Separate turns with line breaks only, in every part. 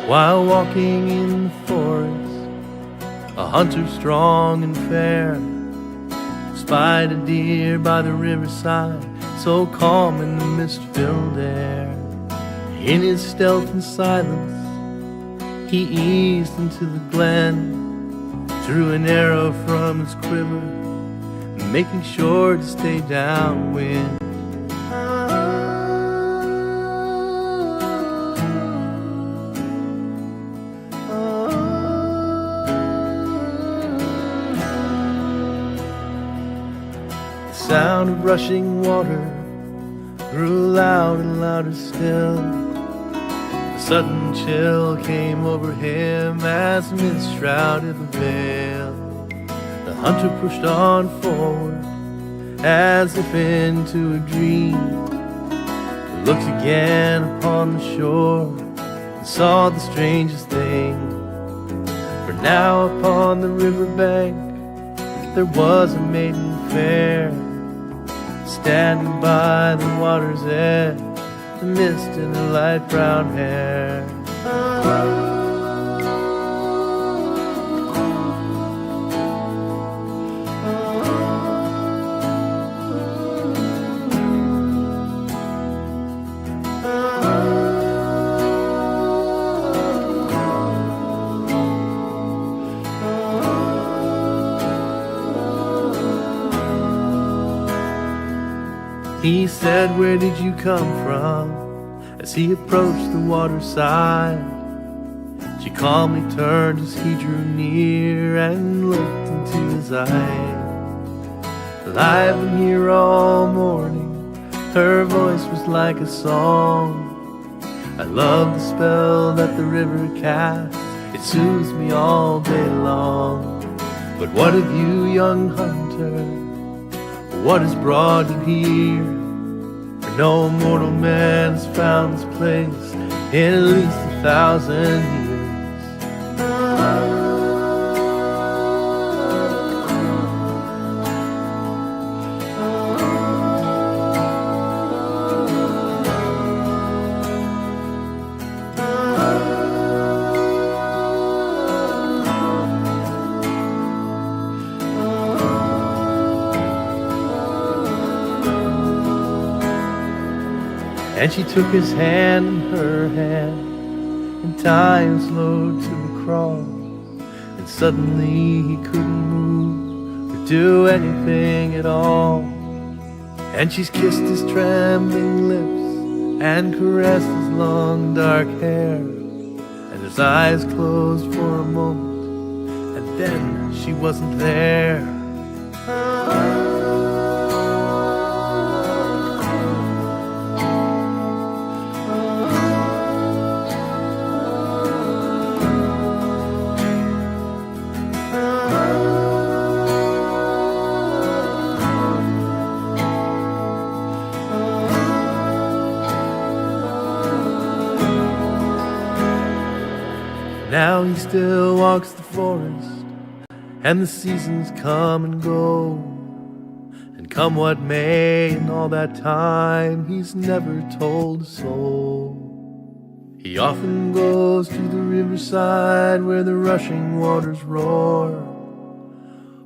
While walking in the forest, a hunter strong and fair spied a deer by the riverside, so calm in the mist-filled air. In his stealth and silence, he eased into the glen, drew an arrow from his quiver, making sure to stay downwind. The sound of rushing water grew loud and louder still. A sudden chill came over him as mist shrouded the veil. The hunter pushed on forward as if into a dream. He looked again upon the shore and saw the strangest thing. For now upon the riverbank there was a maiden fair, standing by the water's edge, the mist in her light brown hair. He said, "Where did you come from?" as he approached the waterside. She calmly turned as he drew near and looked into his eyes. "Well, I've been here all morning," her voice was like a song. "I love the spell that the river casts, it soothes me all day long. But what of you, young hunter? What has brought you here? For no mortal man has found this place in at least 1,000 years." And she took his hand in her hand, and time slowed to a crawl, and suddenly he couldn't move or do anything at all. And she's kissed his trembling lips and caressed his long dark hair, and his eyes closed for a moment, and then she wasn't there. Now he still walks the forest, and the seasons come and go, and come what may, in all that time he's never told a soul. He often goes to the riverside where the rushing waters roar,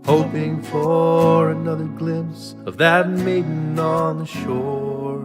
hoping for another glimpse of that maiden on the shore.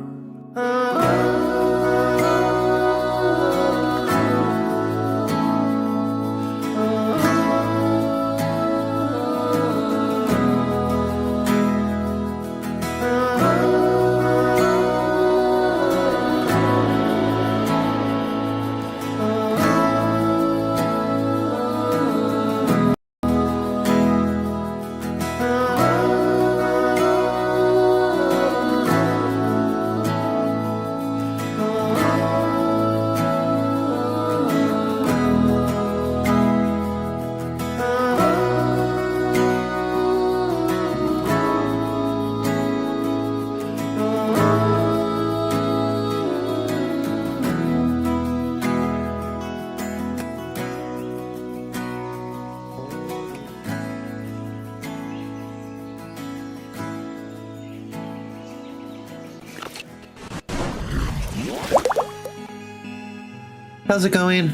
How's it going?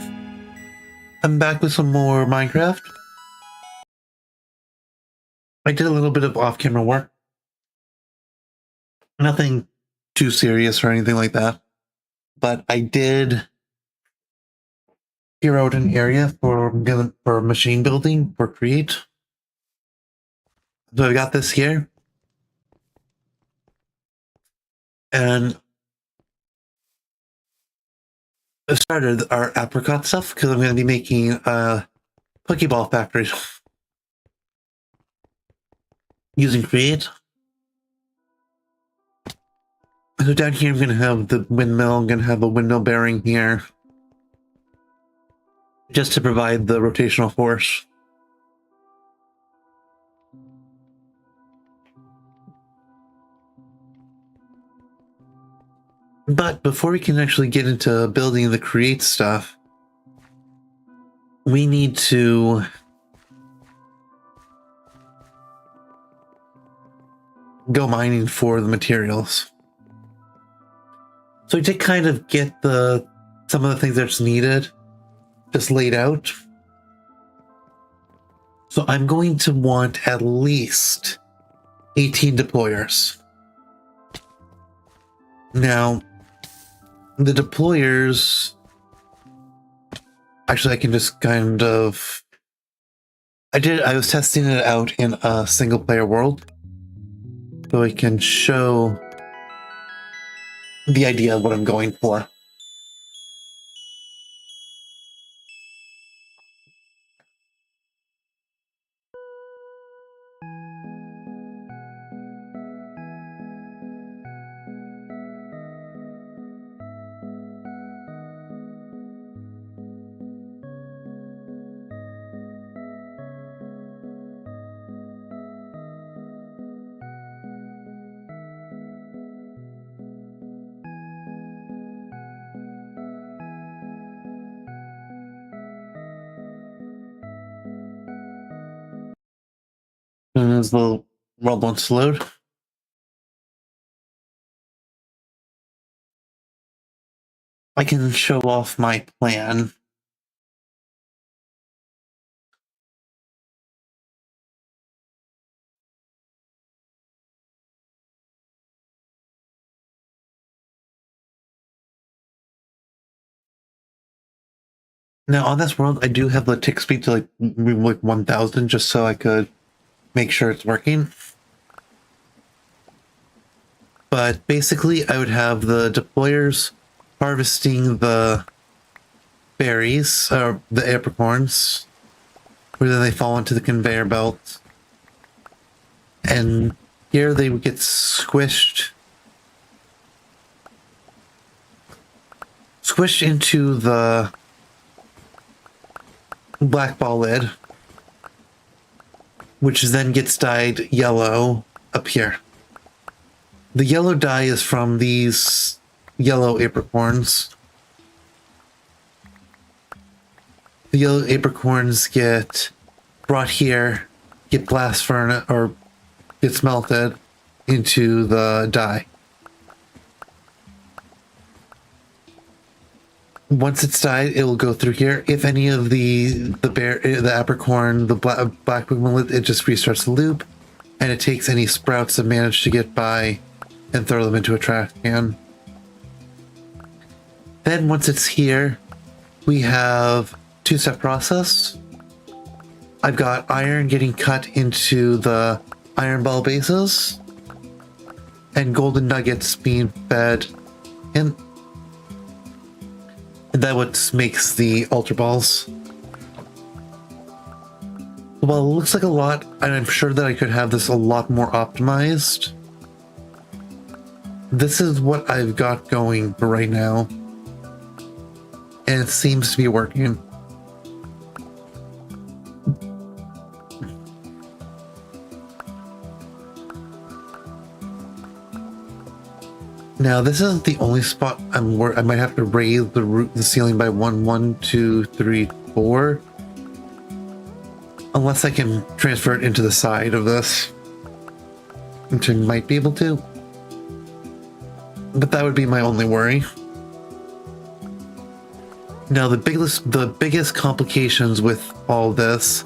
I'm back with some more Minecraft. I did a little bit of off-camera work. Nothing too serious or anything like that. But I did clear out an area for machine building for Create. So I got this here. And I started our apricot stuff because I'm going to be making a Pokeball factory using Create. So down here I'm going to have the windmill. I'm going to have a windmill bearing here, just to provide the rotational force. But before we can actually get into building the Create stuff, we need to go mining for the materials. So we did kind of get some of the things that's needed just laid out. So I'm going to want at least 18 deployers. Now, the deployers, actually I can just kind of, I was testing it out in a single player world, so I can show the idea of what I'm going for. And as the world wants to load, I can show off my plan. Now on this world, I do have the tick speed to like 1000 just so I could make sure it's working. But basically I would have the deployers harvesting the berries, or the apricorns, where then they fall into the conveyor belt. And here they would get squished into the black ball lid, which then gets dyed yellow up here. The yellow dye is from these yellow apricorns. The yellow apricorns get brought here, get blast furnace, or get smelted into the dye. Once it's dyed, it will go through here. If any of the apricorn, the black pigment, it just restarts the loop, and it takes any sprouts that manage to get by and throw them into a trash can. Then once it's here, we have two-step process. I've got iron getting cut into the iron ball bases, and golden nuggets being fed in. And that what makes the ultra balls. Well, it looks like a lot, and I'm sure that I could have this a lot more optimized. This is what I've got going for right now, and it seems to be working. Now, this isn't the only spot I might have to raise the ceiling by 1, 2, 3, 4. Unless I can transfer it into the side of this, which I might be able to. But that would be my only worry. Now the biggest complications with all this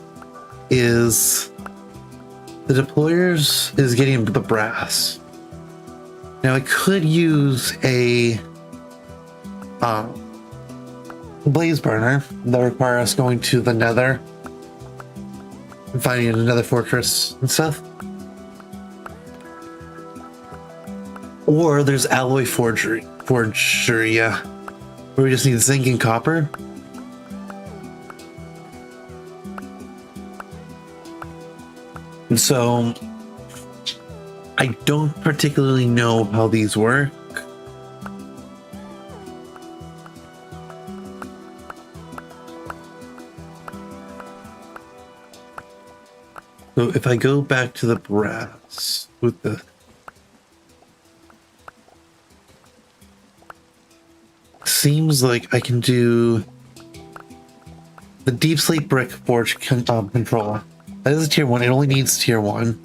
is the deployers is getting the brass. Now I could use a blaze burner that require us going to the nether and finding another fortress and stuff. Or there's alloy forgery, yeah, where we just need zinc and copper. And so I don't particularly know how these work. So if I go back to the brass with the seems like I can do the deep slate brick forge controller. That is a tier 1. It only needs tier 1.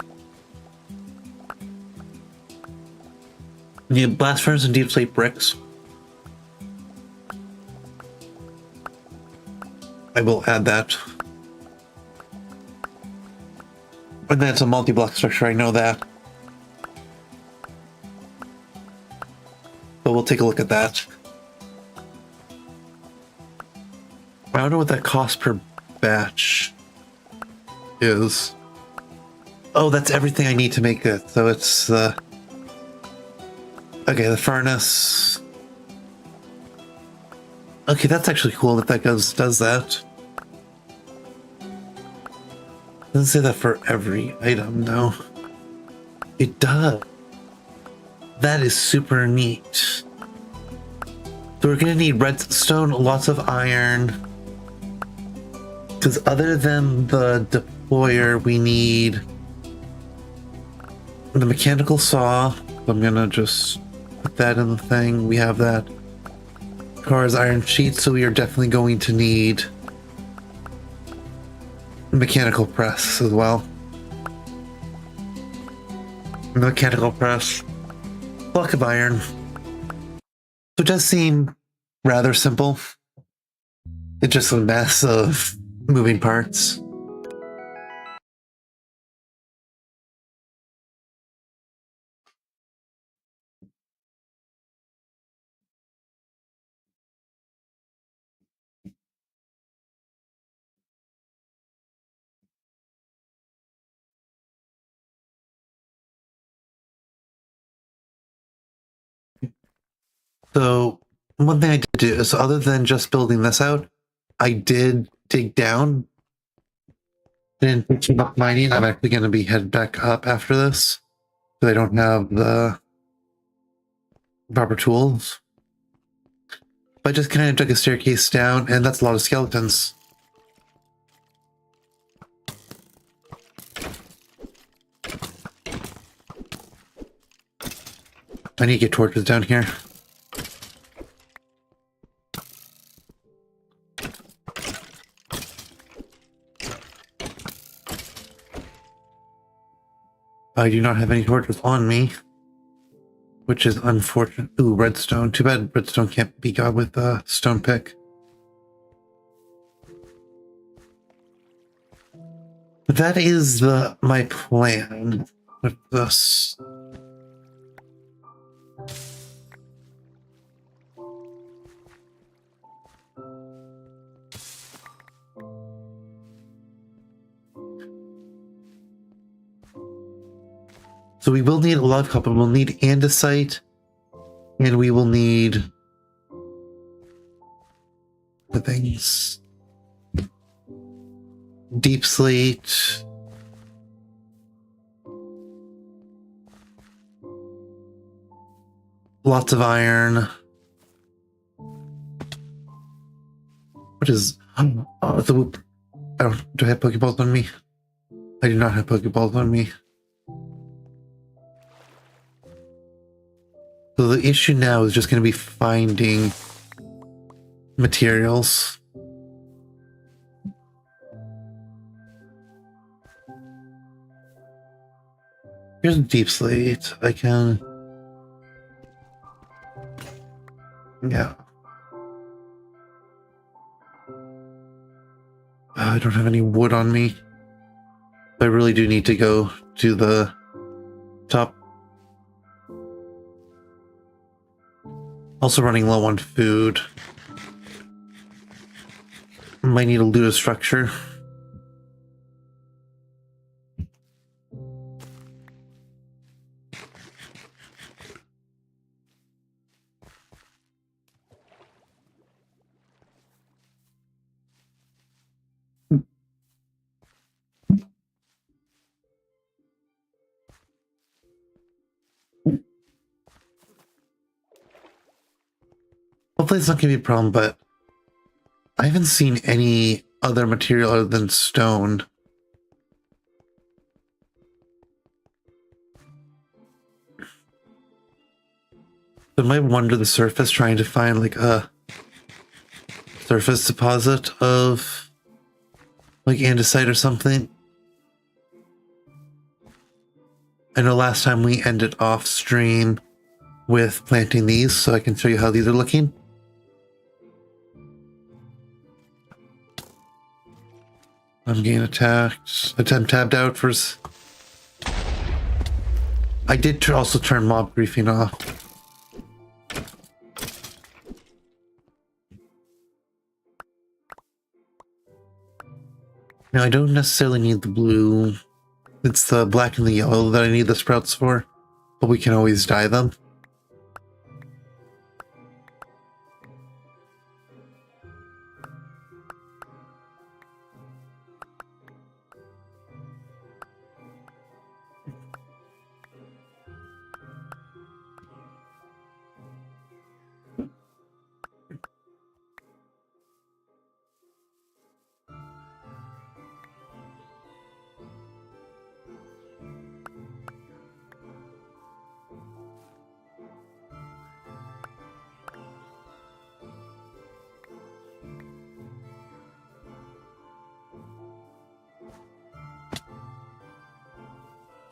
You need blast furnace and deep slate bricks. I will add that. And then it's a multi-block structure, I know that. But we'll take a look at that. I don't know what that cost per batch is. Oh, that's everything I need to make it. So it's okay, the furnace. Okay, that's actually cool that that does that. Doesn't say that for every item, though. It does. That is super neat. So we're gonna need redstone, lots of iron. Because other than the deployer, we need the mechanical saw. I'm gonna just put that in the thing. We have that. Car's iron sheet, so we are definitely going to need mechanical press as well. The mechanical press. Block of iron. So it does seem rather simple. It's just a mess of moving parts. So one thing I did do is, other than just building this out, I did dig down. Didn't keep up mining. I'm actually going to be head back up after this, because I don't have the proper tools. But I just kind of took a staircase down, and that's a lot of skeletons. I need to get torches down here. I do not have any torches on me, which is unfortunate. Ooh, redstone. Too bad redstone can't be got with a stone pick. But that is my plan with this. So we will need a lot of copper. We'll need andesite, and we will need the things. Deep slate. Lots of iron. What is... Oh, it's a whoop. Do I have Pokeballs on me? I do not have Pokeballs on me. So the issue now is just going to be finding materials. Here's a deep slate. I can... Yeah. I don't have any wood on me. I really do need to go to the top. Also running low on food. Might need to loot a structure. Hopefully it's not going to be a problem, but I haven't seen any other material other than stone. I might wander the surface trying to find like a surface deposit of like andesite or something. I know last time we ended off stream with planting these, so I can show you how these are looking. I'm getting attacked. I'm tabbed out for... I did also turn mob griefing off. Now, I don't necessarily need the blue. It's the black and the yellow that I need the sprouts for, but we can always dye them.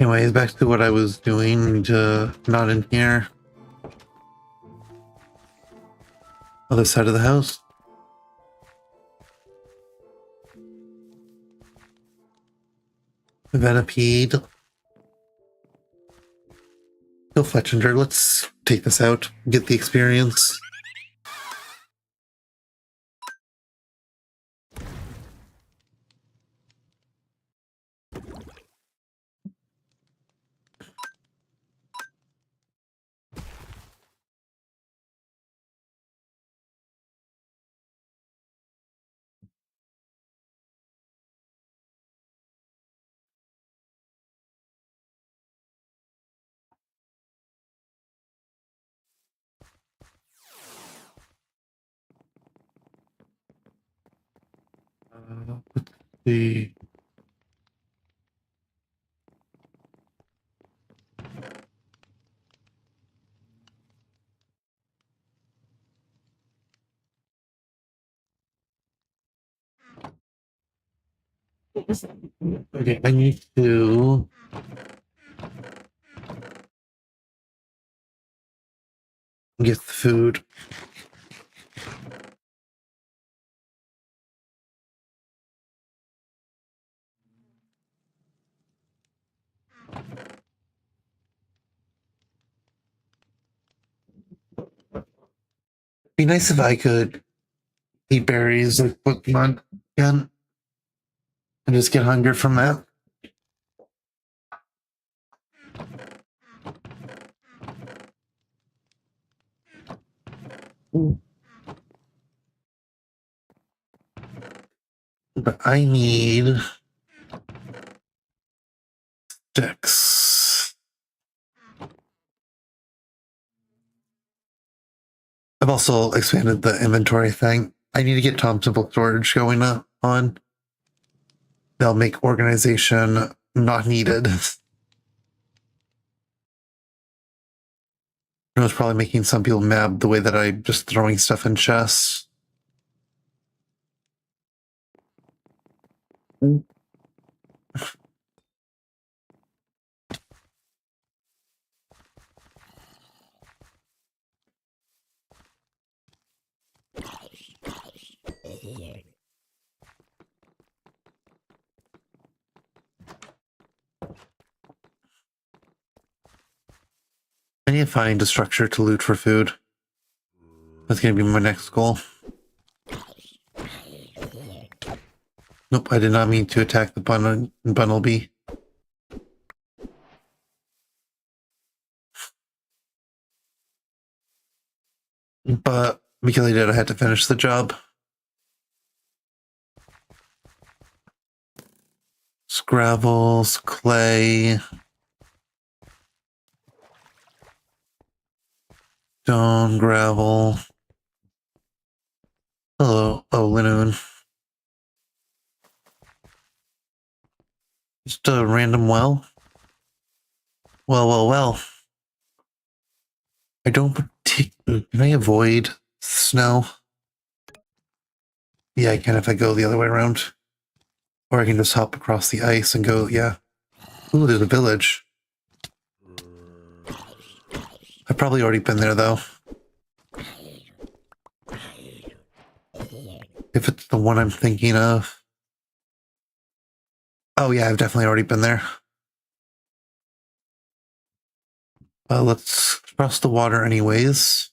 Anyways, back to what I was doing, not in here. Other side of the house. Venipede. Kill Fletchinger. Let's take this out. Get the experience. Let's see. Okay, I need to get the food. Be nice if I could eat berries like Pokemon can and just get hunger from that. But I need sticks. I've also expanded the inventory thing. I need to get Thompson book storage going on. They'll make organization not needed. I was probably making some people mad the way that I'm just throwing stuff in chests. need to find a structure to loot for food. That's going to be my next goal. Nope, I did not mean to attack the Bunnelby. But because I did, I had to finish the job. Gravels, clay, stone, gravel. Hello, oh, Linoon. Just a random well. Well. I don't particularly. Can I avoid snow? Yeah, I can if I go the other way around. Or I can just hop across the ice and go, yeah. Ooh, there's a village. I've probably already been there, though. If it's the one I'm thinking of. Oh, yeah, I've definitely already been there. Let's cross the water anyways.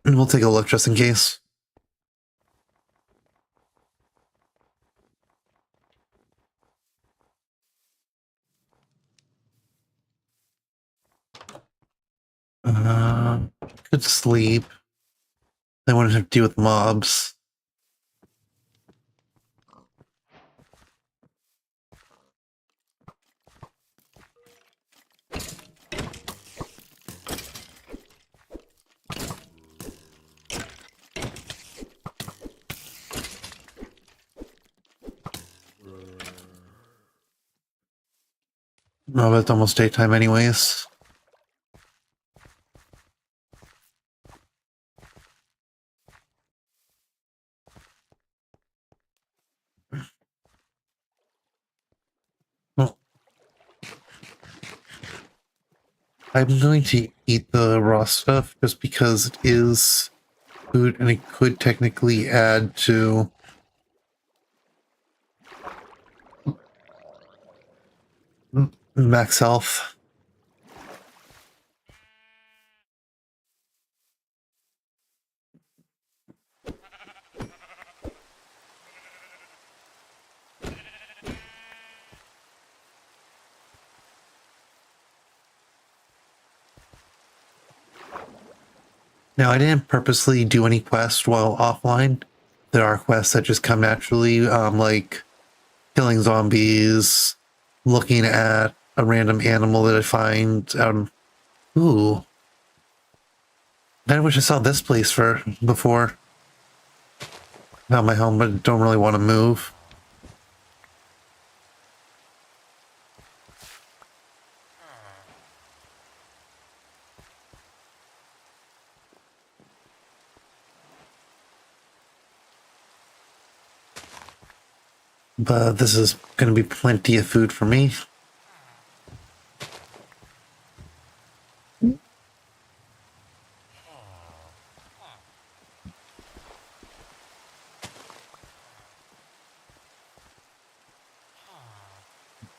And we'll take a look just in case. Could sleep. I wanted to deal with mobs. No, but it's almost daytime anyways. Well, I'm going to eat the raw stuff just because it is food and it could technically add to max health. Now, I didn't purposely do any quests while offline. There are quests that just come naturally, like killing zombies, looking at a random animal that I find. Ooh. I wish I saw this place before. Not my home, but don't really want to move. But this is going to be plenty of food for me.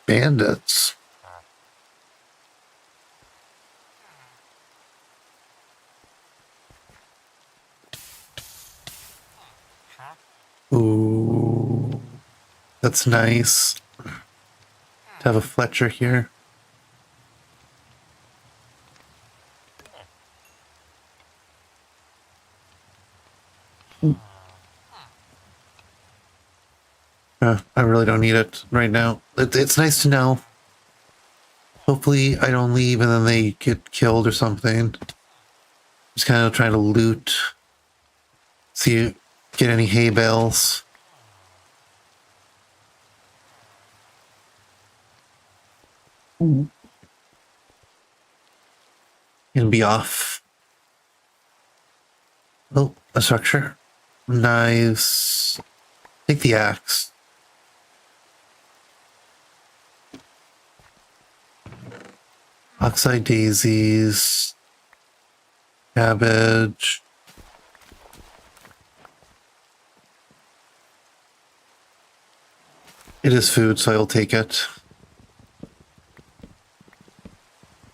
Bandits. Ooh. That's nice. To have a Fletcher here. I really don't need it right now. It's nice to know. Hopefully I don't leave and then they get killed or something. Just kind of trying to loot. See, get any hay bales. And be off. Oh, a structure. Knives. Take the axe. Oxeye daisies. Cabbage. It is food, so I'll take it.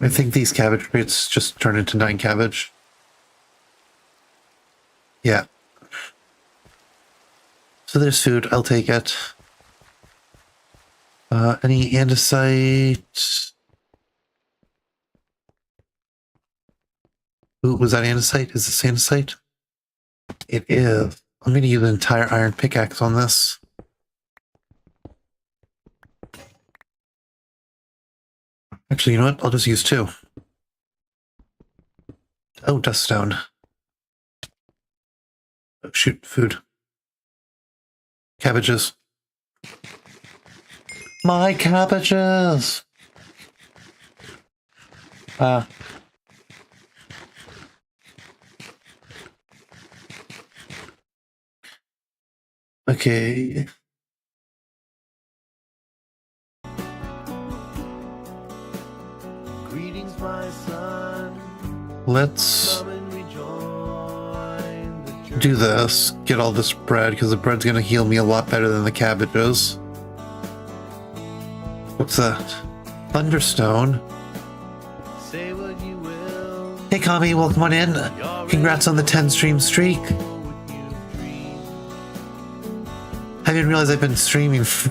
I think these cabbage crates just turn into 9 cabbage. Yeah. So there's food. I'll take it. Any andesite? Ooh, was that andesite? Is this andesite? It is. I'm going to use an entire iron pickaxe on this. Actually, you know what? I'll just use 2. Oh, dust stone. Oh, shoot, food. Cabbages. My cabbages! Okay.
Greetings, my son.
Let's
Come and rejoin the journey.
do this. Get all this bread, because the bread's going to heal me a lot better than the cabbages. What's that? Thunderstone.
Say what you will.
Hey, Kami, welcome on in. Congrats on the 10 stream streak.
What you dream.
I didn't realize I've been streaming for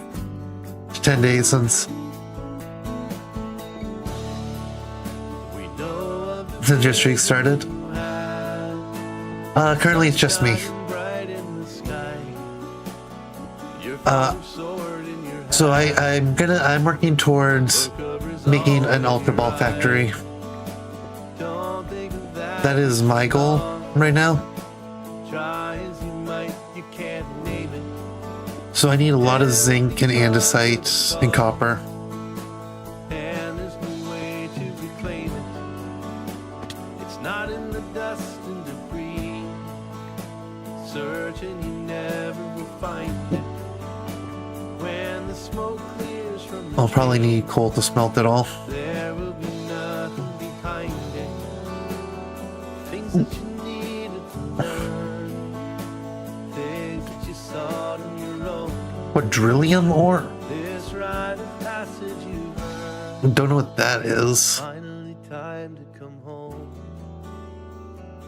10 days since
We know of
your streak started.
you have
Currently it's just me.
shining bright in the sky. Your father sword in your hand.
So I'm working towards making an Ultra Ball factory.
Don't think of that.
That is my goal right now.
Try as you might, you can't name it.
So I need a lot of zinc and andesite and copper.
And there's no way to reclaim it. It's not in the dust and debris. Search and you never will find it. When the smoke clears from the
I'll probably need coal to smelt it all.
there will be nothing behind it. Things that you needed to learn. Things that you sought on your own.
Quadrillium ore?
This rite of passage you earned.
Don't know what that is.
Finally time to come home.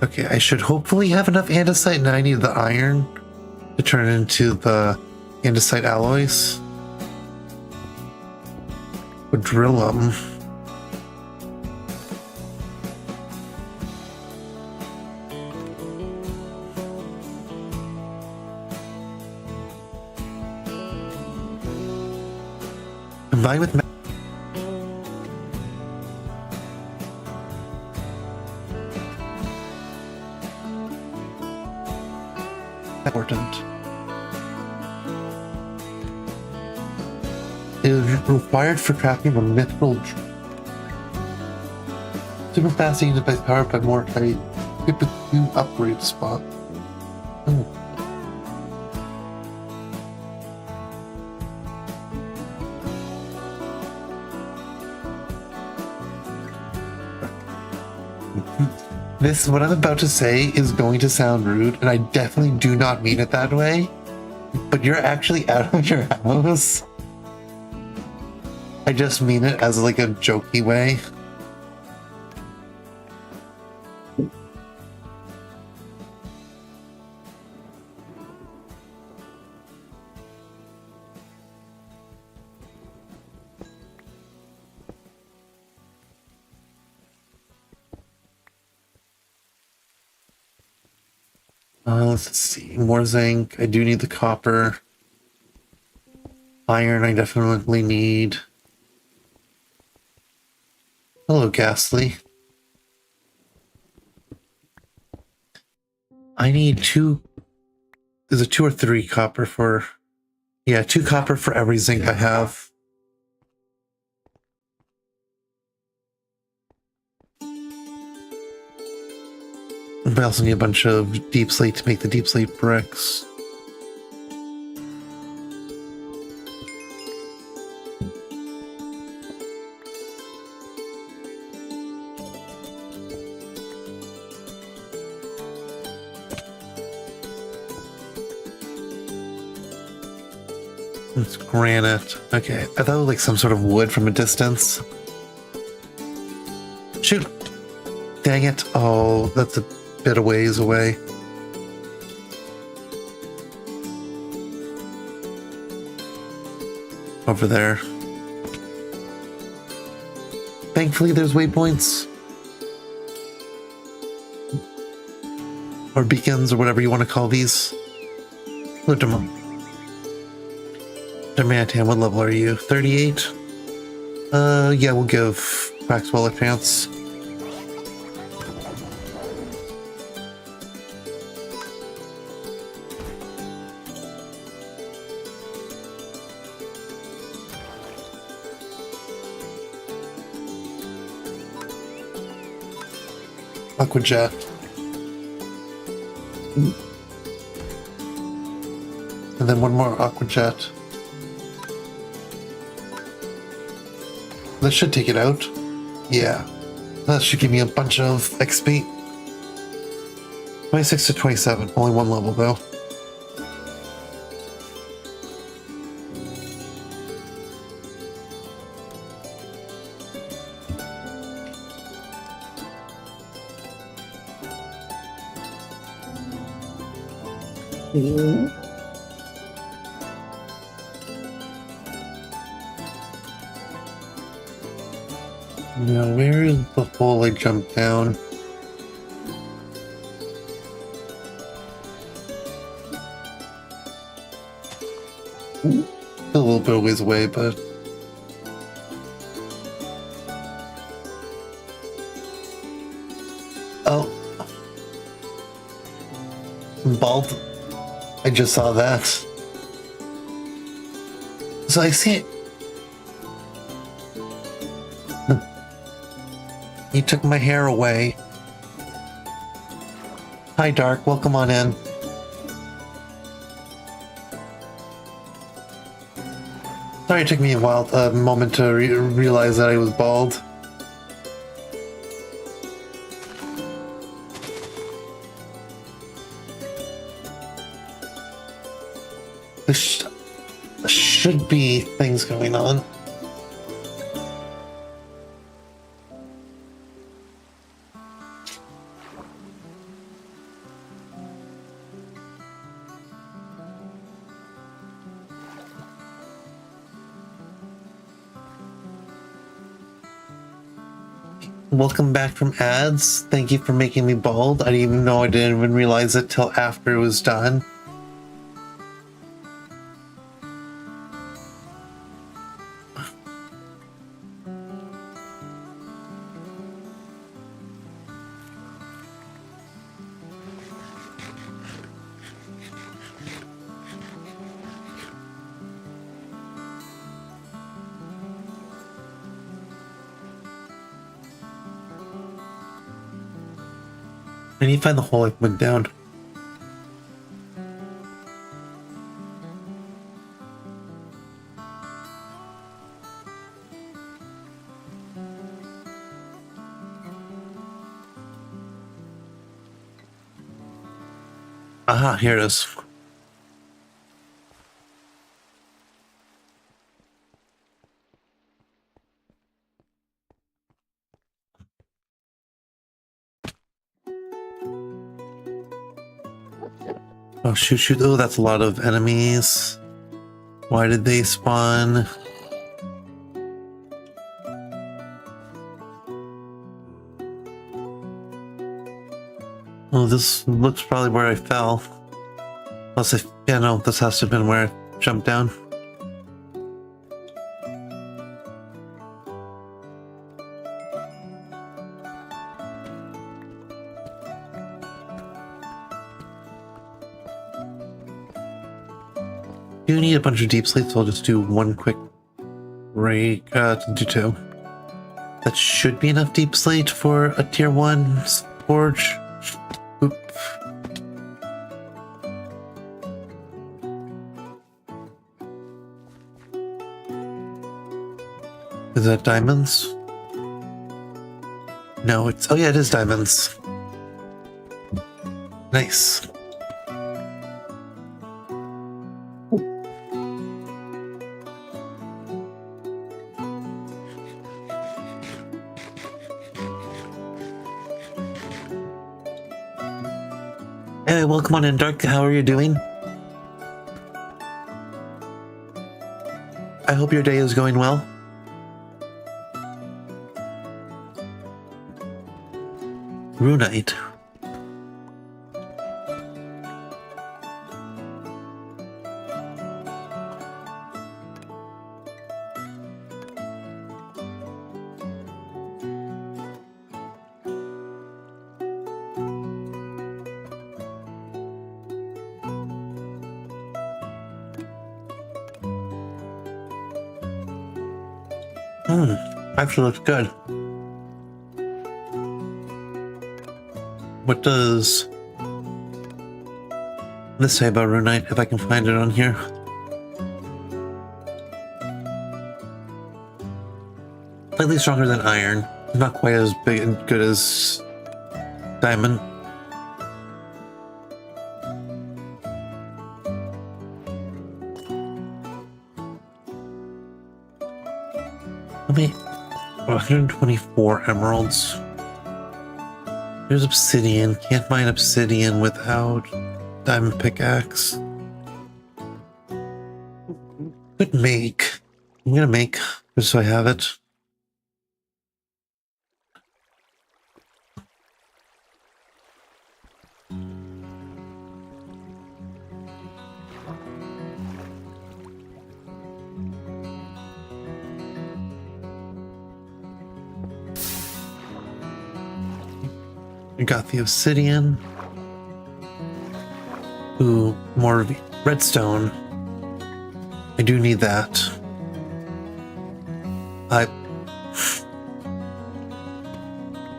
Okay, I should hopefully have enough andesite, and I need the iron to turn into the andesite alloys. Quadrillium. Combined with important. It is required for crafting a mithril. Super fast used by power by more tight. Skip a few upgrade spot. Oh. This, what I'm about to say, is going to sound rude, and I definitely do not mean it that way. But you're actually out of your house. I just mean it as like a jokey way. Let's see. More zinc. I do need the copper. Iron I definitely need. Hello, Ghastly. I need 2... Is it 2 or 3 copper for... Yeah, 2 copper for every zinc I have. I also need a bunch of deep slate to make the deep slate bricks. It's granite. Okay, I thought it was like some sort of wood from a distance. Shoot! Dang it. Oh, that's a bit of ways away. Over there. Thankfully, there's waypoints. Or beacons, or whatever you want to call these. Look them up. Demantan, what level are you? 38? Yeah, we'll give Maxwell a chance. Aquajet. And then one more Aquajet. That should take it out. Yeah. That should give me a bunch of XP. 26 to 27. Only one level though. Now, where is the hole I jumped down? Still a little bit of ways away, but... Oh. I'm bald. I just saw that. So I see it. You took my hair away. Hi, Dark. Welcome on in. Sorry it took me a moment to realize that I was bald. There should be things going on. Welcome back from ads. Thank you for making me bald. I didn't even realize it till after it was done. I need to find the hole I went down. Aha, here it is. Oh, shoot. Oh, that's a lot of enemies. Why did they spawn? Oh, this looks probably where I fell. Unless yeah, no, this has to have been where I jumped down. You need a bunch of deep slates, so I'll just do one quick break, do two. That should be enough deep slate for a tier 1 forge. Oop. Is that diamonds? No, it's, oh yeah, it is diamonds. Nice. Hey, welcome on in, Dark. How are you doing? I hope your day is going well. Runite. Actually looks good. What does this say about Runite, if I can find it on here? Slightly stronger than iron. Not quite as big and good as diamond. Let me... 124 emeralds. There's obsidian. Can't mine obsidian without diamond pickaxe. Could make. I'm gonna make just so I have it. I got the obsidian. Ooh, more redstone. I do need that. I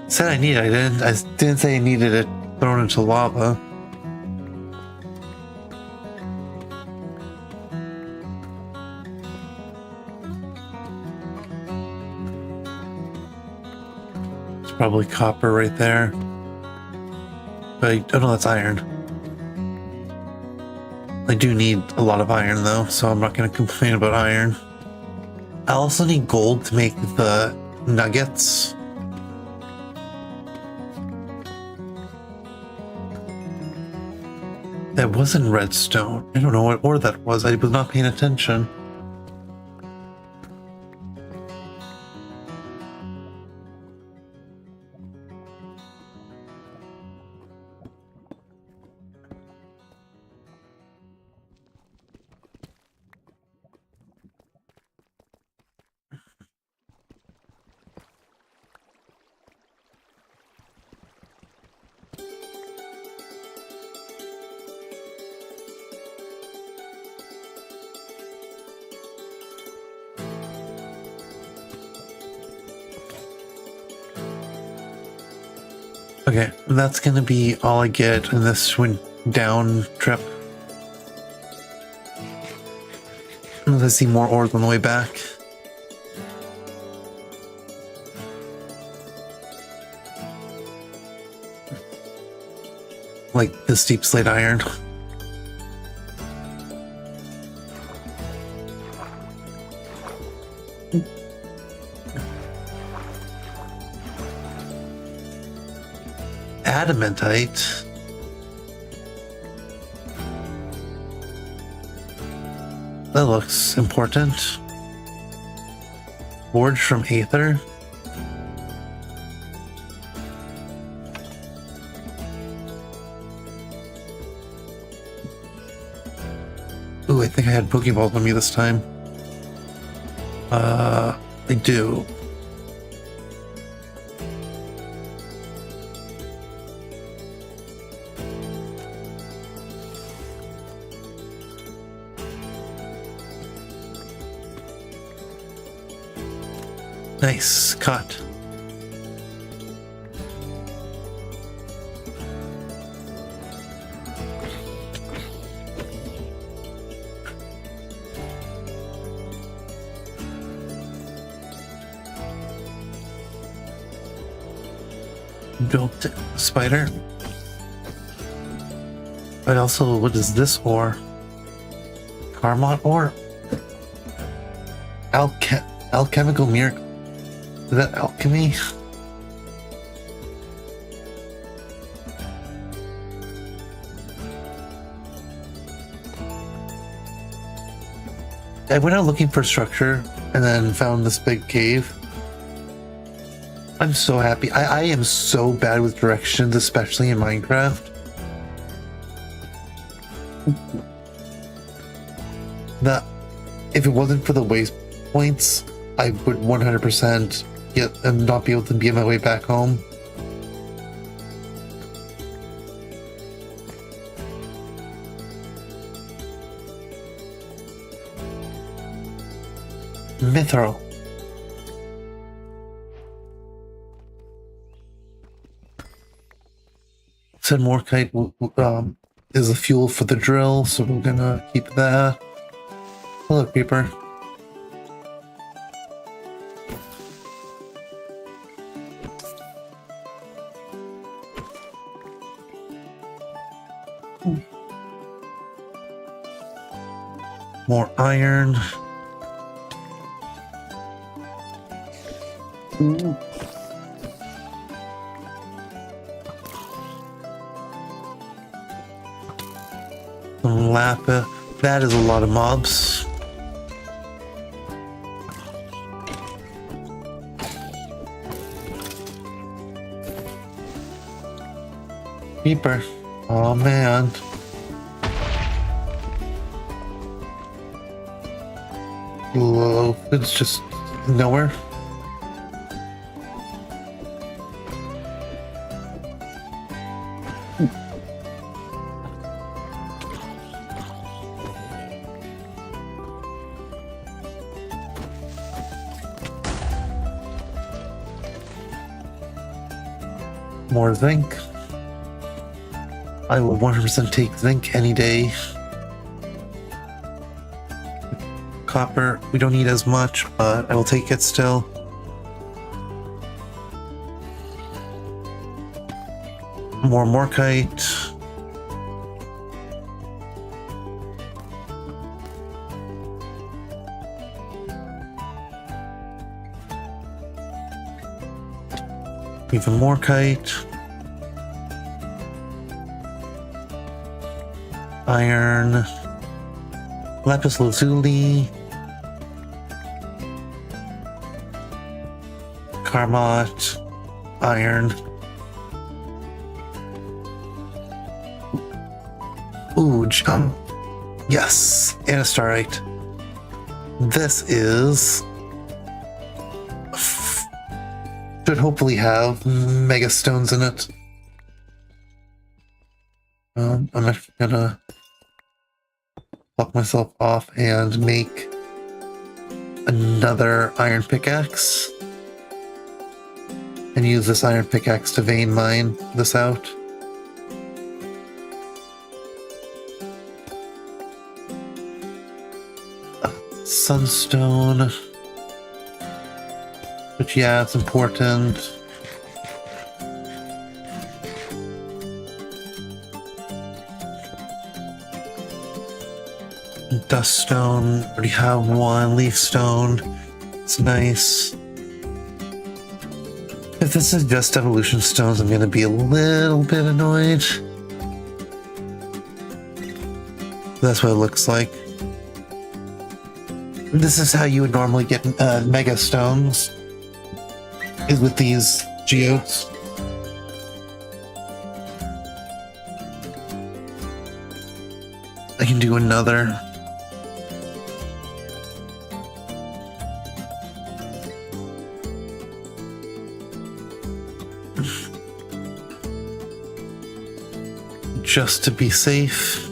said I need it. I didn't say I needed it thrown into lava. It's probably copper right there. But, oh no, that's iron. I do need a lot of iron though, so I'm not going to complain about iron. I also need gold to make the nuggets. That wasn't redstone. I don't know what ore that was. I was not paying attention. Okay, that's gonna be all I get in this down trip. Unless I see more ores on the way back. Like the steep slate iron. Adamantite. That looks important. Forged from Aether. Ooh, I think I had Pokeballs on me this time. I do. Nice cut. Built spider. But also, what is this ore? Carmot ore? Alchemical miracle. Is that alchemy? I went out looking for structure and then found this big cave. I'm so happy. I am so bad with directions, especially in Minecraft. That if it wasn't for the waypoints, I would 100% get and not be able to be on my way back home. Mithril. Said Morkite is the fuel for the drill, so we're gonna keep that. Hello, Creeper. More iron. Some lapis. That is a lot of mobs. Creeper. Oh man. Whoa, it's just nowhere. More zinc. I will 100% take zinc any day. Copper, we don't need as much, but I will take it still. More Morkite. Even Morkite. Iron. Lapis lazuli. Carmot. Iron. Ooh, yes, Anastarite. This is... should hopefully have mega stones in it. I'm actually gonna lock myself off and make another iron pickaxe. And use this iron pickaxe to vein mine this out. Sunstone. Which, yeah, it's important. Dust stone. Already have one. Leaf stone. It's nice. If this is just evolution stones, I'm gonna be a little bit annoyed. That's what it looks like. This is how you would normally get mega stones, is with these geodes. I can do another. Just to be safe.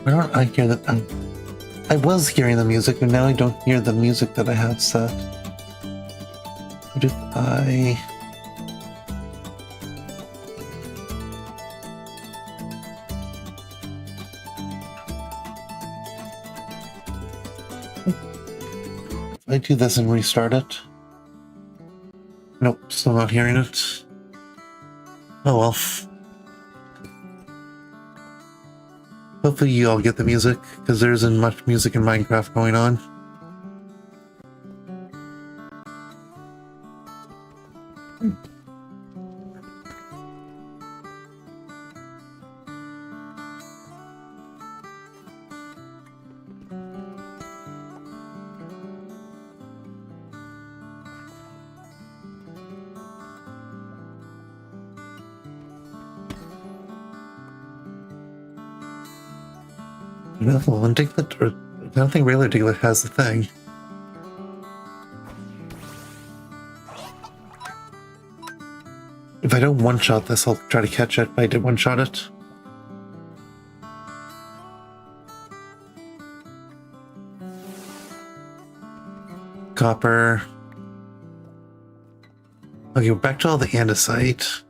Why don't I hear that? I was hearing the music, but now I don't hear the music that I have set. What if I... if I do this and restart it? Nope, still not hearing it. Oh well. Hopefully you all get the music, because there isn't much music in Minecraft going on. Well, and Diglett, or I don't think regular Diglett has the thing. If I don't one-shot this, I'll try to catch it, but I did one-shot it. Copper. Okay, we're back to all the andesite.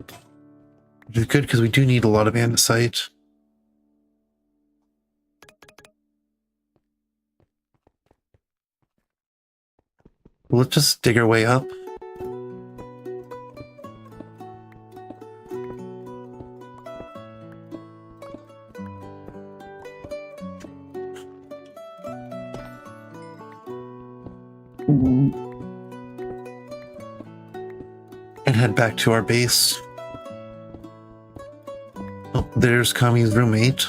Which is good because we do need a lot of andesite. Let's just dig our way up. And head back to our base. Oh, there's Kami's roommate.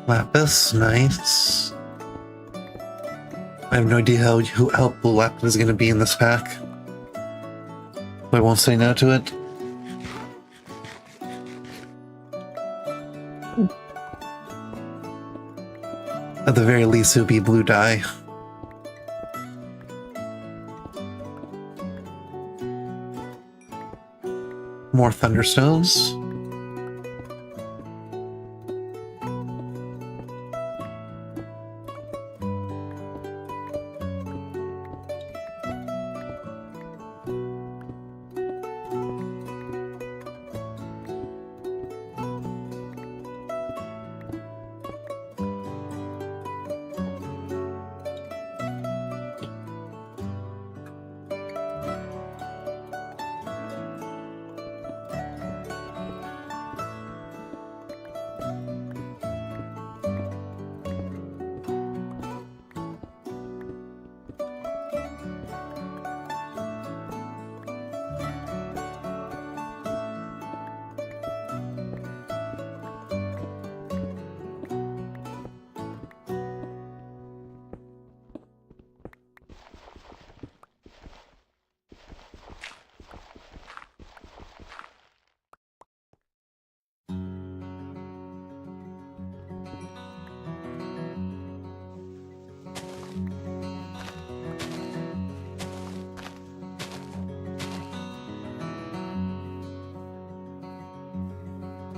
Lapis, nice. I have no idea how helpful Lapis is going to be in this pack. But I won't say no to it. At the very least, it would be blue dye. More Thunderstones.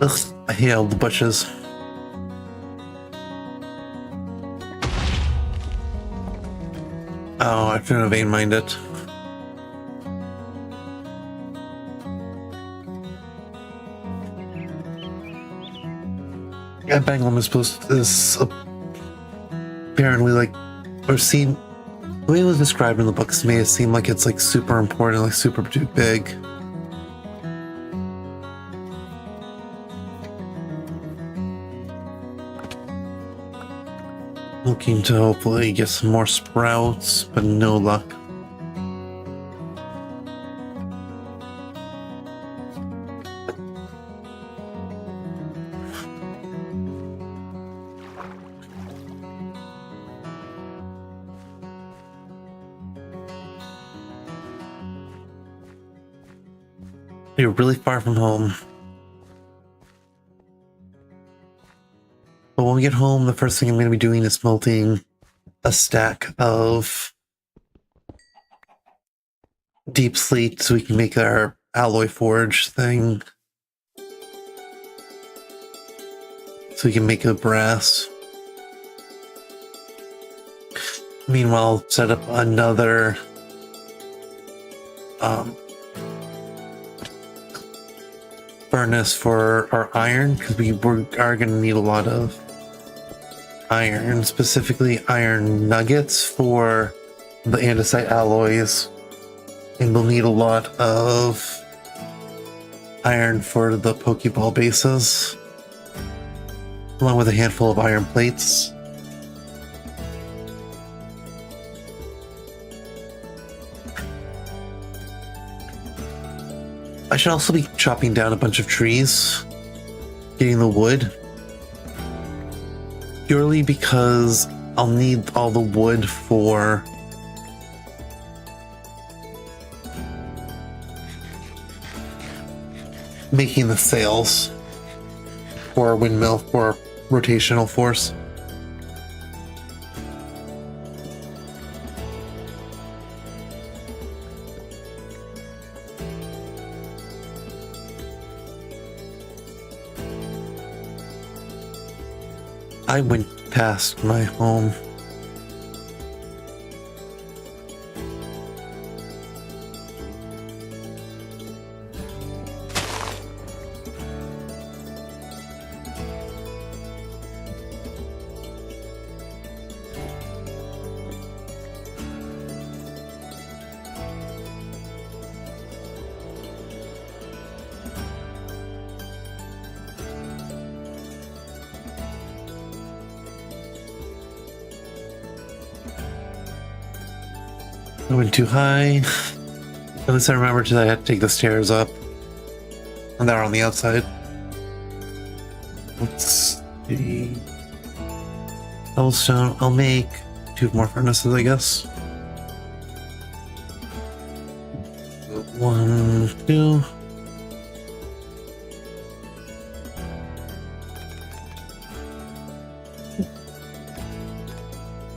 Ugh, I hate all the bushes. Oh, I shouldn't have vein mined it. Yeah, Bangalore is apparently like, or seen, the way it was described in the books made it seem like it's like super important, like super big. Looking to hopefully get some more sprouts, but no luck. You're really far from home. But when we get home, the first thing I'm going to be doing is smelting a stack of deep slate so we can make our alloy forge thing. So we can make a brass. Meanwhile, set up another furnace for our iron, because we are going to need a lot of iron, specifically iron nuggets for the andesite alloys, and we'll need a lot of iron for the Pokeball bases, along with a handful of iron plates. I should also be chopping down a bunch of trees, getting the wood, purely because I'll need all the wood for making the sails for a windmill for rotational force. I went past my home. I went too high. At least I remembered that I had to take the stairs up. And they're on the outside. Let's see. Cobblestone. I'll make 2 more furnaces, I guess. 1, 2.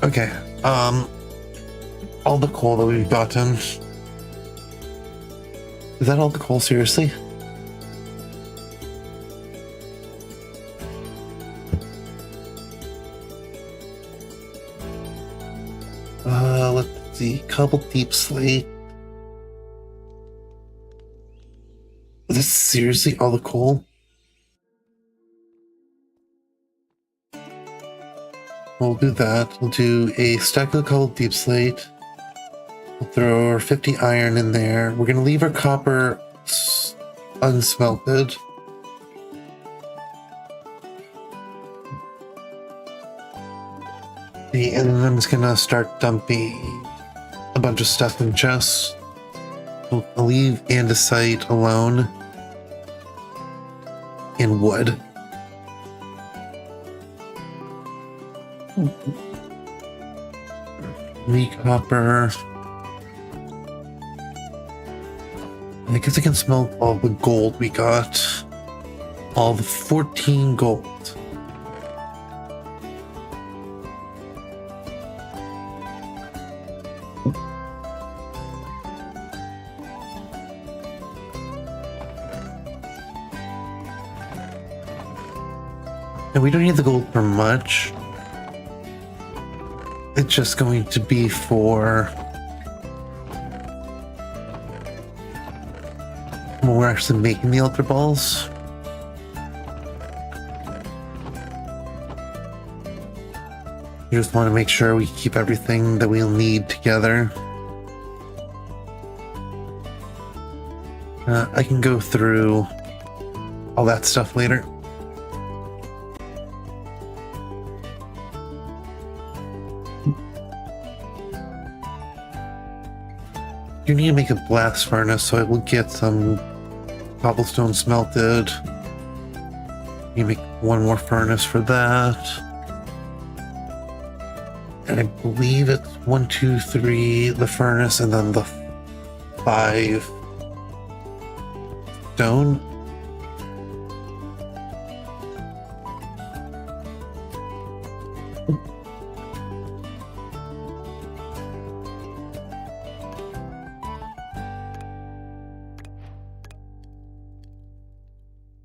Okay. All the coal that we've gotten. Is that all the coal, seriously? Let's see. Cobble deep slate. Is this seriously all the coal? We'll do that. We'll do a stack of cobble deep slate. We'll throw our 50 iron in there. We're going to leave our copper unsmelted. And then I'm just going to start dumping a bunch of stuff in chests. I'll leave andesite alone. And wood. Me copper. I guess I can smelt all the gold we got. All the 14 gold. And we don't need the gold for much. It's just going to be for when we're actually making the Ultra Balls. We just want to make sure we keep everything that we'll need together. I can go through all that stuff later. You need to make a blast furnace, so I will get some cobblestone smelted. You make 1 more furnace for that. And I believe it's 1, 2, 3, the furnace, and then the 5 stone.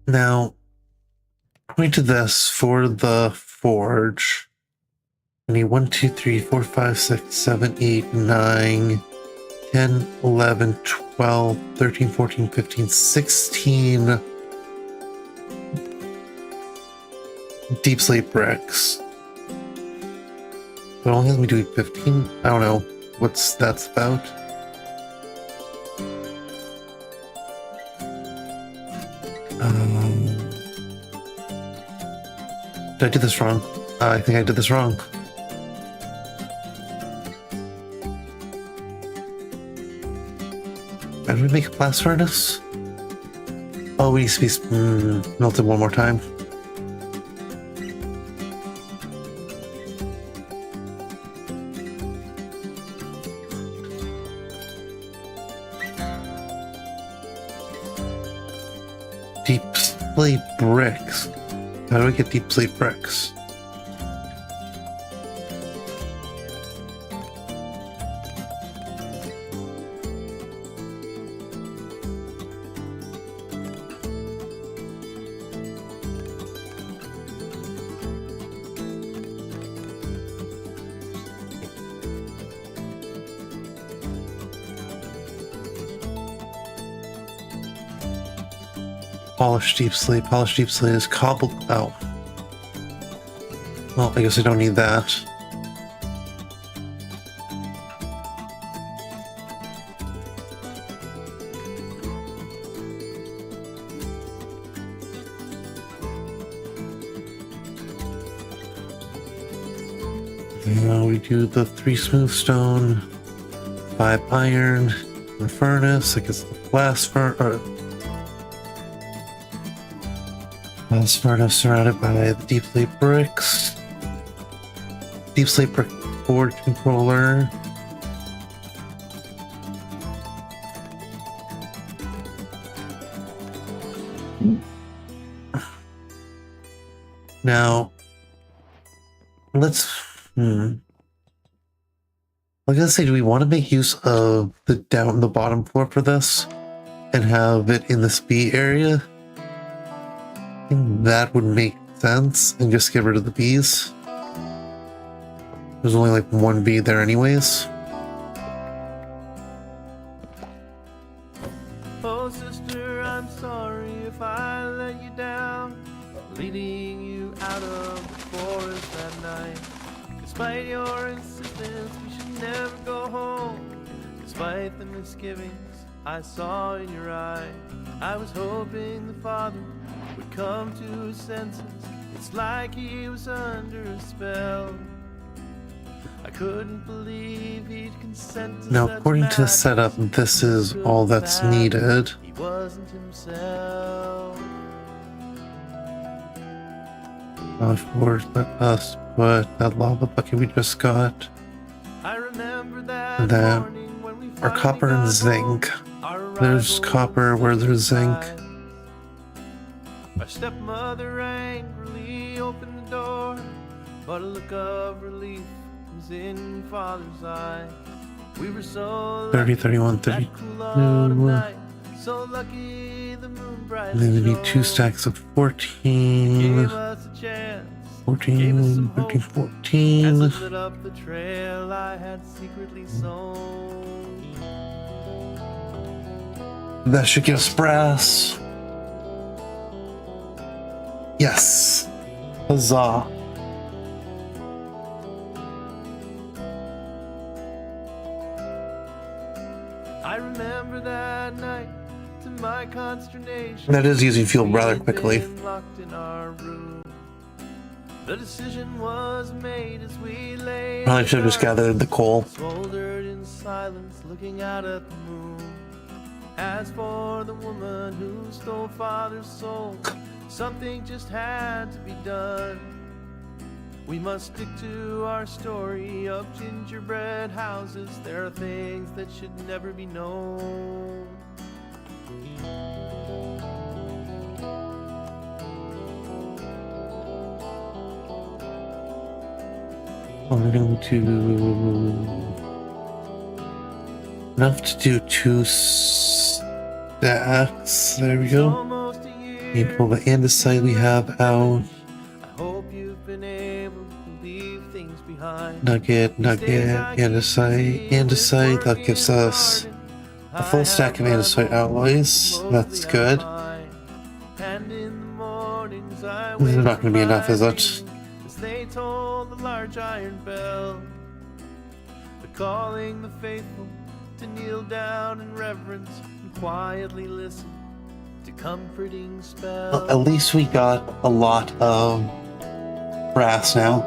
Now, according to this, for the forge, I need 1, 2, 3, 4, 5, 6, 7, 8, 9, 10, 11, 12, 13, 14, 15, 16 deep slate bricks. But it only has me doing 15? I don't know what's that's about. Did I do this wrong? I think I did this wrong. How do we make a blast furnace? Oh, we need to be melted one more time. Deep slate bricks. How do I get deep slate bricks? Polished deep slate. Polished deep slate is cobbled. Oh. Well, I guess I don't need that. Now we do the 3 smooth stone, 5 iron, the furnace. I guess the blast furnace. Blast furnace surrounded by the deep slate bricks. Deep slate brick board controller. Now, let's. I was gonna say, do we want to make use of the bottom floor for this, and have it in this B area? I think that would make sense, and just get rid of the bees. There's only like 1 bee there anyways.
Oh sister, I'm sorry if I let you down, leading you out of the forest at night. Despite your insistence, we should never go home. Despite the misgivings I saw in your eye, I was hoping the father would come to his senses. It's like he was under a spell. I couldn't believe he'd consent to
Now,
such
according to the setup, this is all that's needed.
He wasn't himself.
Forward, let us put that lava bucket we just got.
I remember that
Then
morning when we
our copper and zinc. There's copper where there's zinc.
Our stepmother angrily opened the door, but a look of relief was in father's eye. We were so
30, 31,
30. So lucky the moon bright.
And then we need 2 stacks of 14.
Gave us a chance.
14, 13, 14.
As it lit up the trail I had secretly sown.
That should give us brass. Yes. Huzzah.
I remember that night, to my consternation.
That is using fuel rather quickly.
Locked in our room. The decision was made as we lay.
Probably should have just gathered the coal.
Smoldered in silence, looking out at the moon. As for the woman who stole father's soul, something just had to be done. We must stick to our story of gingerbread houses. There are things that should never be known.
We're going to enough to do 2 stacks. There we go. Pull the andesite we have out.
I hope you've been able to leave things things behind.
Nugget, andesite. That gives us a full stack of andesite alloys. That's good. This is not going to be enough, is it?
As they toll the large iron bell, they're calling the faithful to kneel down in reverence and quietly listen to comforting spells.
Well, at least we got a lot of brass now.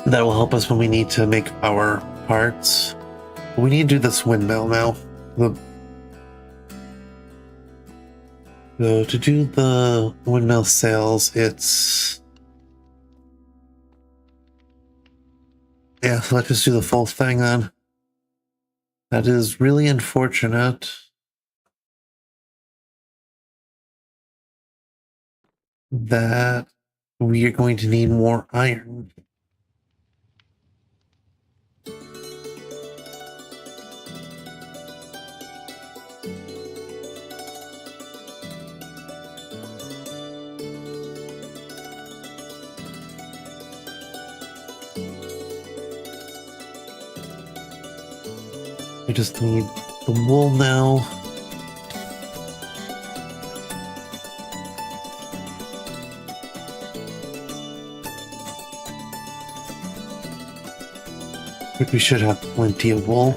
That will help us when we need to make our parts. We need to do this windmill now. So to do the windmill sails, it's... Yeah, so let's just do the full thing then. That is really unfortunate. That we are going to need more iron. We just need the wool now. But we should have plenty of wool.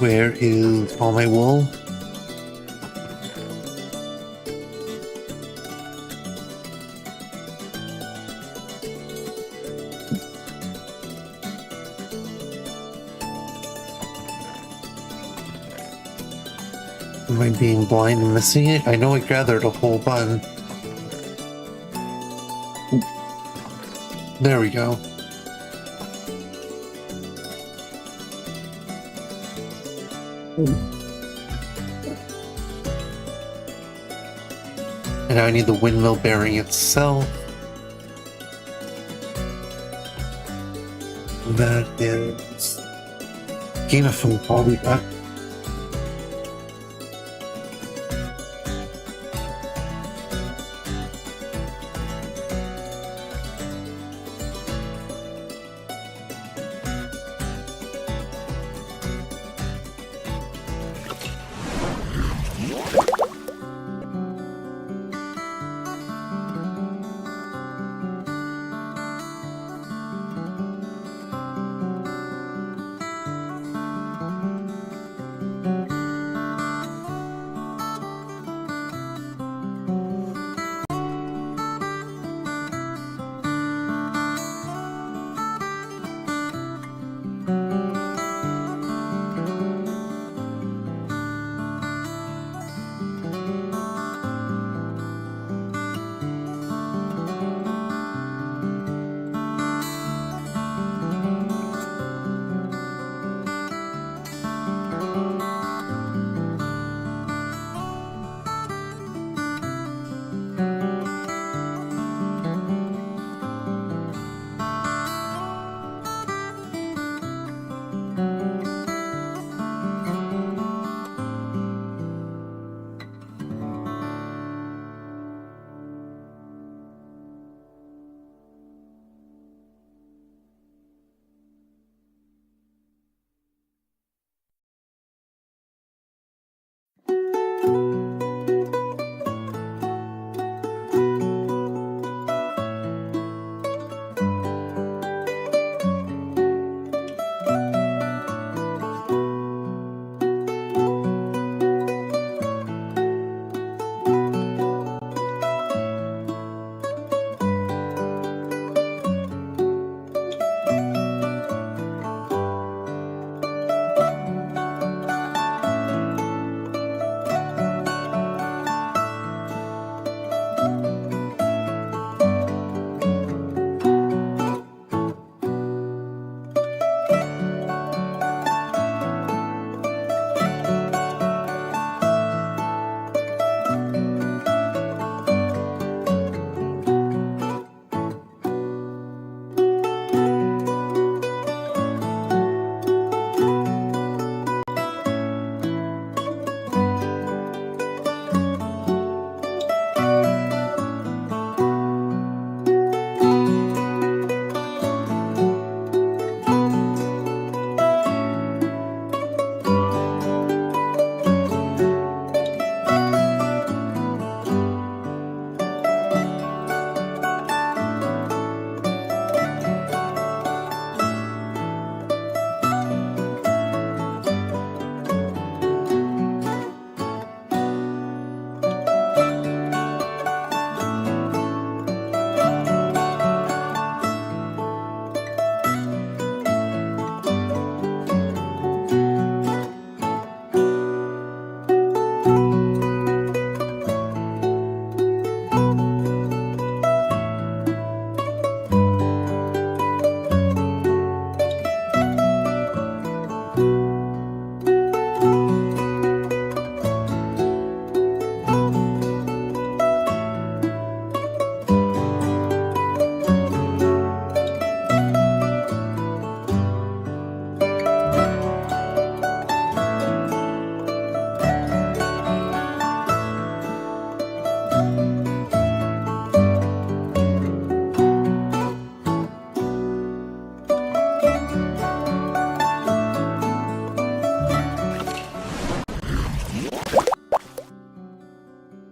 Where is all my wool? Am I being blind and missing it? I know I gathered a whole bunch. There we go. And now I need the windmill bearing itself. That is gain a phone call we got.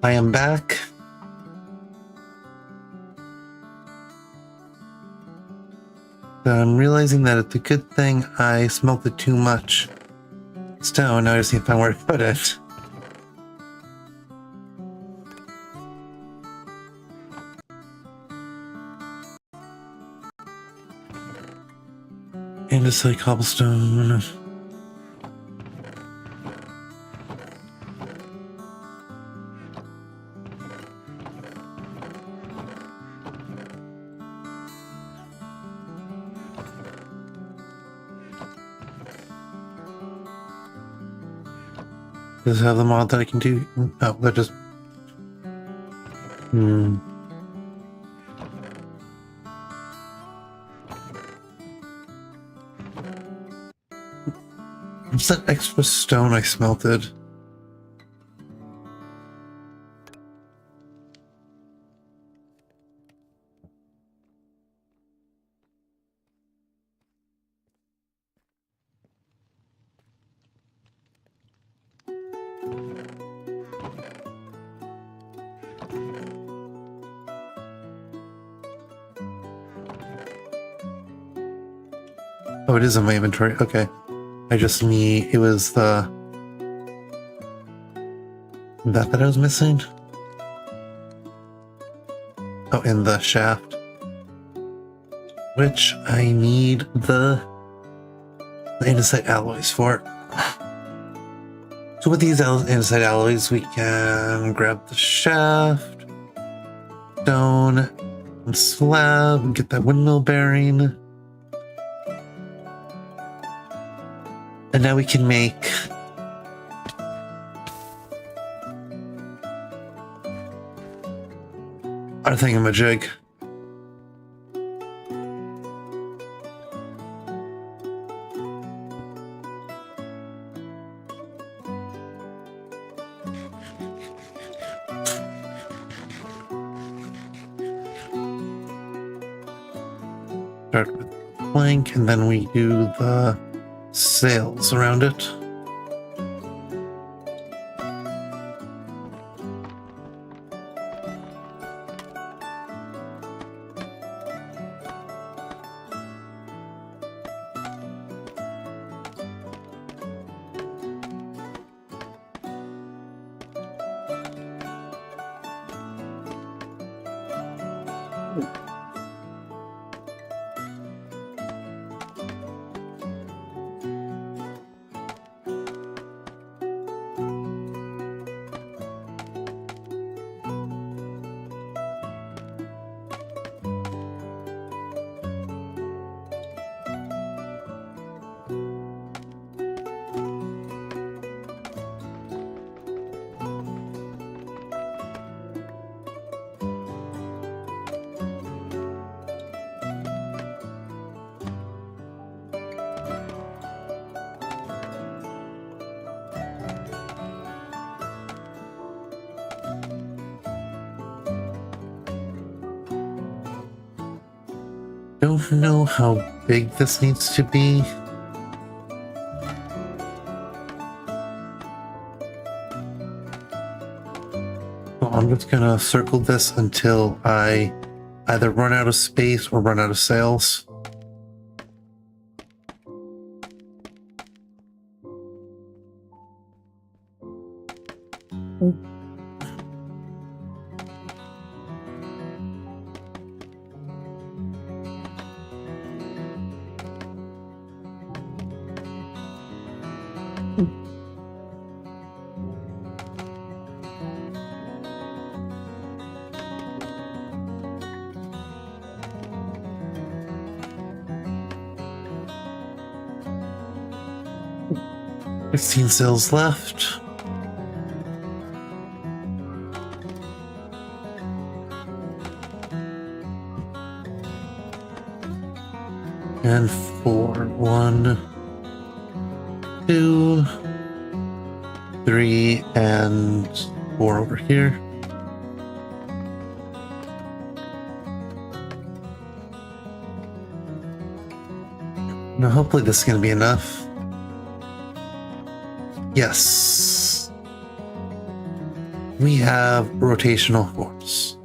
I am back. I'm realizing that it's a good thing I smelted too much stone. Now I just need to find where to put it. And just like cobblestone. Does it have the mod that I can do? Oh, that just... What's that extra stone I smelted? Oh, it is in my inventory. Okay. I just need... It was the... That I was missing? Oh, and the shaft. Which I need the andesite alloys for. So with these andesite alloys, we can grab the shaft, stone, and slab, and get that windmill bearing. And now we can make our thingamajig. Start with the plank, and then we do the sails around it. Don't know how big this needs to be. So I'm just gonna circle this until I either run out of space or run out of sails. Fifteen sails left. And 4. 1, 2, 3, and 4 over here. Now hopefully this is going to be enough. Yes. we have rotational force.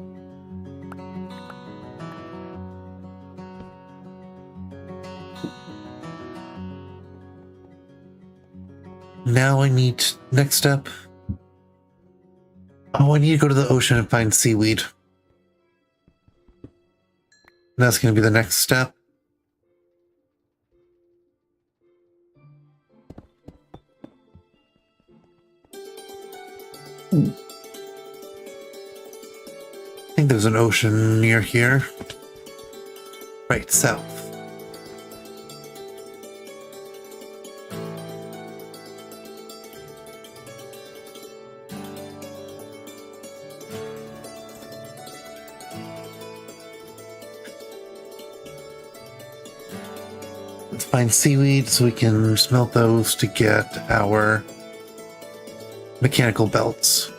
Now I need, next step. Oh, I need to go to the ocean and find seaweed. That's going to be the next step. I think there's an ocean near here. Right, south. Let's find seaweed so we can smelt those to get our mechanical belts.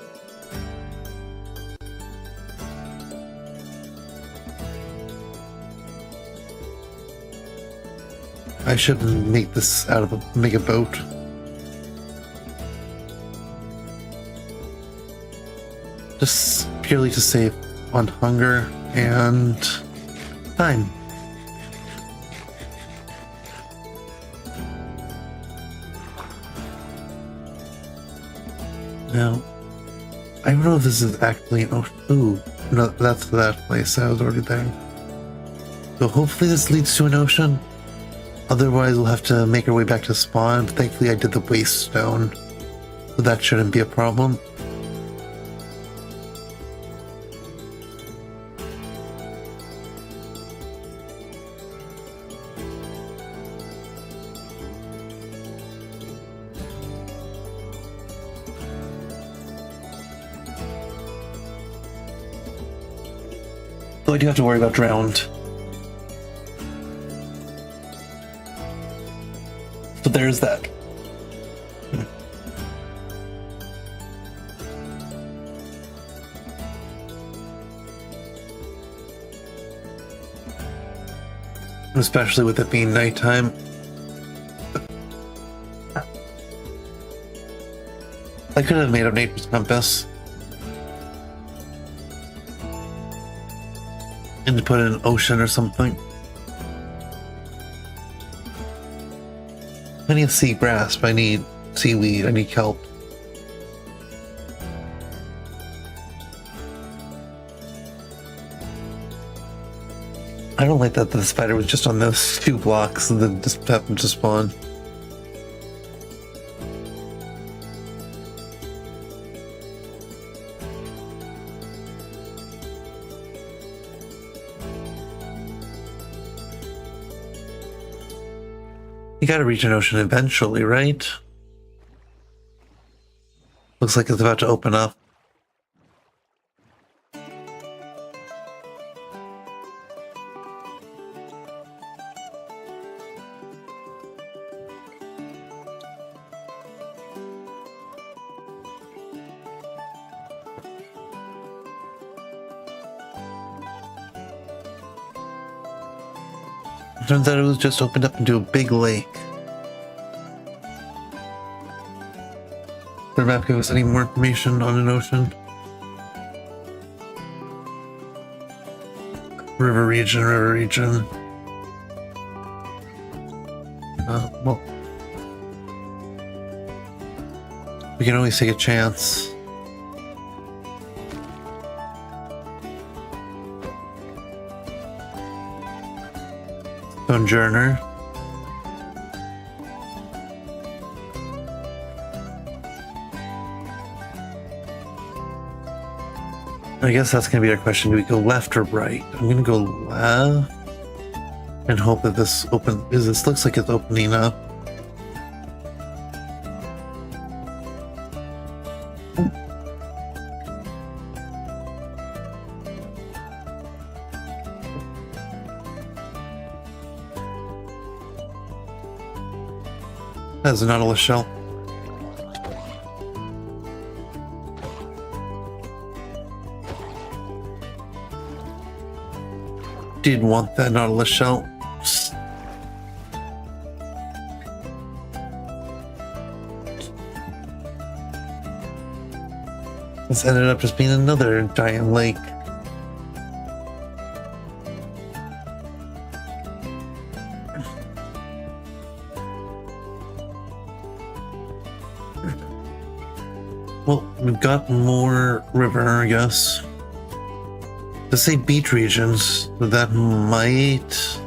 I should make this out of make a boat. Just purely to save on hunger and time. Now, I don't know if this is actually an ocean. Ooh, no, that's that place. I was already there. So hopefully this leads to an ocean. Otherwise, we'll have to make our way back to spawn. Thankfully, I did the waste stone, so that shouldn't be a problem. Though I do have to worry about drowned. So there's that. Especially with it being nighttime. I could have made a nature's compass. And to put in an ocean or something. I need seagrass, but I need seaweed, I need kelp. I don't like that the spider was just on those 2 blocks and then just happened to spawn. You gotta reach an ocean eventually, right? Looks like it's about to open up. Turns out it was just opened up into a big lake. Does the map give us any more information on an ocean? River region, river region. Well, we can always take a chance. Sojourner. I guess that's going to be our question. Do we go left or right? I'm going to go left and hope that this opens. This looks like it's opening up. That's a Nautilus shell. Did want that Nautilus shell. This ended up just being another giant lake. Well, we've got more river, I guess. To say beach regions, that might...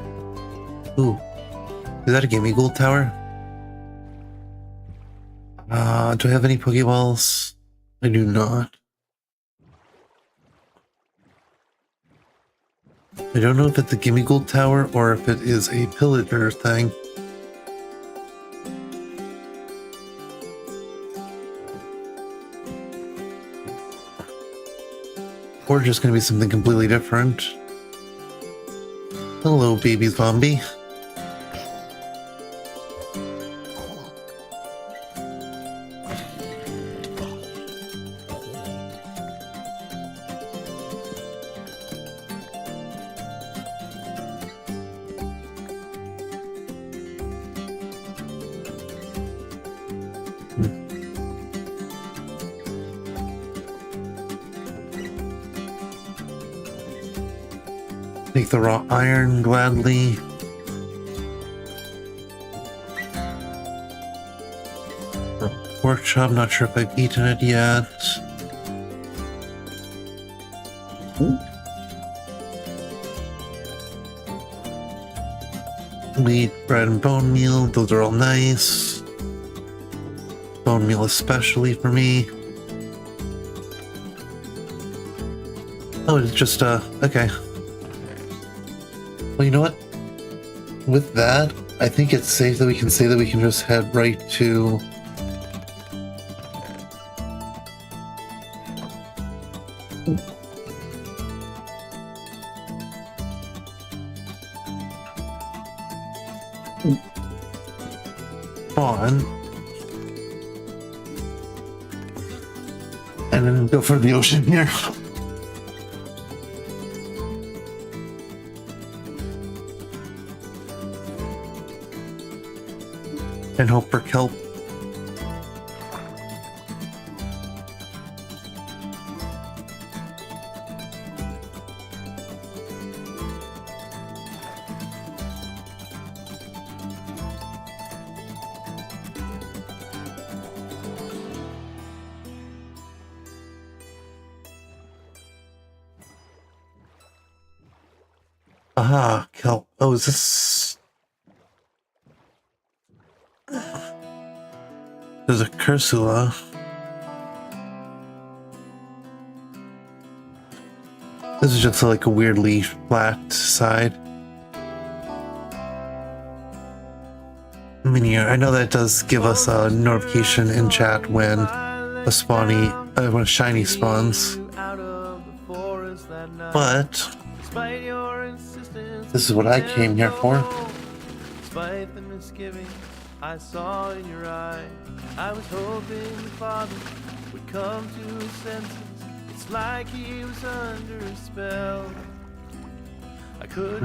Ooh. Is that a Gimme Gold Tower? Do I have any Pokeballs? I do not. I don't know if it's a Gimme Gold Tower or if it is a pillager thing. Or just going to be something completely different. Hello, baby zombie. Take the raw iron gladly. Pork chop, not sure if I've eaten it yet. Wheat, bread, and bone meal, those are all nice. Bone meal especially for me. Oh, it's just, okay. Well, you know what? With that, I think it's safe that we can say that we can just head right to... on. And then go for the ocean here. And hope for kelp. Aha, kelp. Oh, is this... There's a Cursula. This is just like a weirdly flat side. I know that does give us a notification in chat when a when a shiny spawns. But this is what I came here for.
Despite the misgivings I saw in your eyes, I was hoping the father would come to his senses. It's like he was under a spell.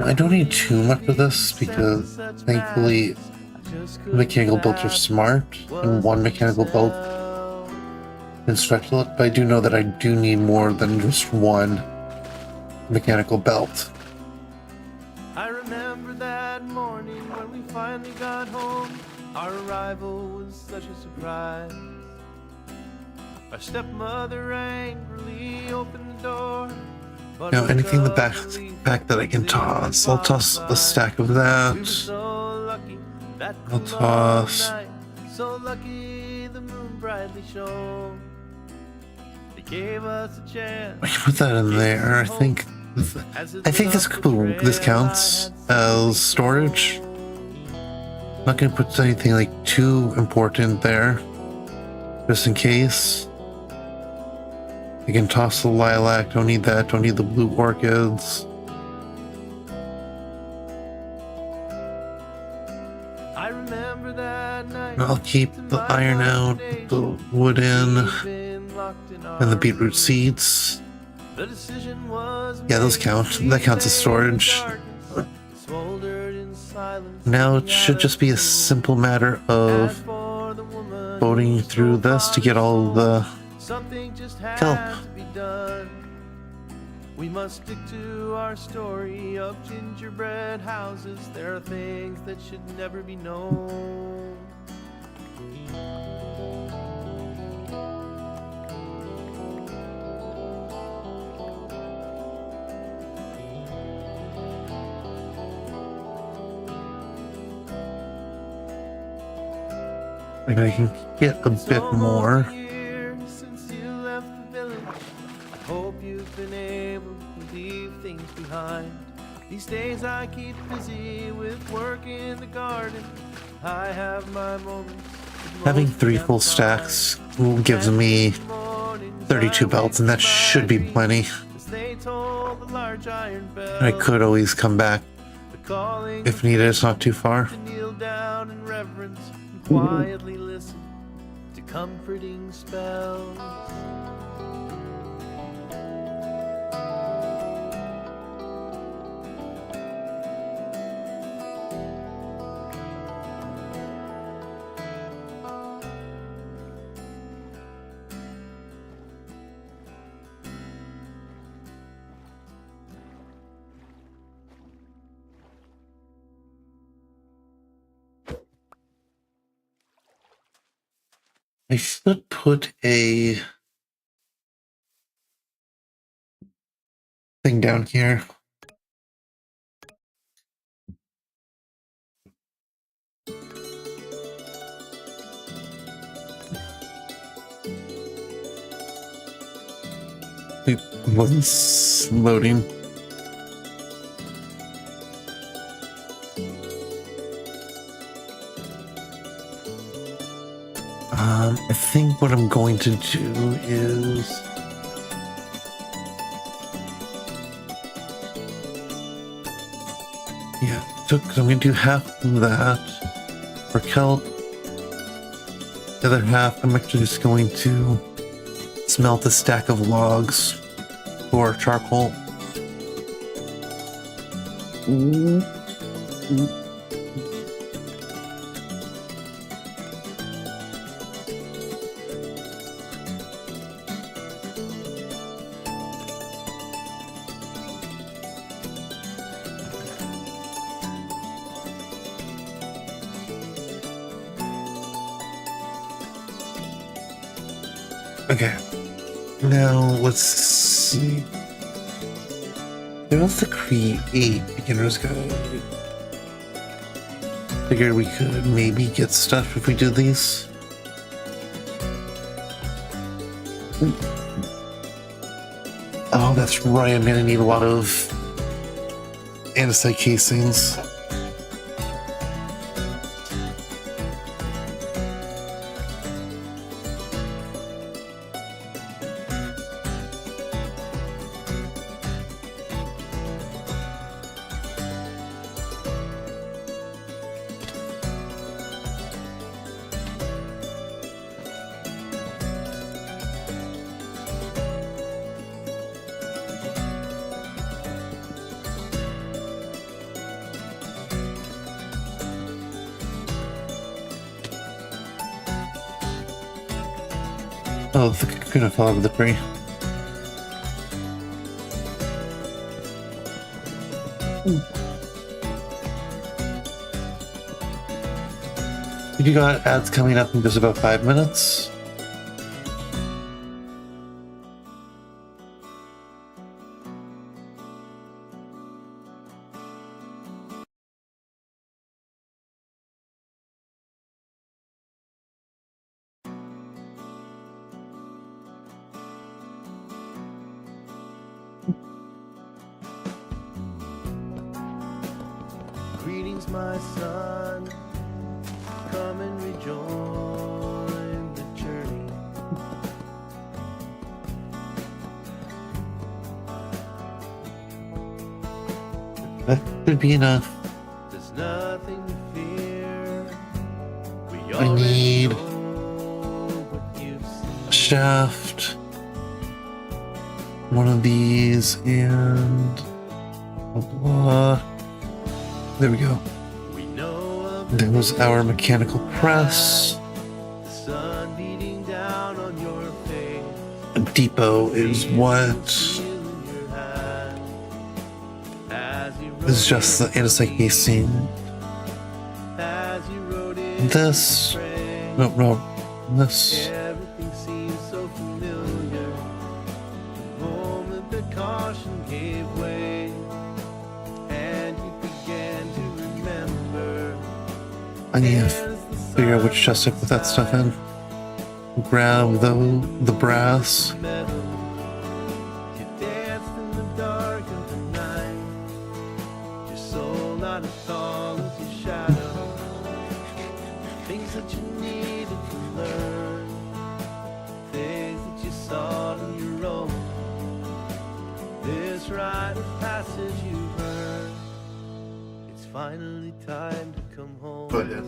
I don't need too much of this because thankfully mechanical builds are smart and one mechanical build can stretch a lot, but I do know that I do need more than just one mechanical belt.
I remember that morning when we finally got home. Our arrival was such a surprise. Our stepmother angrily opened the door.
Now, anything in the back that I can toss. I'll toss a stack of that. I'll toss.
So lucky the moon brightly shone. They gave us a chance.
I can put that in there. I think this counts as storage. I'm not gonna put anything like too important there, just in case. I can toss the lilac. Don't need that. Don't need the blue orchids.
I remember that night.
I'll keep the iron out, the wood in, and the beetroot seeds. Yeah, those count. That counts as storage. Now it should just be a simple matter of boating through this to get all the
Something just
Kill.
had to be done. We must stick to our story of gingerbread houses. There are things that should never be known.
Maybe I can get a bit more.
Since you left the village, I hope you've been able to leave things behind. These days I keep busy with work in the garden. I have my moments.
Having 3 full stacks gives me 32 belts, and that should be plenty. I could always come back if needed. It's not too far.
To kneel down in reverence and quietly listen to comforting spells.
I should put a thing down here. It wasn't loading. I think what I'm going to do is I'm going to do half of that for kelp. The other half, I'm actually just going to smelt a stack of logs for charcoal. Okay, now let's see. There was the create beginner's guide. Figured we could maybe get stuff if we do these. Oh, that's right. I'm gonna need a lot of andesite casings. Oh, the cocoon fell out of the tree. You got ads coming up in just about 5 minutes.
Greetings, my son. Come and rejoin the journey.
That should be enough.
There's nothing to fear. We
I
already
need
know what you've seen.
a shaft, one of these, and blah. There we go.
We know of
There was our mechanical press.
the sun beating down on your face.
depot is what is just the Andesite casing. This, no, this.
Everything seems so familiar. The moment the caution gave way, and you began to remember.
I need to figure out which chest I put that stuff in. Grab the brass.
You danced in the dark of the night. Your soul not as tall as your shadow. Things that you needed to learn, things that you saw on your own. This rite of passage you've earned. It's finally time to come home.
Go ahead.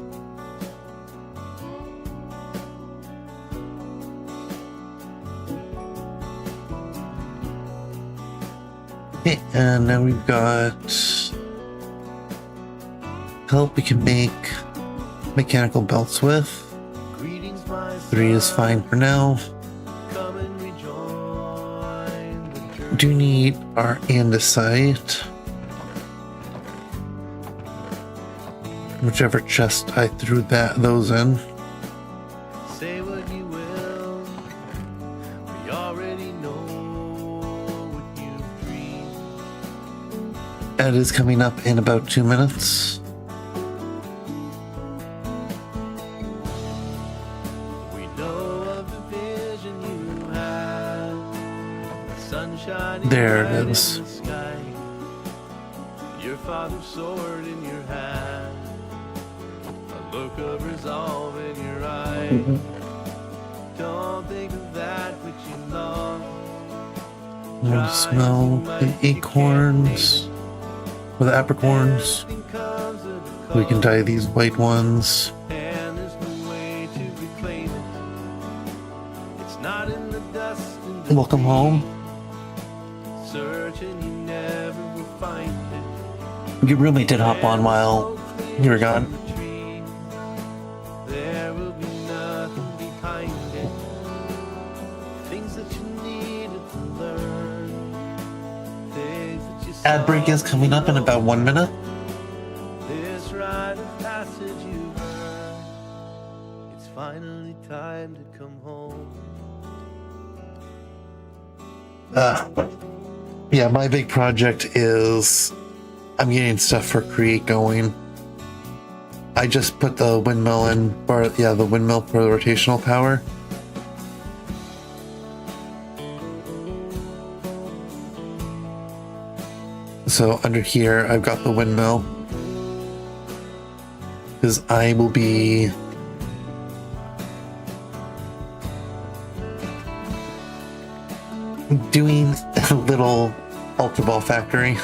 Okay, and now we've got help we can make mechanical belts with.
Greetings, my
3 is fine for now.
come and rejoin the journey.
Do need our andesite. Whichever chest I threw those in.
Say what you will, we already know what you've dreamed.
Ed is coming up in about 2 minutes.
We know of the vision you have, the sun shining
There it
bright
is.
in the sky, your father's sword in your hand, a look of resolve in your eye. Don't think of that which you lost.
We'll smell the acorns or the apricorns.
Everything comes at a
We can dye these white ones.
and there's no way to reclaim it. It's not in the dust and the
Welcome home.
search and you never will find it.
Your roommate did hop on while you were gone.
There will be nothing behind it. Things that you needed to learn. Things that you
Ad break is coming up in about 1 minute.
This rite of passage you heard. It's finally time to come home.
Yeah, my big project is I'm getting stuff for Create going. I just put the windmill in, or yeah, the windmill for the rotational power. So under here, I've got the windmill. Because I will be doing a little Ultra Ball factory.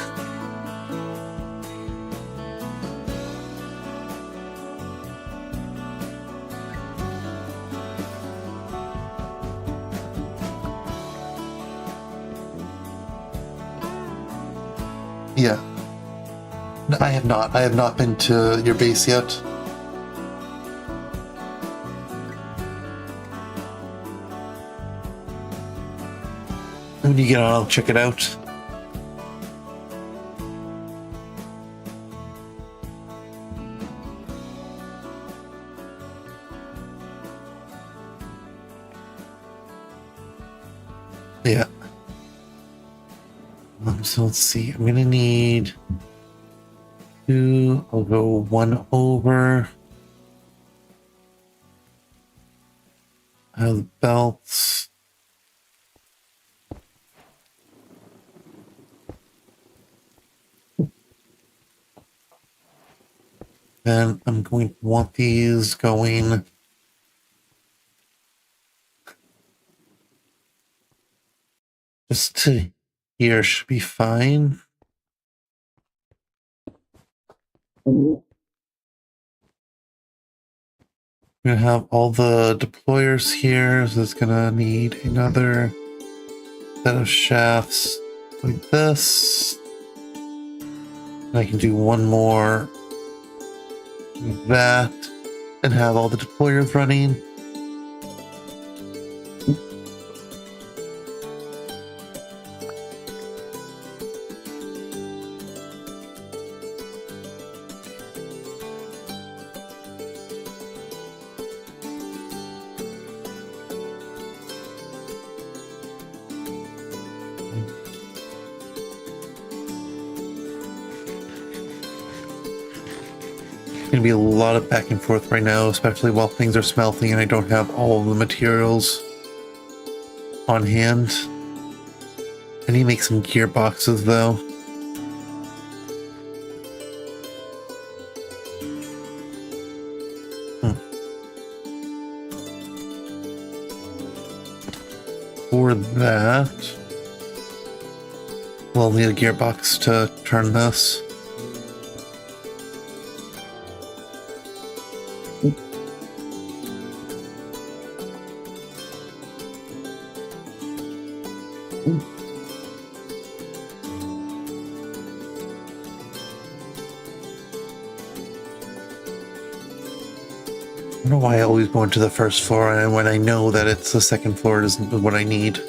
Yeah. No, I have not. I have not been to your base yet. When you get on, I'll check it out. Yeah. So let's see. I'm gonna need 2. I'll go 1 over. I have the belts. And I'm going to want these going just to here should be fine. We're gonna have all the deployers here, so it's gonna need another set of shafts like this. And I can do one more like that and have all the deployers running. going to be a lot of back and forth right now, especially while things are smelting and I don't have all of the materials on hand. I need to make some gearboxes though. For that, we'll need a gearbox to turn this. I don't know why I always go into the first floor, and when I know that it's the second floor isn't what I need.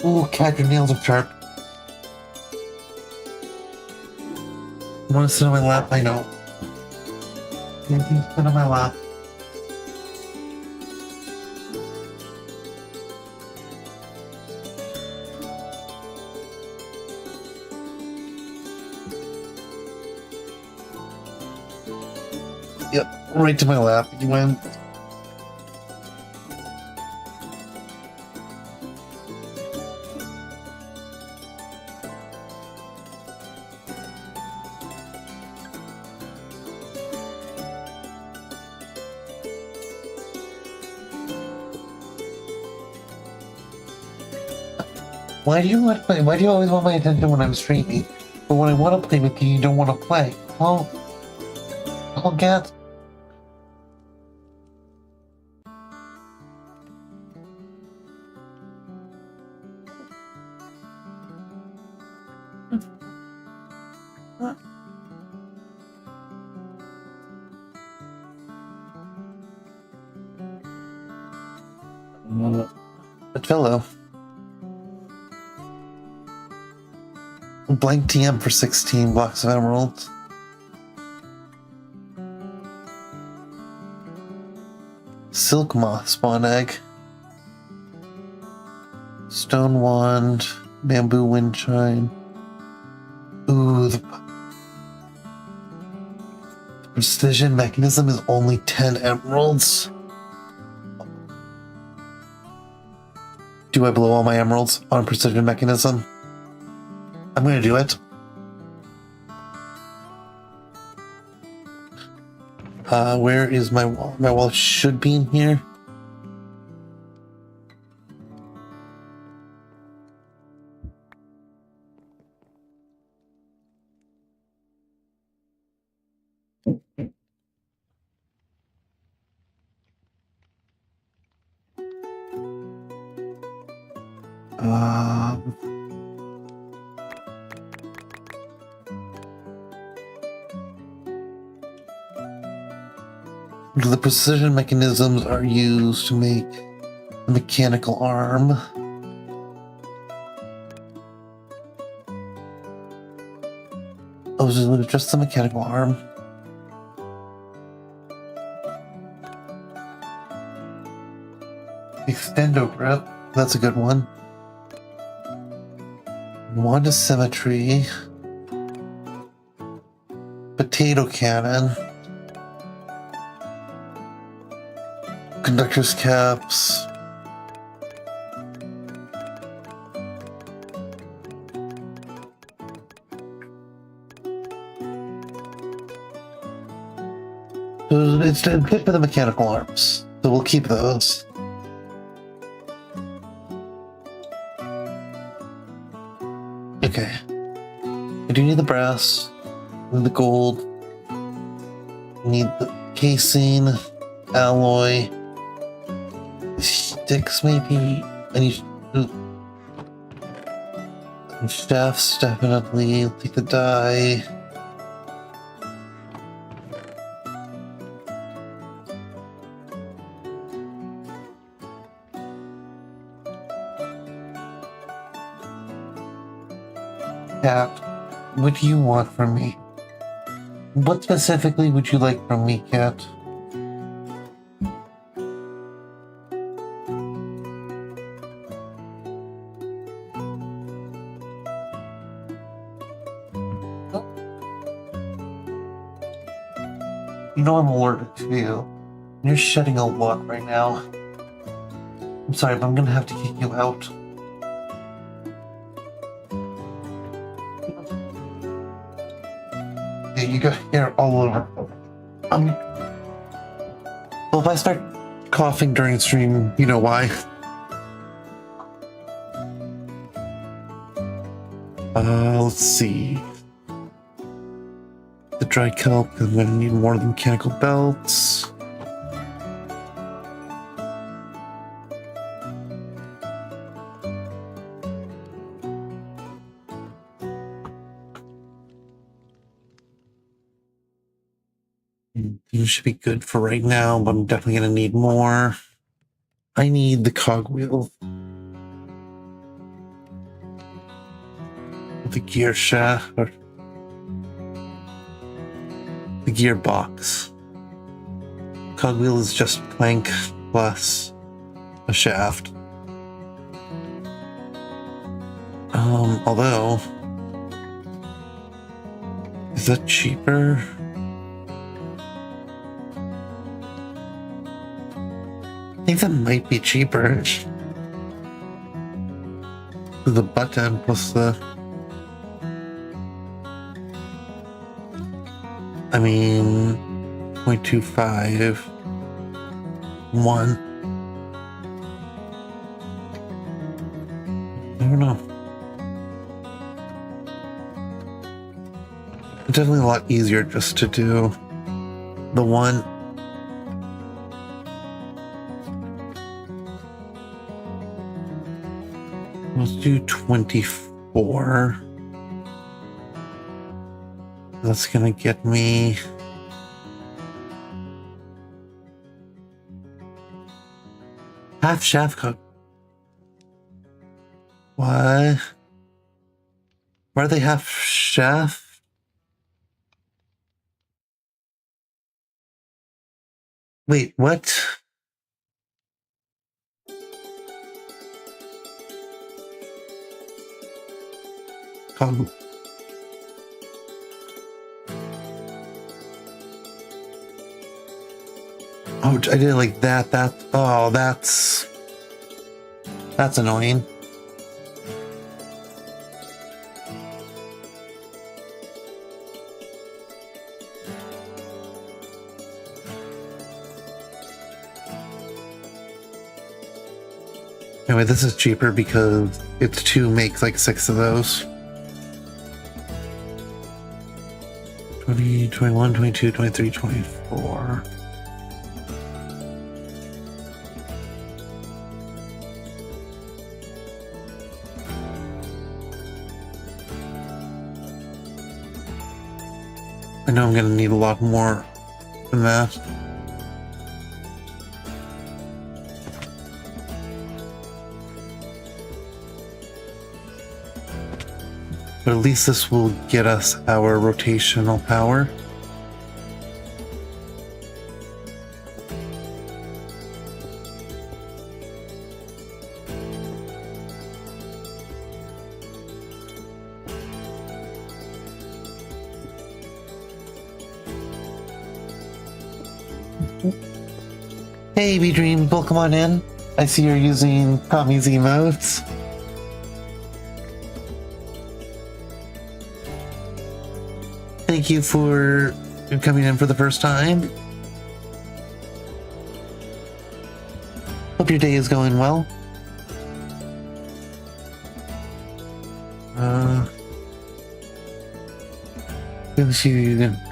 Oh, cat, your nails are sharp. You want to sit on my lap? I know. You can sit on my lap. Yep, right to my lap. You went. Why do you want to play? Why do you always want my attention when I'm streaming? But when I want to play with you, you don't want to play. Oh, oh, cat. But hello. Blank TM for 16 blocks of emeralds. Silk moth spawn egg. Stone wand. Bamboo wind chime. Ooh, the precision mechanism is only 10 emeralds. Do I blow all my emeralds on precision mechanism? I'm gonna do it. Where is my wall? My wall should be in here. The precision mechanisms are used to make a mechanical arm. Oh, is it just the mechanical arm? Extendo grip, that's a good one. Wand of symmetry. Potato cannon. Conductor's caps. It's a bit for the mechanical arms, so we'll keep those. Okay. I do need the brass, need the gold, need the casing, alloy, sticks maybe. I need shafts definitely. I'll take the die. Cat, what do you want from me? What specifically would you like from me, Cat? You know I'm allergic to you. You're shedding a lot right now. I'm sorry, but I'm gonna have to kick you out. Yeah, you got hair all over. Well, if I start coughing during stream, you know why. Let's see. The dry kelp, I'm gonna need more of the mechanical belts. These should be good for right now, but I'm definitely gonna need more. I need the cogwheel. The gear shaft, or the gearbox. Cogwheel is just plank plus a shaft. Although, is that cheaper? I think that might be cheaper. The button plus the... I mean, 0.25, 1. I don't know. It's definitely a lot easier just to do the 1. Let's do 24. That's gonna get me half shaft cook. What? Why are they half shaft? Wait, what? Oh, I did it like that. Oh, that's annoying. Anyway, this is cheaper because it's 2 makes like 6 of those. 20, 21, 22, 23, 24. I know I'm gonna need a lot more than that. But at least this will get us our rotational power. Hey, B-Dream, welcome on in. I see you're using Tommy's emotes. Thank you for coming in for the first time. Hope your day is going well.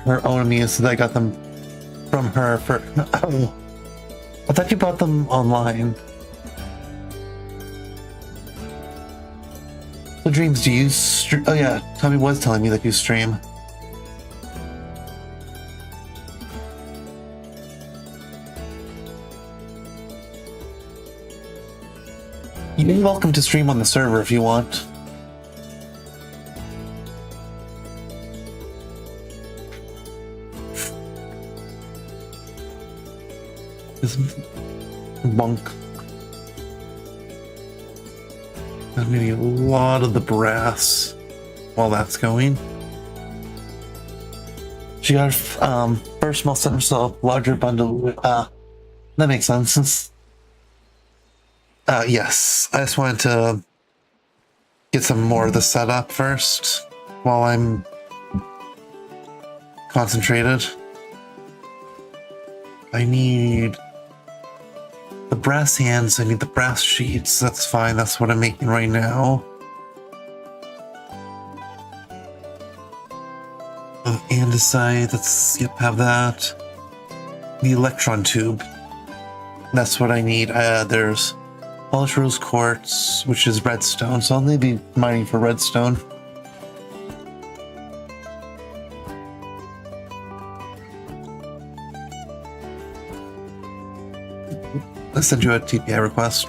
Her own me so that I got them from her for... Oh, I thought you bought them online. What dreams do you stream? Oh yeah, Tommy was telling me that you stream. You're welcome to stream on the server if you want. This bunk. I'm gonna need a lot of the brass while that's going. She got first small set herself larger bundle. That makes sense. Yes, I just wanted to get some more of the setup first while I'm concentrated. I need the brass hands, I need the brass sheets. That's fine, that's what I'm making right now. Andesite, let's have that. The electron tube. That's what I need. There's polished rose quartz, which is redstone, so I'll only be mining for redstone. I'll send you a TPI request.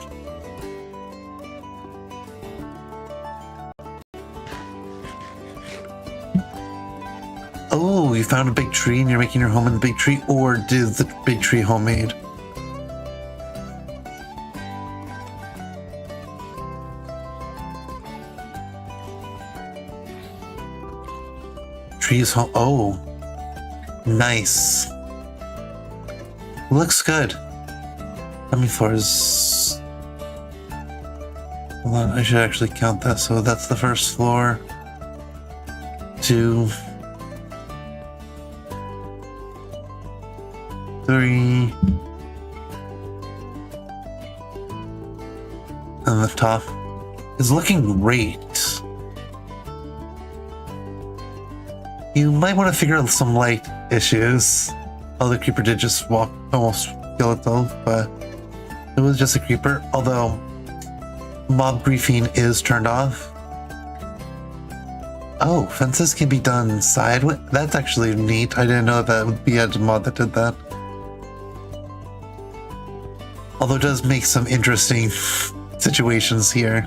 Oh, you found a big tree and you're making your home in the big tree, or did the big tree homemade? Trees home. Oh, nice. Looks good. How many floors? Hold on, I should actually count that. So that's the first floor. 2, 3, and the top is looking great. You might want to figure out some light issues. Oh, the creeper did just almost kill itself, but it was just a creeper. Although mob griefing is turned off. Oh, fences can be done sideways. That's actually neat. I didn't know that would be a mod that did that. Although it does make some interesting situations here.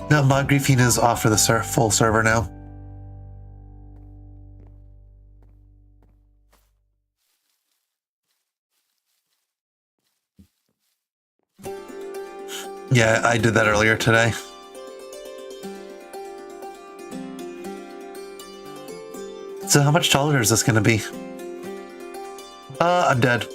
No, mod griefing is off for the full server now. Yeah, I did that earlier today. So how much taller is this going to be? I'm dead.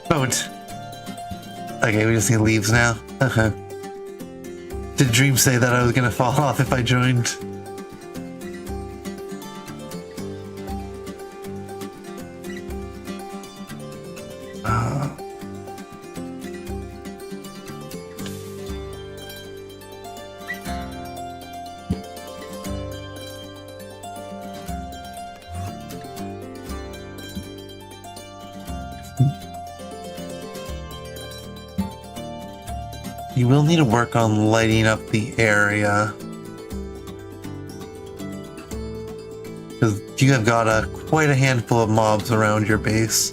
Don't. Okay, we just need leaves now. Okay. Did Dream say that I was gonna fall off if I joined? You will need to work on lighting up the area. Because you have got quite a handful of mobs around your base.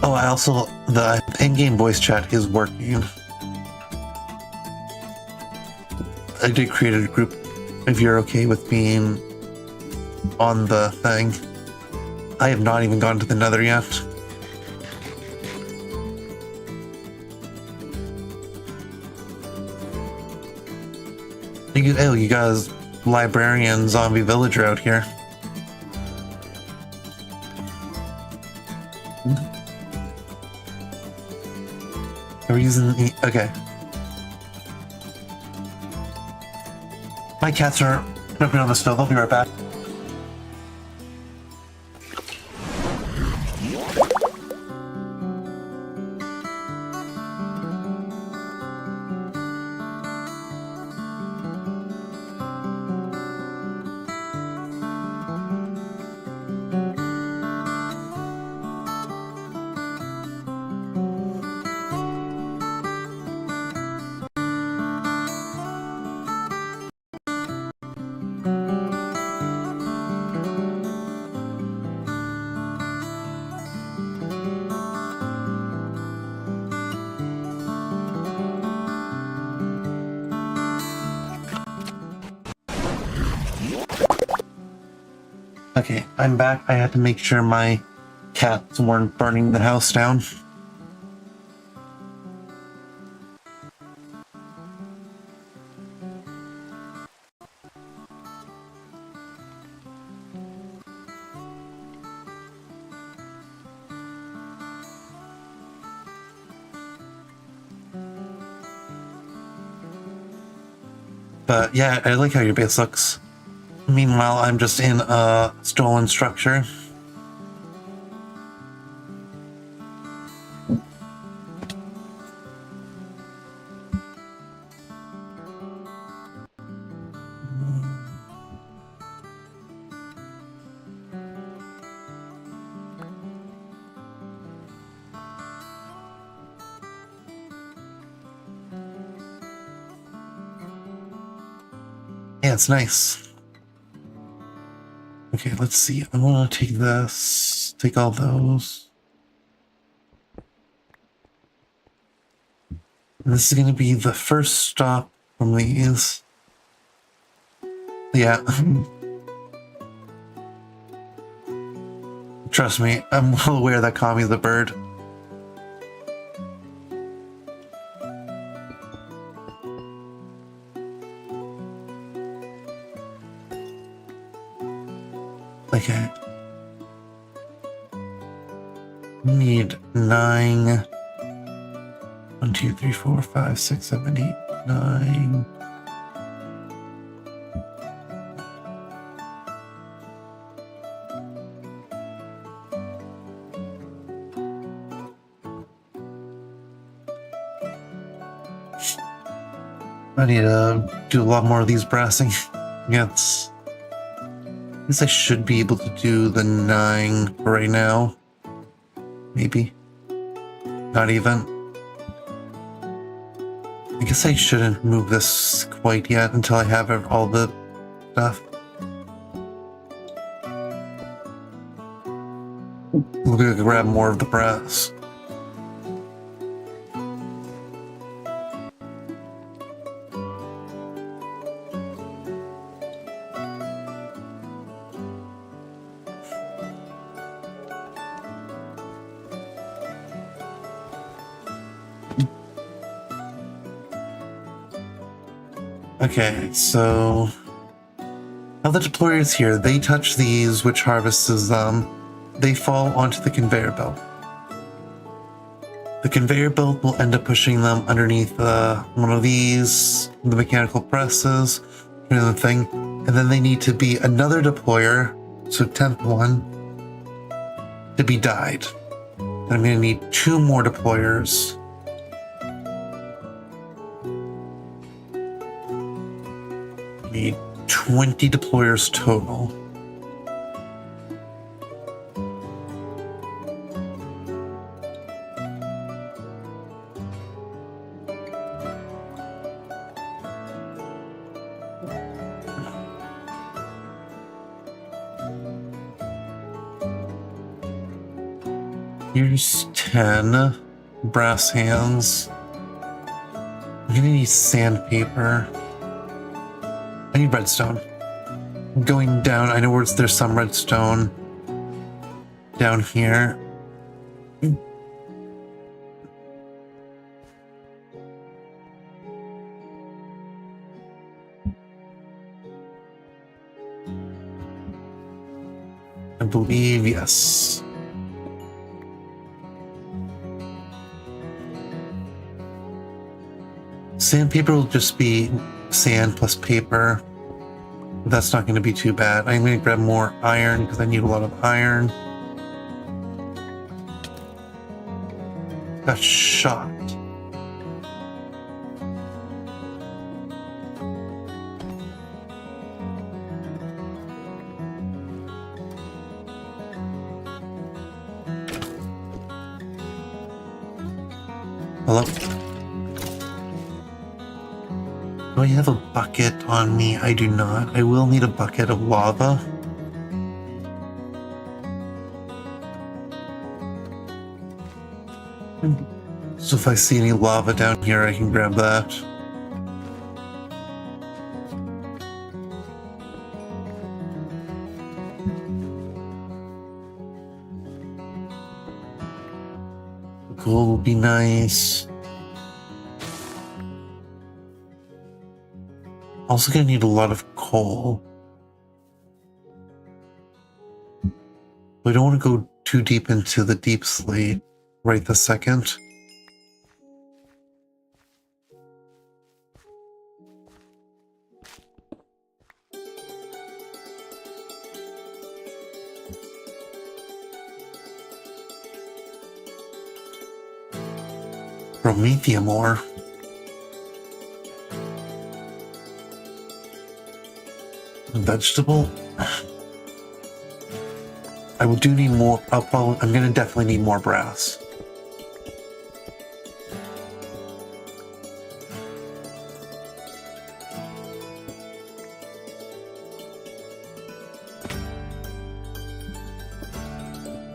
Oh, the in-game voice chat is working. I did create a group if you're okay with being on the thing. I have not even gone to the Nether yet. You guys, librarian zombie villager out here. Are we using the... Okay. My cats are jumping on the stove. I'll be right back. Okay, I'm back. I had to make sure my cats weren't burning the house down. But yeah, I like how your base looks. Meanwhile, I'm just in a stolen structure. Yeah, it's nice. Okay, let's see. I want to take this, take all those. And this is going to be the first stop from these. Yeah. Trust me, I'm well aware that Kami's a bird. Okay. Need 9. 1, 2, 3, 4, 5, 6, 7, 8, 9. I need to do a lot more of these brassing. Yes. I guess I should be able to do the 9 right now. Maybe. Not even. I guess I shouldn't move this quite yet until I have all the stuff. We're gonna grab more of the brass. Okay, so now the deployers here, they touch these, which harvests them. They fall onto the conveyor belt. The conveyor belt will end up pushing them underneath one of these, the mechanical presses, and the thing. And then they need to be another deployer, so 10th one, to be dyed. And I'm going to need 2 more deployers. Need 20 deployers total. Here's 10 brass hands. I'm gonna need sandpaper. I need redstone. Going down, I know where there's some redstone down here. I believe, yes. Sandpaper will just be sand plus paper. That's not going to be too bad. I'm going to grab more iron because I need a lot of iron. Got shot. Hello? Do I have a bucket on me? I do not. I will need a bucket of lava. So if I see any lava down here, I can grab that. Gold would be nice. Also gonna need a lot of coal. We don't want to go too deep into the deep slate right this second. Promethium ore. Vegetable. I do need more. I'm gonna definitely need more brass.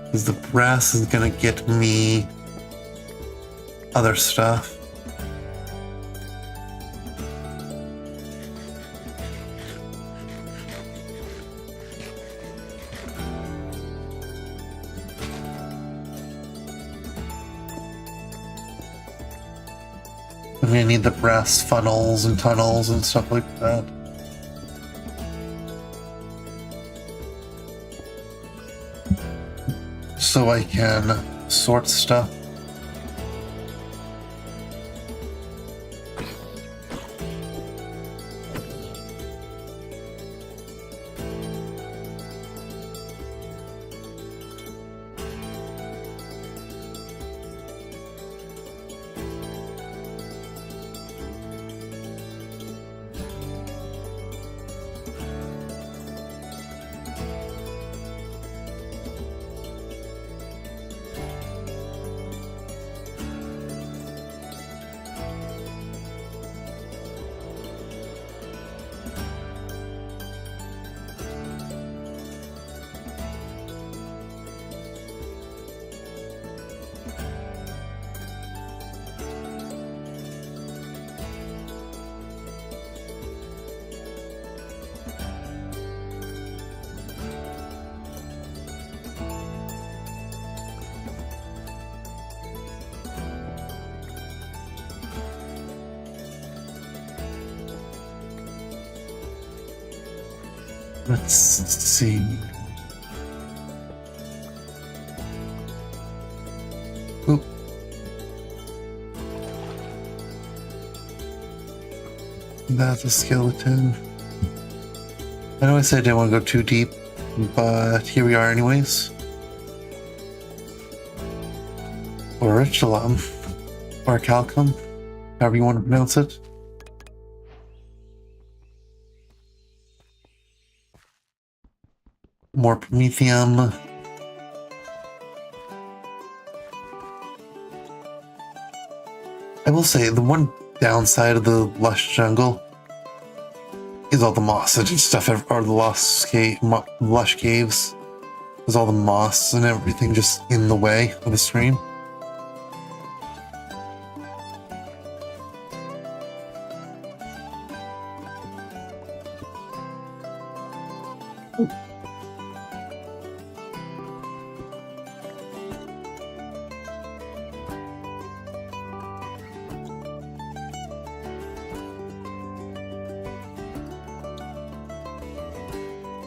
Because the brass is gonna get me other stuff. I'm gonna need the brass funnels and tunnels and stuff like that. So I can sort stuff. Let's see. Oop. That's a skeleton. I know I said I didn't want to go too deep, but here we are anyways. Orichalum. Or Calcum, however you want to pronounce it. More promethium. I will say the one downside of the lush jungle is all the moss and stuff, or the lush caves. There's all the moss and everything just in the way of the stream.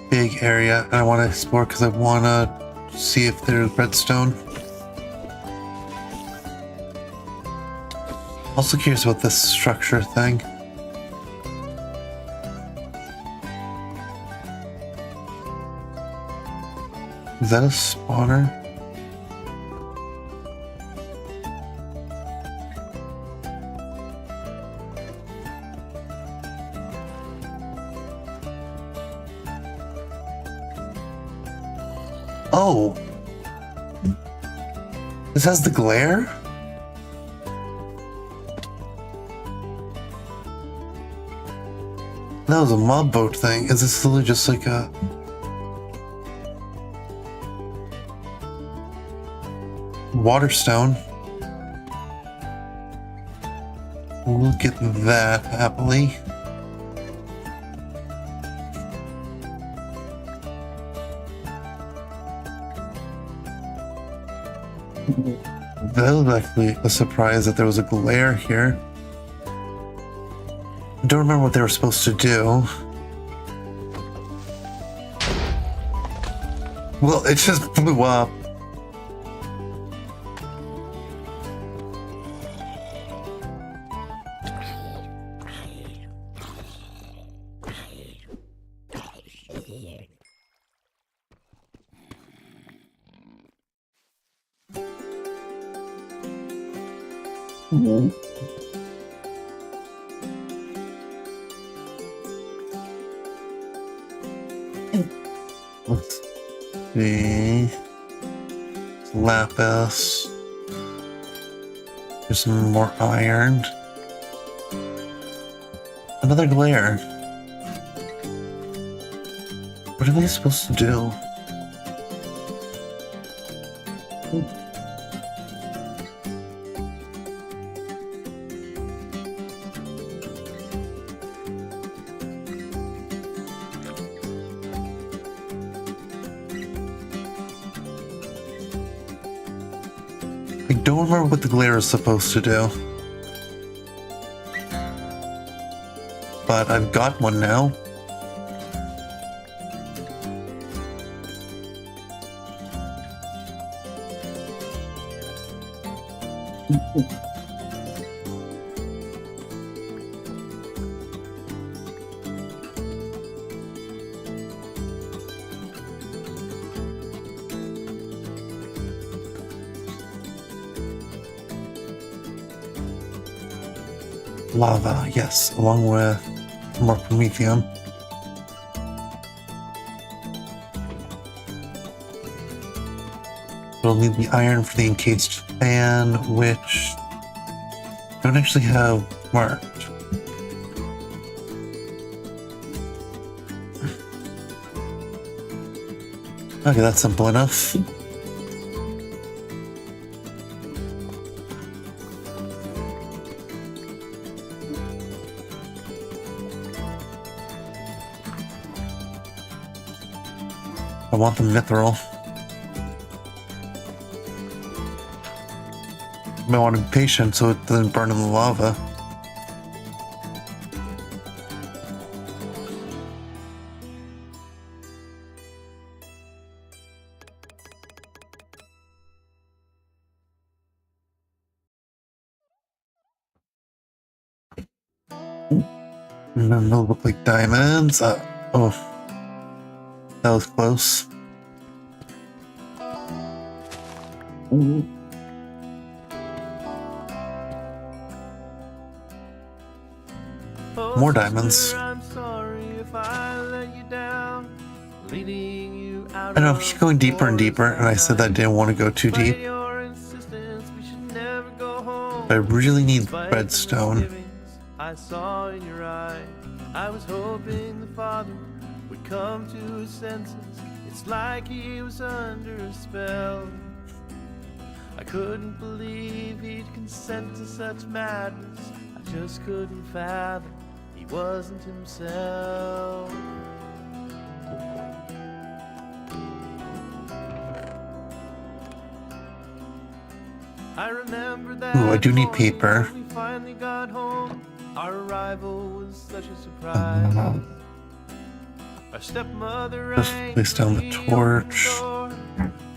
Big area, and I want to explore because I want to see if there's redstone. Also curious about this structure thing. Is that a spawner? Oh! This has the glare? That was a mob boat thing. Is this literally just like a... Waterstone? We'll get that happily. That was actually a surprise that there was a glare here. I don't remember what they were supposed to do. Well, it just blew up. Let's see. Lapis. There's some more iron. Another glare. What are they supposed to do? I don't remember what the glare is supposed to do. But I've got one now. Lava, yes, along with more promethium. We'll need the iron for the encased fan, which I don't actually have marked. Okay, that's simple enough. I want the mithril. I want to be patient so it doesn't burn in the lava. And then they'll look like diamonds. Oh, that was close. More diamonds.
I'm sorry if I let you down, leading you out.
I know, keep going deeper and deeper, and I said that I didn't want to go too deep. But I really need redstone.
I saw in your eye, I was hoping the father would come to his senses. It's like he was under a spell. I couldn't believe he'd consent to such madness. I just couldn't fathom he wasn't himself. I remember that.
Ooh, I do need paper.
When we finally got home, our arrival was such a surprise. Our stepmother
Just place down the torch.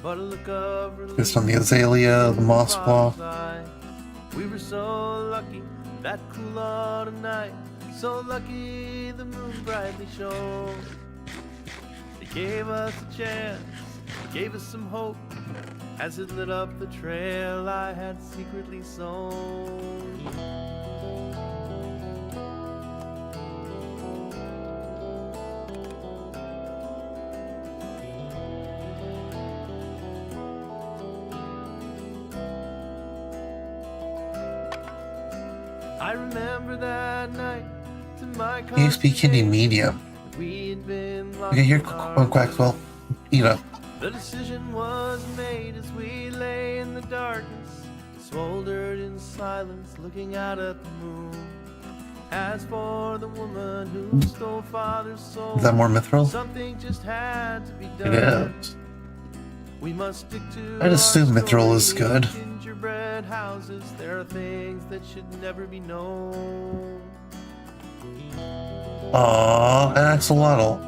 Place on the azalea, the moss block.
We were so lucky that cool autumn night. So lucky the moon brightly shone. They gave us a chance, gave us some hope, as it lit up the trail I had secretly sown. I remember that night to my
You speak Indian medium. Okay, here, Quaxwell. Eat up.
The decision was made as we lay in the darkness, smoldered in silence, looking out at the moon. As for the woman who stole father's soul,
Is that more mithril?
something just had to be done.
It is.
We must stick to
I'd assume
our
Mithril is
story.
good.
Gingerbread houses, there are things that should never be known.
Aww, an axolotl.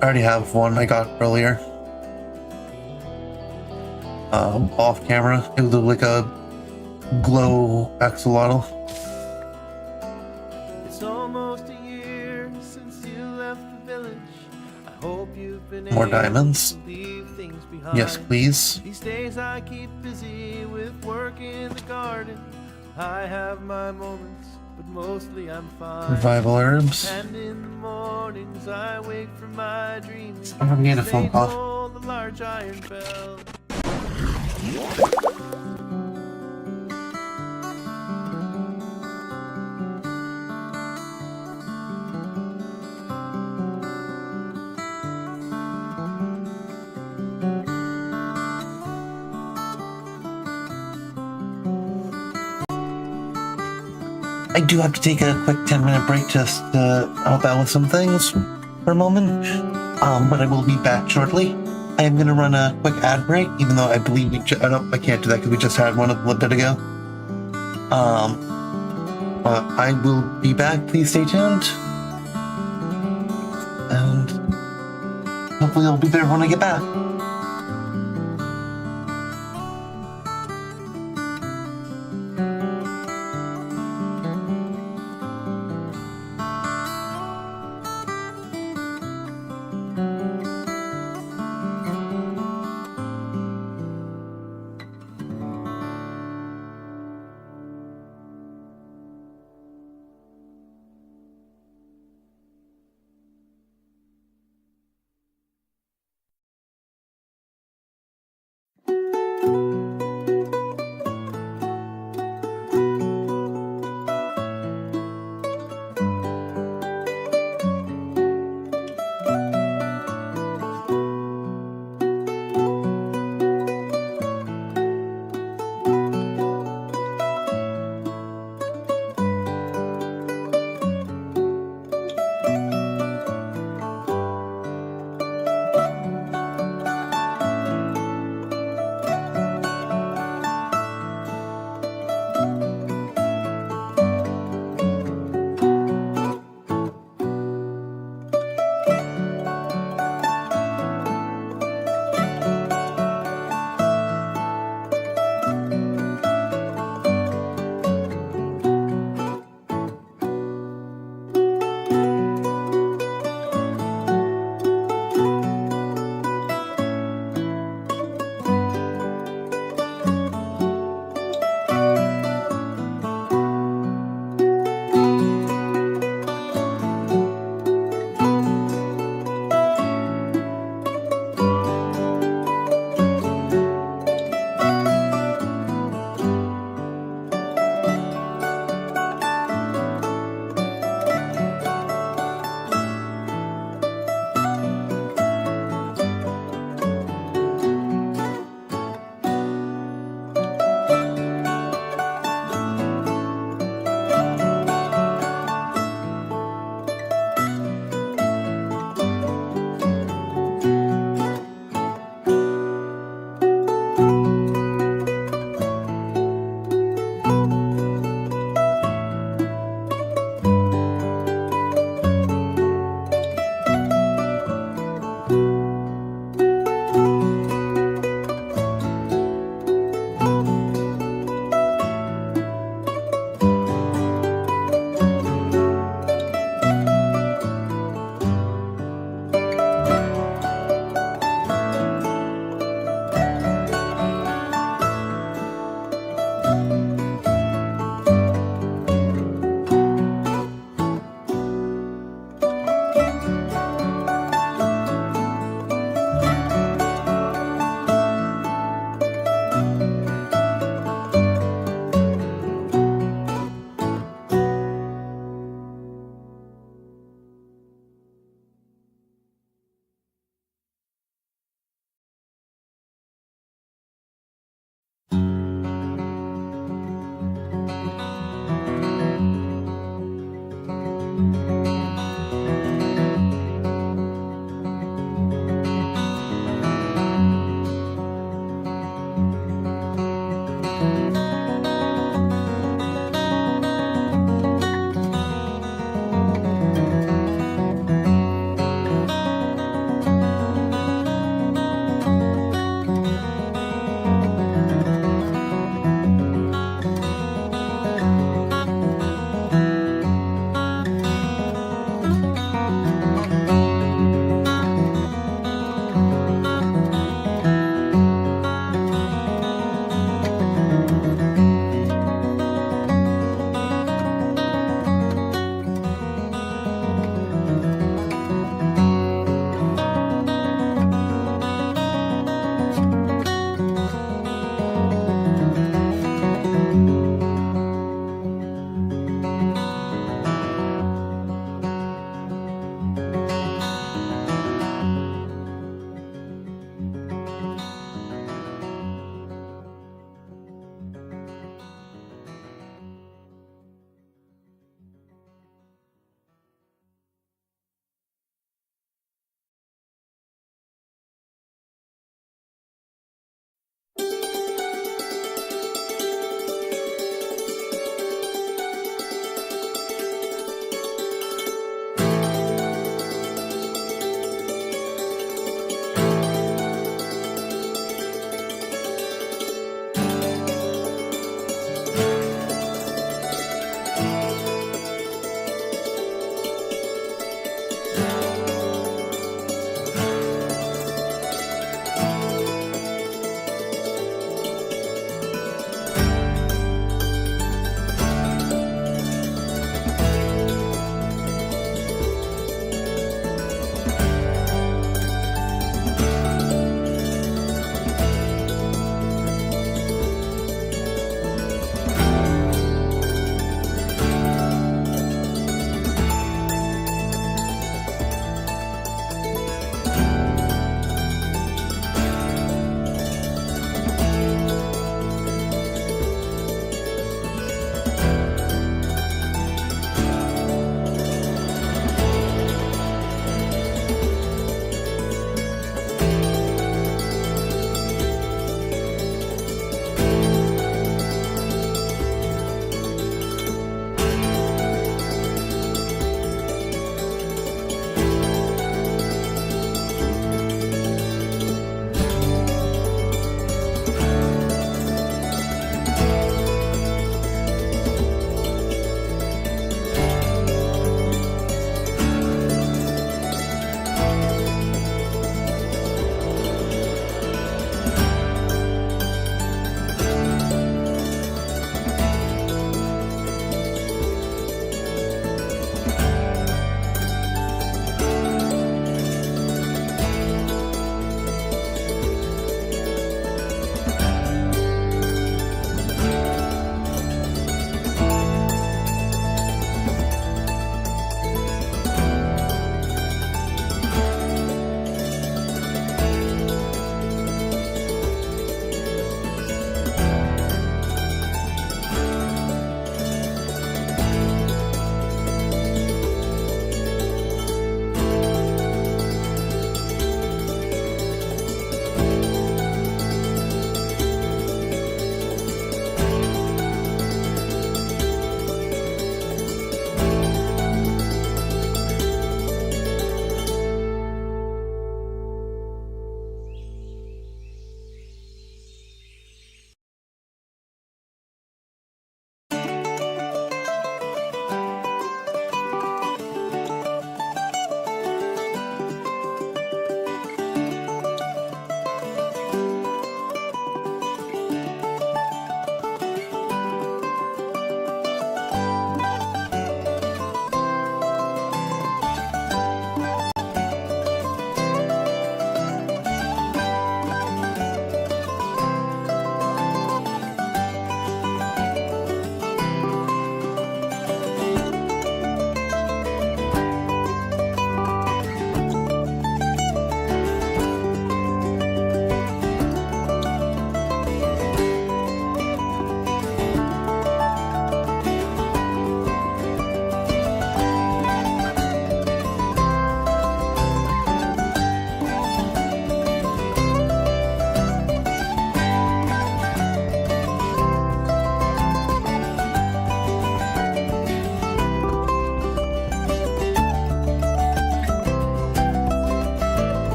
I already have one I got earlier. Off camera. It looked like a glow axolotl.
It's almost a year since you left the village. I hope you've been
More
able
diamonds?
to leave things behind.
Yes, please.
These days I keep busy with work in the garden. I have my moments, but mostly I'm fine.
Revival herbs.
And in the mornings I wake from my dreams.
I'm getting a phone
They
call.
toll the large iron bell.
I do have to take a quick 10-minute break just to help out with some things for a moment. But I will be back shortly. I am going to run a quick ad break, even though I believe we no, I can't do that because we just had one a little bit ago. But I will be back. Please stay tuned. And hopefully I'll be there when I get back.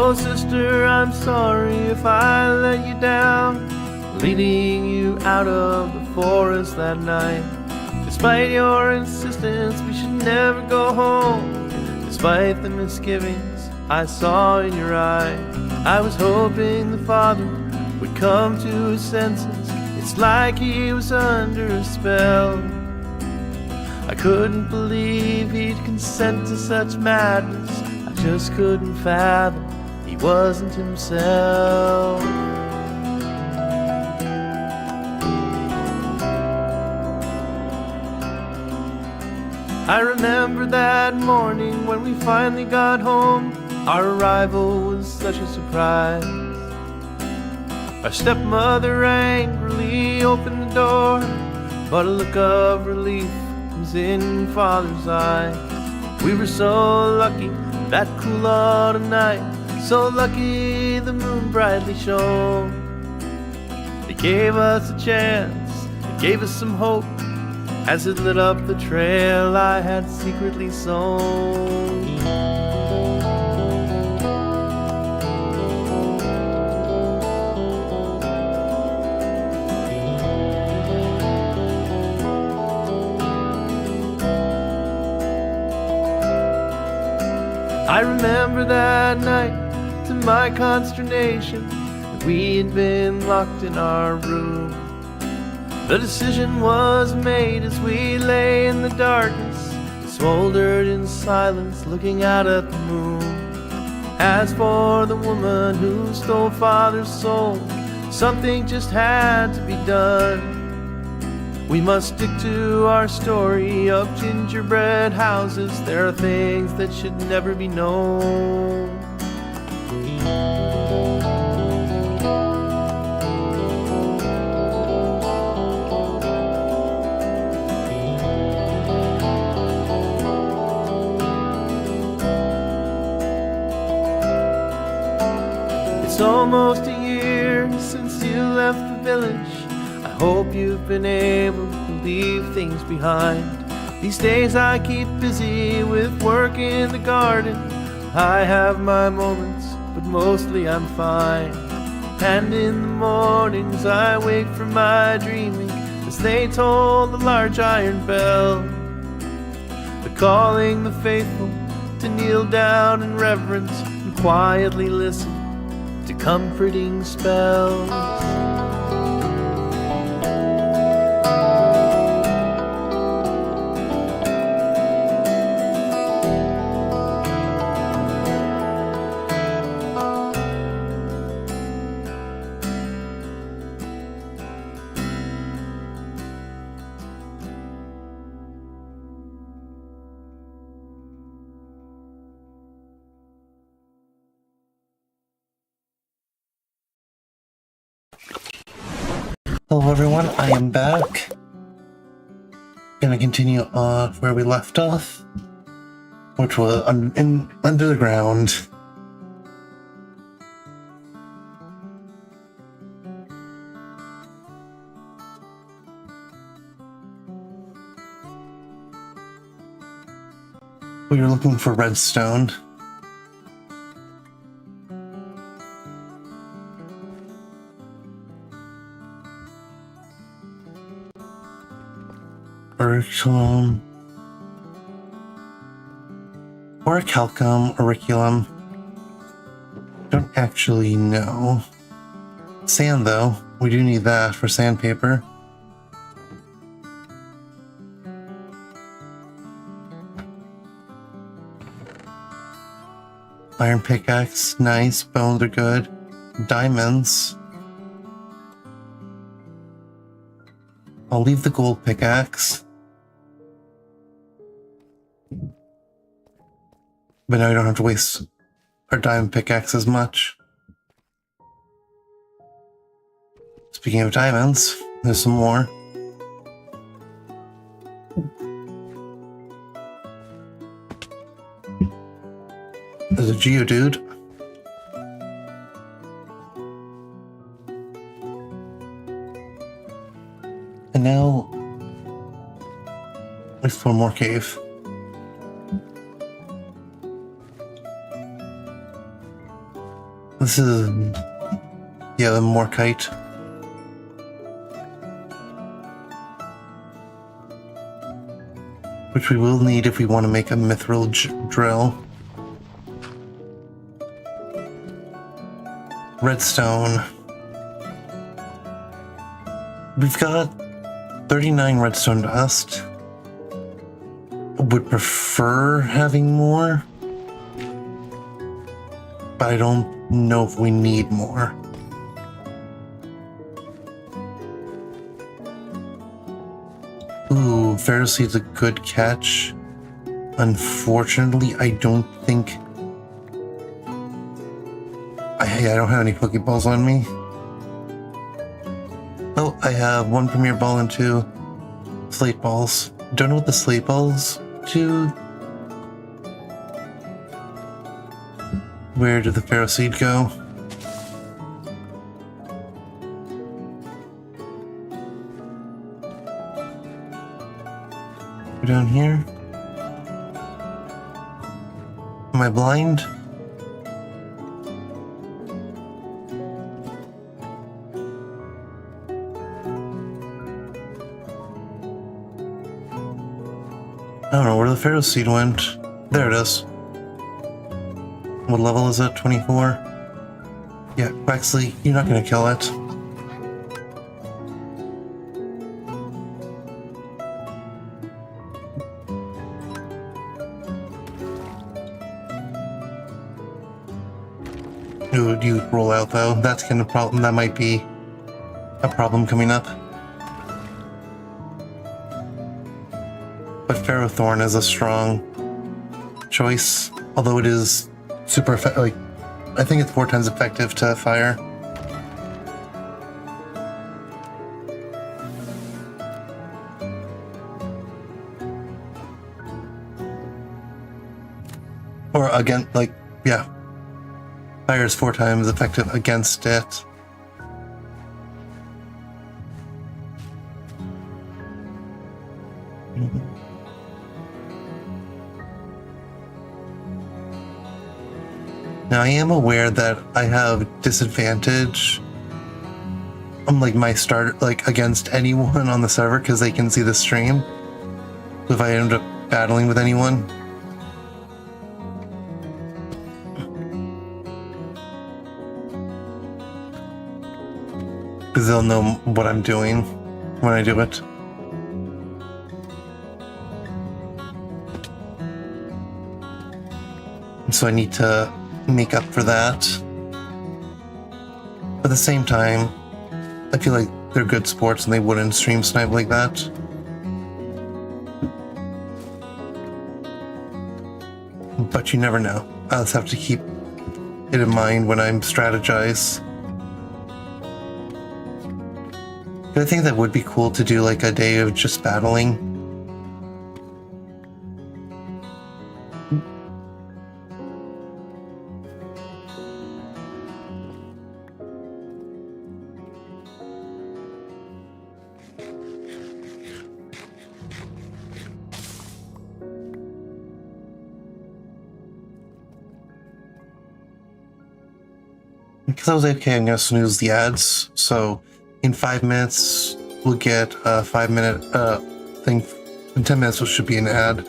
Oh sister, I'm sorry if I let you down, leading you out of the forest that night. Despite your insistence, we should never go home. Despite the misgivings I saw in your eyes, I was hoping the father would come to his senses. It's like he was under a spell. I couldn't believe he'd consent to such madness. I just couldn't fathom he wasn't himself. I remember that morning when we finally got home. Our arrival was such a surprise. Our stepmother angrily opened the door, but a look of relief was in Father's eyes. We were so lucky that cool autumn night, so lucky the moon brightly shone. It gave us a chance, it gave us some hope, as it lit up the trail I had secretly sown. I remember that night, to my consternation, that we had been locked in our room. The decision was made as we lay in the darkness, smoldered in silence, looking out at the moon. As for the woman who stole Father's soul, something just had to be done. We must stick to our story of gingerbread houses. There are things that should never be known. It's almost a year since you left the village. I hope you've been able to leave things behind. These days I keep busy with work in the garden. I have my moments, but mostly I'm fine. And in the mornings I wake from my dreaming as they toll the large iron bell. They're calling the faithful to kneel down in reverence and quietly listen to comforting spells.
Hello everyone, I am back. Gonna continue on where we left off, which was under the ground. We were looking for redstone. Auriculum, Orichalcum, Auriculum. Don't actually know. Sand, though. We do need that for sandpaper. Iron pickaxe, nice. Bones are good. Diamonds. I'll leave the gold pickaxe. But now we don't have to waste our diamond pickaxe as much. Speaking of diamonds, there's some more. There's a Geodude. And now, explore more cave. This is, yeah, the Morkite. Which we will need if we want to make a mithril drill. Redstone. We've got 39 redstone dust. Would prefer having more, but I don't know if we need more. Ooh, Ferroseed's a good catch. Unfortunately, I don't think I don't have any Pokeballs on me. Oh, I have 1 Premier Ball and 2 Slate Balls. Don't know what the Slate Balls do. Where did the Ferroseed go? Go down here. Am I blind? I don't know where the Ferroseed went. There it is. What level is it? 24? Yeah, Quaxley, you're not gonna kill it. Ooh, you roll out though. That's gonna problem. That might be a problem coming up. But Ferrothorn is a strong choice, although it is super effective. Like, I think it's 4 times effective to fire. Or again, like, yeah. Fire is 4 times effective against it. Now I am aware that I have disadvantage on like my start like against anyone on the server because they can see the stream. If I end up battling with anyone. Because they'll know what I'm doing when I do it. So I need to make up for that. But at the same time, I feel like they're good sports and they wouldn't stream snipe like that. But you never know. I'll just have to keep it in mind when I'm strategize. But I think that would be cool to do like a day of just battling. Because I was like, okay, I'm gonna snooze the ads. So in 5 minutes, we'll get a 5-minute thing. In 10 minutes, it should be an ad.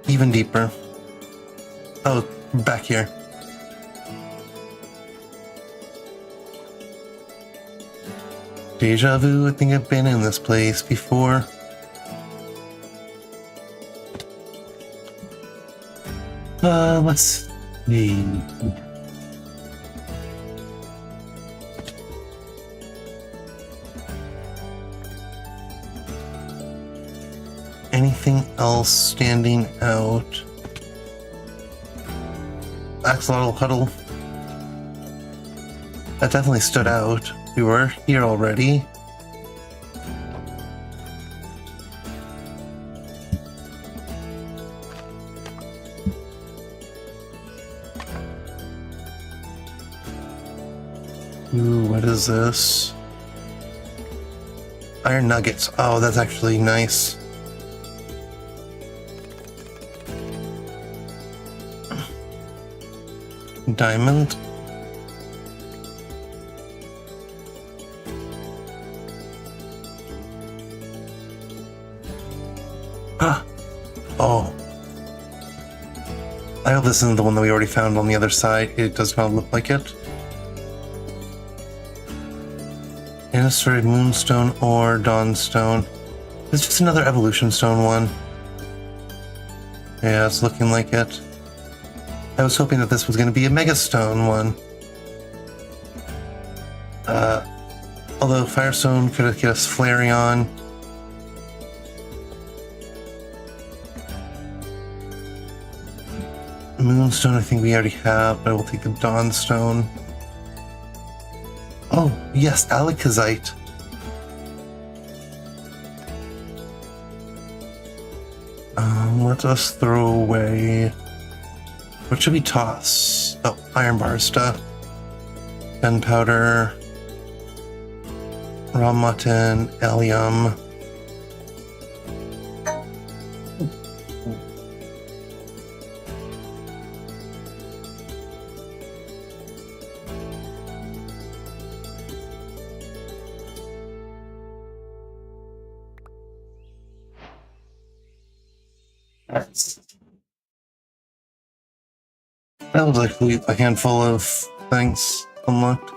Even deeper. Oh, back here. Deja vu, I think I've been in this place before. Let's see. Anything else standing out? Axolotl Huddle. That definitely stood out. We were here already. Ooh, what is this? Iron nuggets. Oh, that's actually nice. Diamond. Ah. Oh. I hope this isn't the one that we already found on the other side. It does not look like it. Innistrad Moonstone or Dawnstone. It's just another Evolution Stone one. Yeah, it's looking like it. I was hoping that this was going to be a Mega Stone one. Although Firestone could get us Flareon. Moonstone I think we already have, but I will take the Dawnstone. Oh, yes, Alakazite. Let us throw away... What should we toss? Oh, Iron Bar stuff. Gunpowder. Raw mutton, allium. That was actually a handful of things unlocked.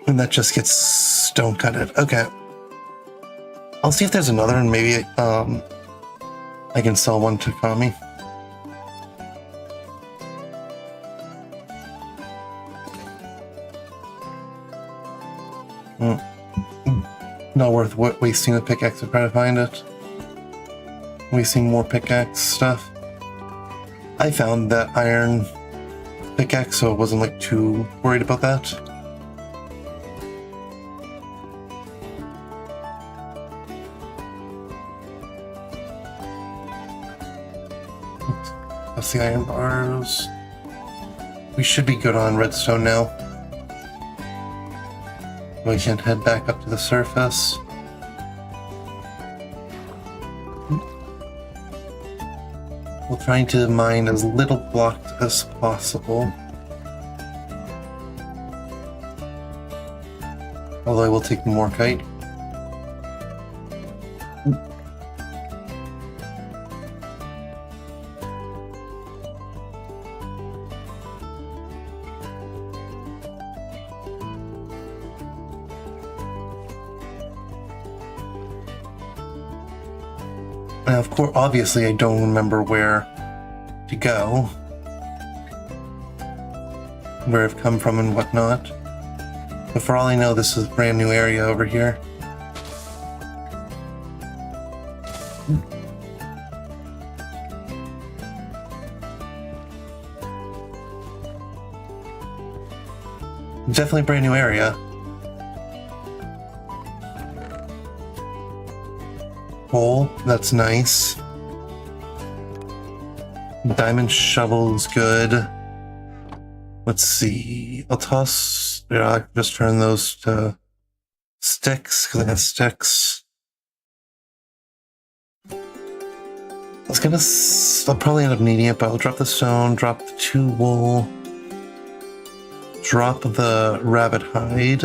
And that just gets stone cutted. Okay. I'll see if there's another and maybe I can sell one to Kami. Not worth wasting a pickaxe to try to find it. Wasting more pickaxe stuff. I found that iron pickaxe, so I wasn't like too worried about that. That's the iron bars. We should be good on redstone now. We can head back up to the surface. We're trying to mine as little blocked as possible. Although I will take more kite. Now, of course, obviously I don't remember where to go, where I've come from and whatnot. But for all I know, this is a brand new area over here. Definitely a brand new area. Coal, that's nice. Diamond shovel is good. Let's see. I'll toss. Yeah, I can just turn those to sticks because I have sticks. I'll probably end up needing it, but I'll drop the stone, drop the 2 wool, drop the rabbit hide.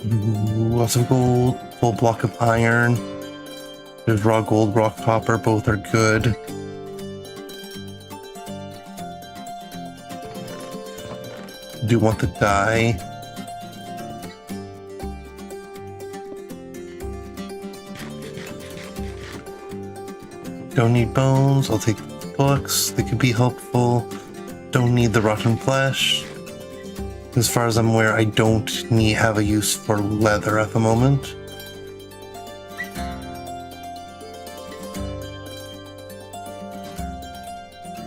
Lots of gold, full block of iron. There's raw gold, rock copper, both are good. Do want the dye. Don't need bones, I'll take books, they could be helpful. Don't need the rotten flesh. As far as I'm aware, I don't have a use for leather at the moment.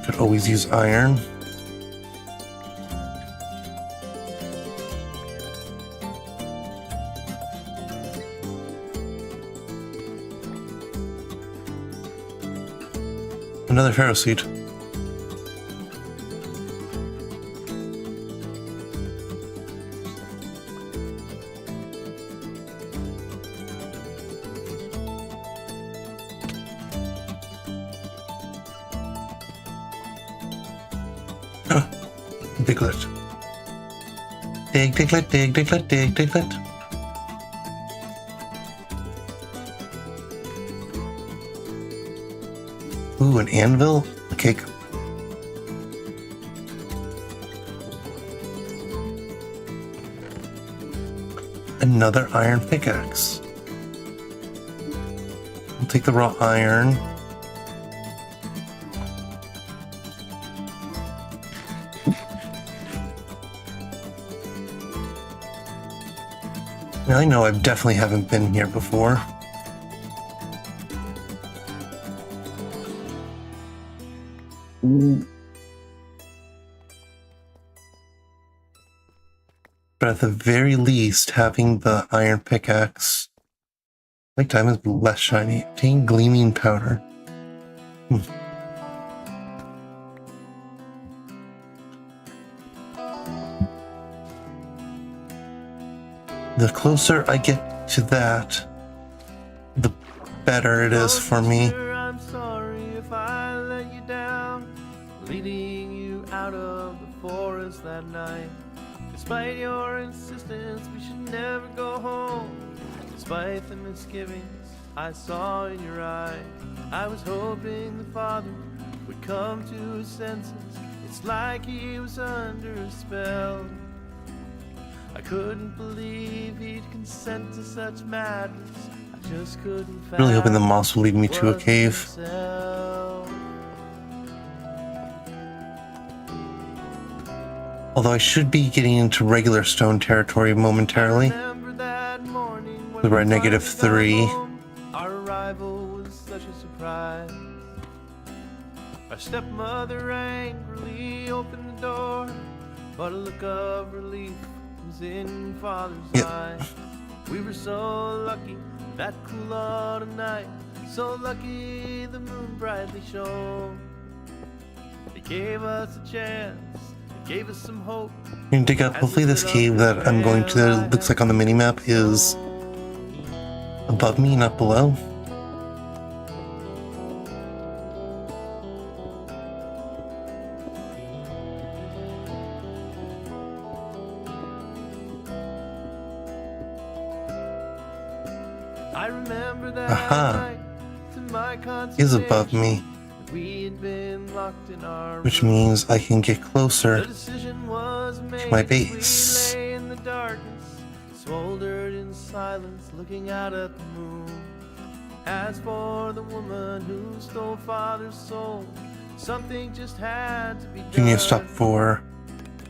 Could always use iron. Another pharaoh seed. Diglett. Dig, Diglett, dig, Diglett, dig, Diglett. Ooh, an anvil? A cake. Another iron pickaxe. I'll take the raw iron. Now I know I definitely haven't been here before. But at the very least, having the iron pickaxe, like diamond is less shiny. Obtain gleaming powder. The closer I get to that, the better it is for me.
I'm sorry if I let you down, leading you out of the forest that night. Despite your insistence, we should never go home. Despite the misgivings I saw in your eye, I was hoping the father would come to his senses. It's like he was under a spell. I couldn't believe he'd consent to such madness. I just couldn't fathom.
Really hoping the moss will lead me to a cave.
Himself.
Although I should be getting into regular stone territory momentarily.
We
were at -3.
Our arrival was such a surprise. Our stepmother angrily opened the door, but a look of relief was in father's eyes. We were so lucky that cool autumn night, so lucky the moon brightly shone. It gave us a chance. Gave us some hope.
You can dig up. Hopefully this cave that I'm going to, that it looks like on the minimap, is above me, not below.
I remember that
Aha.
night,
Is above me.
We had been locked in our
Which means I can get closer
The decision was made.
to my base.
We lay in the darkness, smoldered in silence, looking out at the moon. As for the woman who stole father's soul, something just had to be done.
Do you need to stop for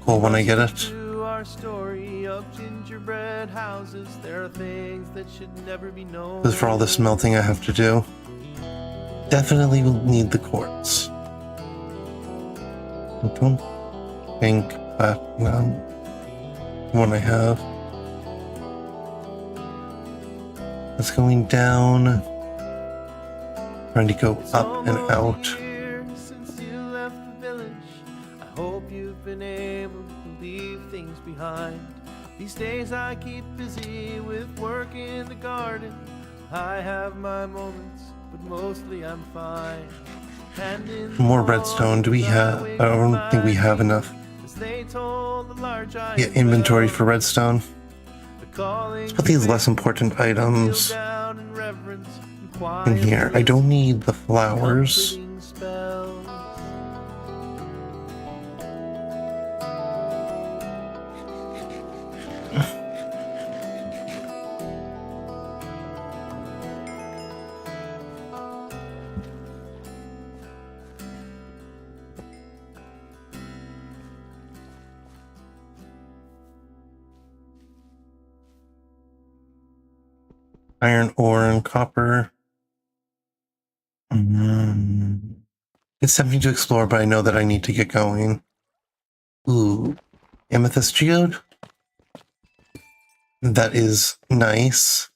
coal when I get it?
To our story of gingerbread houses, there are things that should never be known.
Because for all this melting I have to do, definitely will need the quartz. I don't think platinum one I have. It's going down. Trying to go up and out.
Since you left the village, I hope you've been able to leave things behind. These days I keep busy with work in the garden. I have my moments, but mostly I'm fine. And in the
More redstone. Do we have? I don't think we have enough. Yeah, inventory for redstone. Let's put these less important items in here. I don't need the flowers. Iron ore and copper. It's tempting to explore, but I know that I need to get going. Ooh, amethyst geode? That is nice.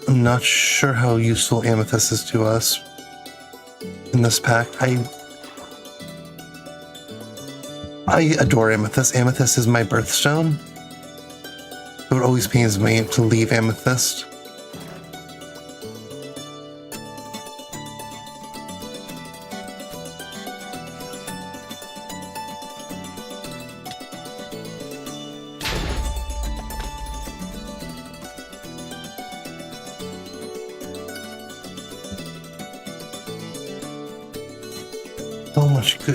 I'm not sure how useful amethyst is to us. in this pack. I adore Amethyst. Amethyst is my birthstone. So it always pains me to leave Amethyst.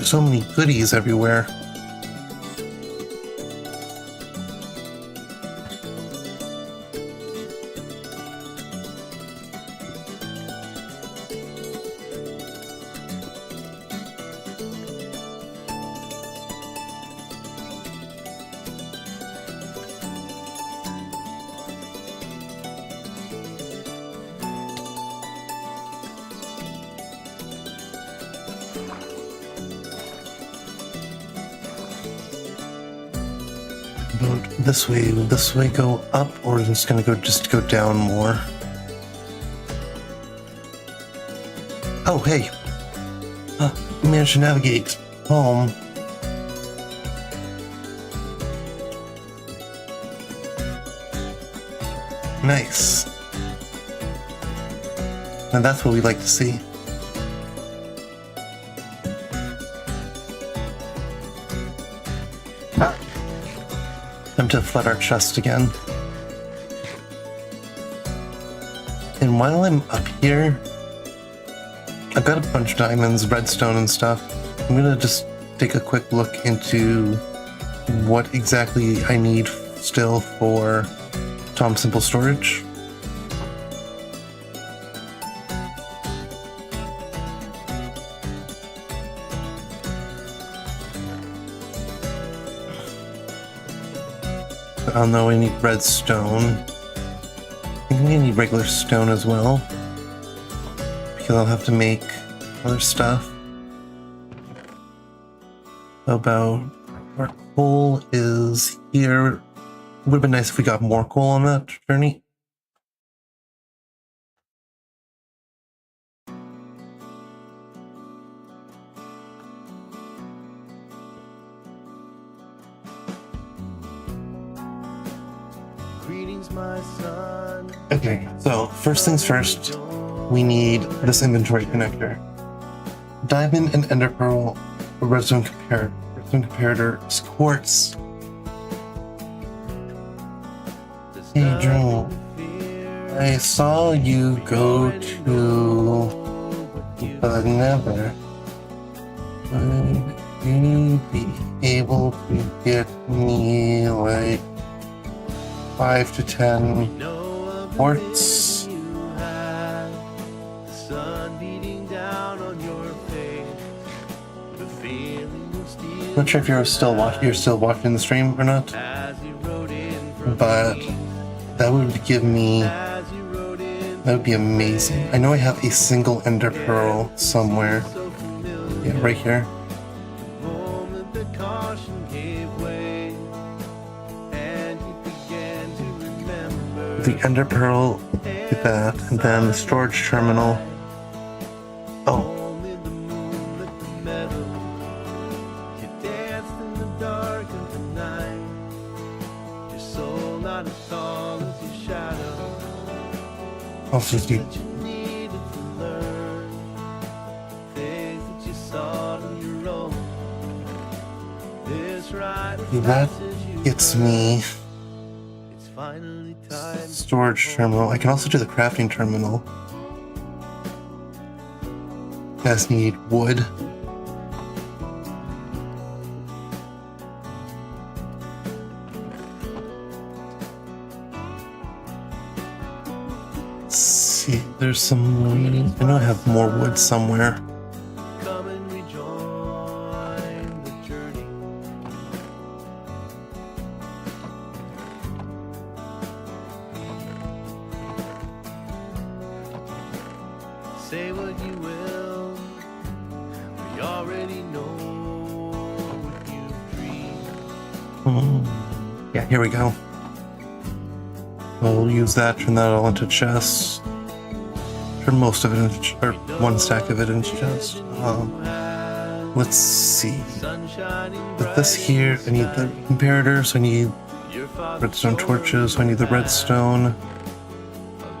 So many goodies everywhere. This way go up, or is this gonna go down more? Oh, hey. We managed to navigate home. Nice. And that's what we like to see. Time to flood our chest again. And while I'm up here, I've got a bunch of diamonds, redstone and stuff. I'm gonna just take a quick look into what exactly I need still for Tom Simple storage. I'll know we need redstone. I think we need regular stone as well, because I'll have to make other stuff. About our coal is here. Would have been nice if we got more coal on that journey. Okay, so first things first, we need this inventory connector. Diamond and ender pearl, redstone comparator. Redstone comparator is quartz. Hey Drew, I saw you go to the Nether. Would you be able to get me like 5 to 10 quartz? Not sure if you're still watching the stream or not, but that would give me, that would be amazing. I know I have a single ender pearl somewhere. Yeah, right here. The ender pearl, get that, and then the storage terminal. Oh. Also deep. That gets me storage terminal. I can also do the crafting terminal. Guys need wood. Let's see, there's some. I know I have more wood somewhere.
Say what you will, we already know what you dream.
Yeah, here we go. We'll use that, turn that all into chests. turn most of it into, or one stack of it into chest. Let's see. With this here, I need the comparator, so I need redstone torches, so I need the redstone.
A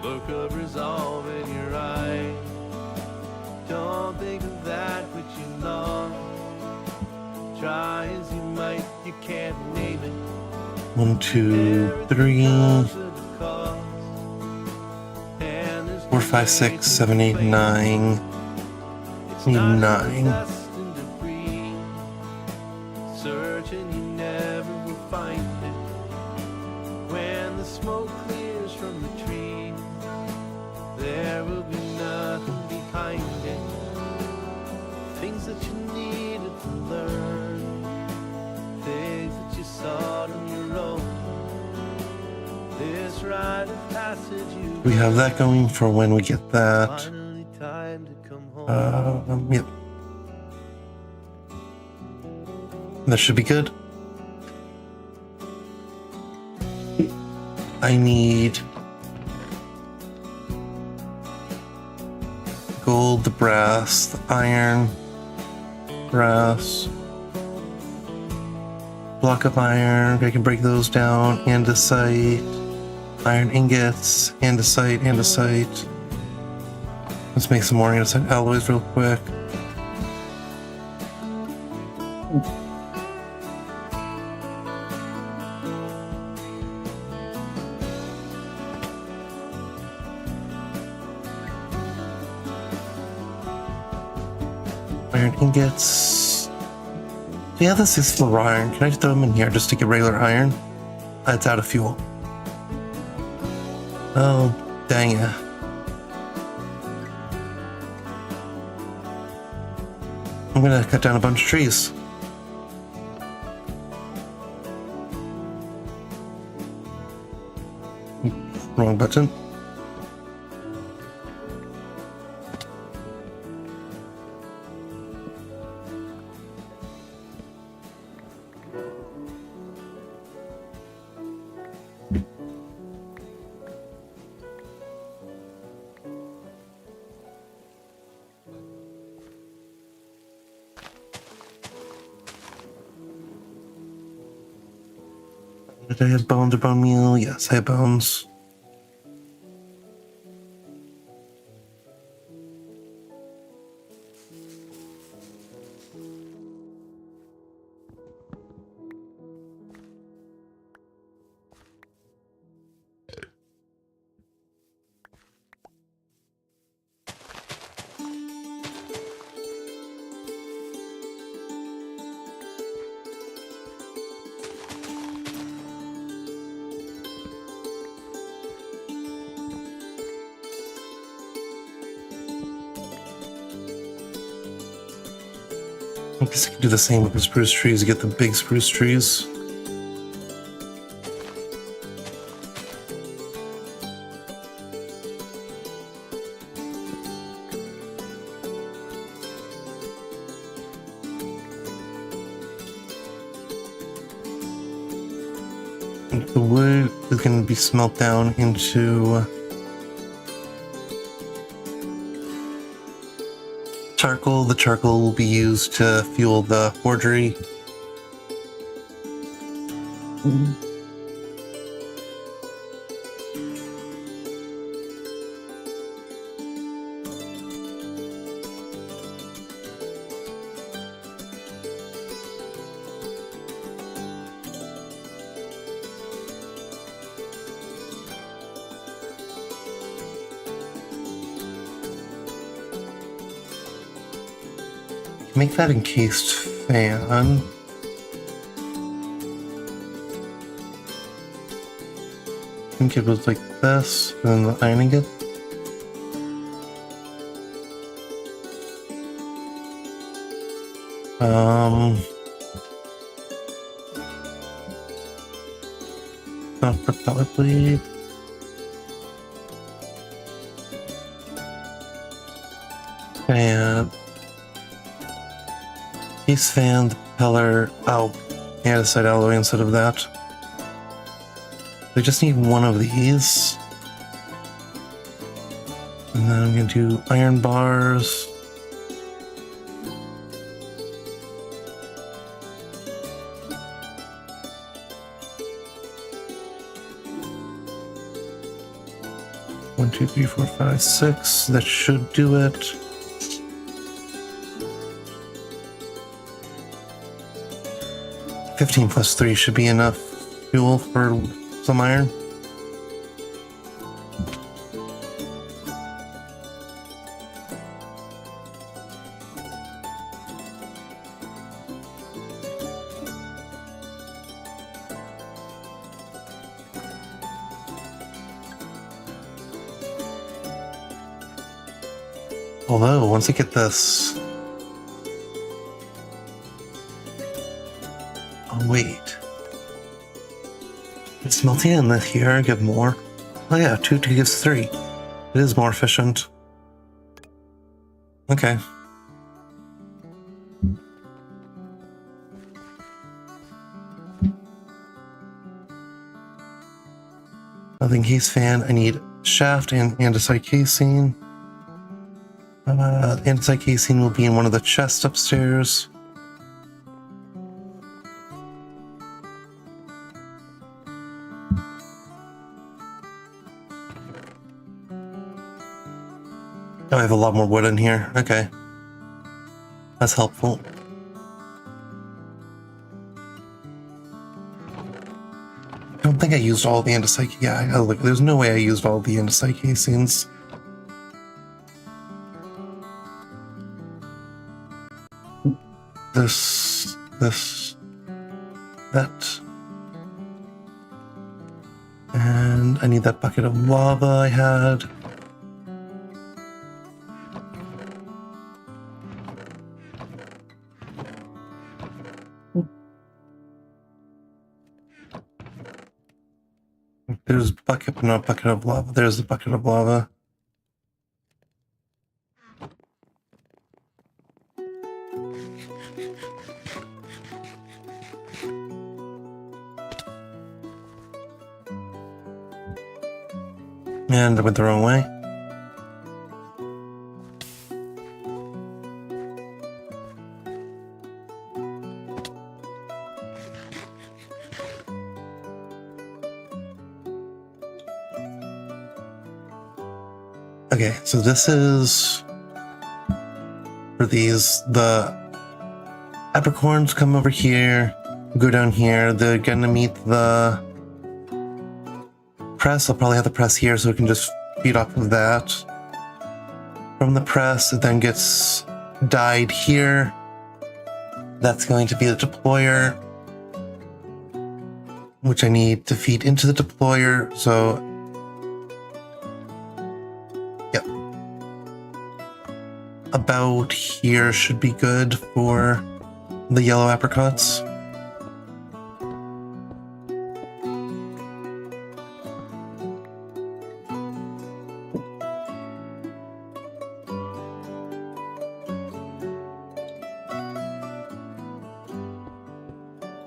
look of resolve in your eye. Don't think of that which you love. Try as you might, you can't name it.
1, 2, 3, 4, 5, 6, 7, 8, 9. Need 9.
Search and you never will find it. When the smoke clears from the tree, there will be nothing behind it. Things that you needed to learn, things that you sought on your own. This rite of passage you
We have that going for when we get that.
finally time to come home.
Yep. That should be good. I need gold, the brass, the iron, brass, block of iron. I can break those down. Andesite, iron ingots, andesite, andesite. Let's make some more andesite alloys real quick. Iron ingots. Yeah, this is for iron. Can I throw them in here just to get regular iron? It's out of fuel. Oh, dang it. I'm gonna cut down a bunch of trees. Wrong button. Did I have bones or bone meal? Yes, I have bones. I guess I could do the same with the spruce trees, get the big spruce trees. And the wood is going to be smelt down into charcoal. The charcoal will be used to fuel the forgery. Make that encased fan. I think it was like this, and then the ironing it. Not probably. And case fan, the propeller. Oh, andesite alloy instead of that. We just need one of these. And then I'm going to do iron bars. One, two, three, four, five, six. That should do it. $15 plus 3 should be enough fuel for some iron. Although, once I get this... Oh, wait. It's melting in this here, I give more. Oh yeah, 2 gives 3. It is more efficient. Okay. Nothing case fan. I need shaft and andesite casing. Andesite casing will be in one of the chests upstairs. Oh, I have a lot more wood in here. Okay. That's helpful. I don't think I used all the andesite. Yeah, I gotta look. There's no way I used all the andesite casings. This, that. And I need that bucket of lava I had. There's bucket, not bucket of lava. There's the bucket of lava. And I went the wrong way. Okay, so this is for these. The apricorns come over here, go down here. They're gonna meet the press. I'll probably have the press here so we can just feed off of that. From the press, it then gets dyed here. That's going to be the deployer, which I need to feed into the deployer. So about here should be good for the yellow apricots.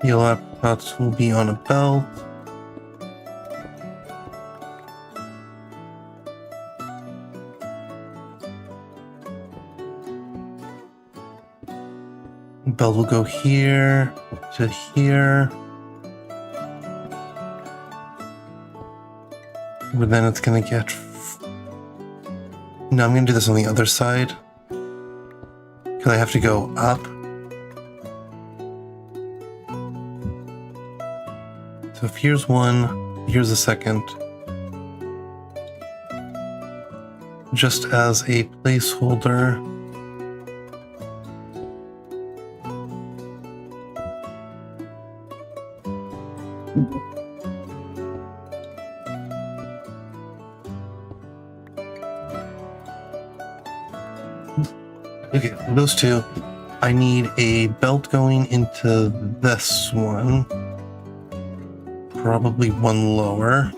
Yellow apricots will be on a belt. Belt will go here to here. But then it's gonna get... No, I'm gonna do this on the other side. Because I have to go up. So if here's one, here's a second. Just as a placeholder. Okay, those two. I need a belt going into this one. Probably one lower.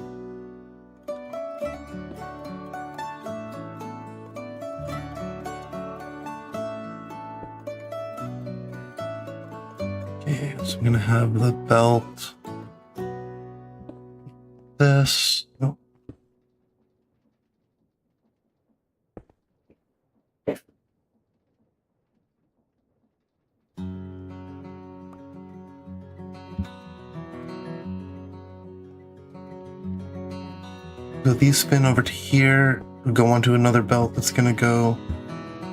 Okay, so I'm gonna have the belt. This. Nope. So these spin over to here, go onto another belt that's going to go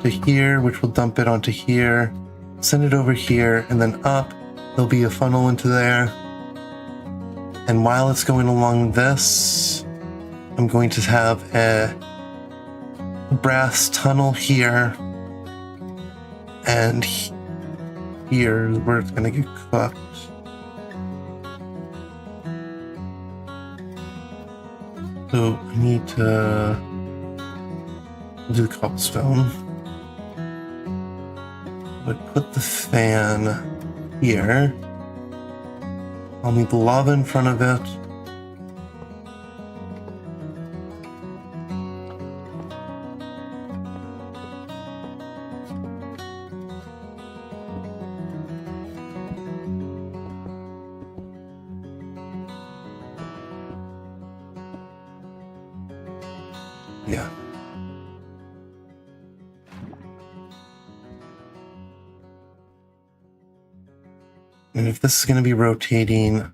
to here, which will dump it onto here, send it over here, and then up. There'll be a funnel into there. And while it's going along this, I'm going to have a brass tunnel here, and here is where it's going to get cooked. So I need to do the cobblestone. But put the fan here. I'll need the lava in front of it. Yeah. And if this is going to be rotating,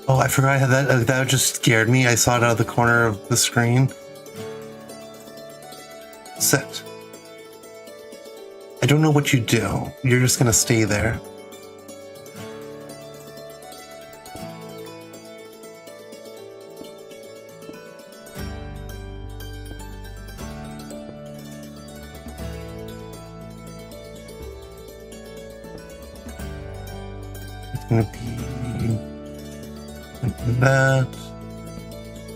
oh, I forgot how that just scared me. I saw it out of the corner of the screen. Sit. I don't know what you do. You're just gonna stay there. It's gonna be like that.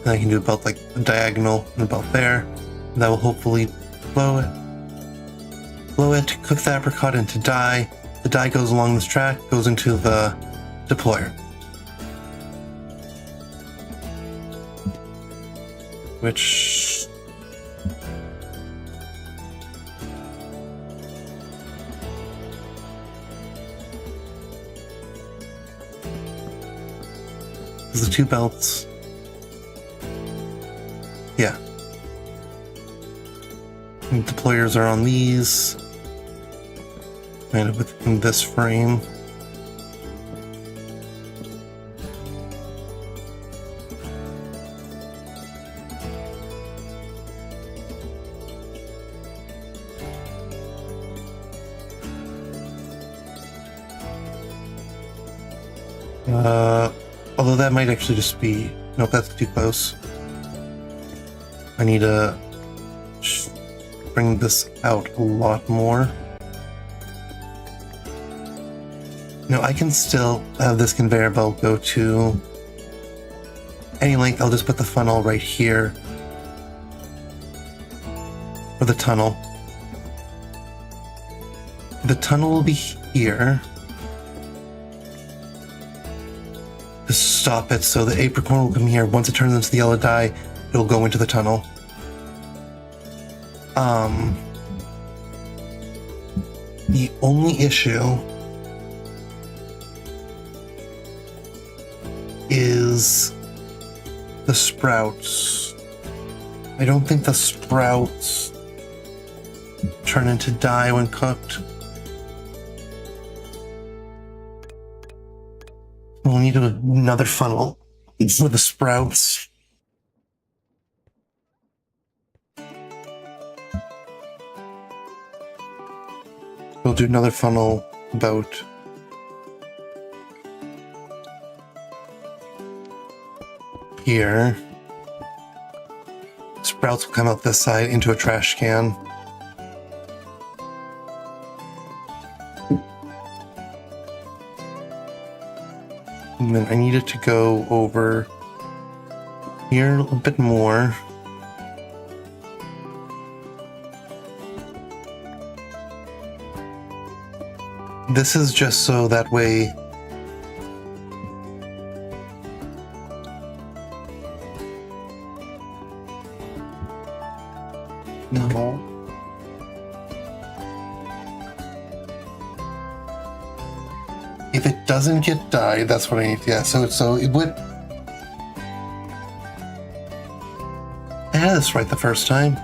And I can do about like a diagonal and about there. And that will hopefully blow it, cook the apricot into dye. The dye goes along this track, goes into the deployer. Which... is the two belts. Yeah. And deployers are on these, kind of within this frame. Although that might actually just be, nope, that's too close. I need to bring this out a lot more. No, I can still have this conveyor belt go to any length. I'll just put the funnel right here. Or the tunnel. The tunnel will be here. To stop it, so the apricorn will come here. Once it turns into the yellow dye, it'll go into the tunnel. The only issue is the sprouts. I don't think the sprouts turn into dye when cooked. We'll need another funnel for the sprouts. We'll do another funnel about here. Sprouts will come out this side into a trash can. And then I need it to go over here a little bit more. This is just so that way No. If it doesn't get dyed, that's what I need. Yeah, so it would. I had this right the first time.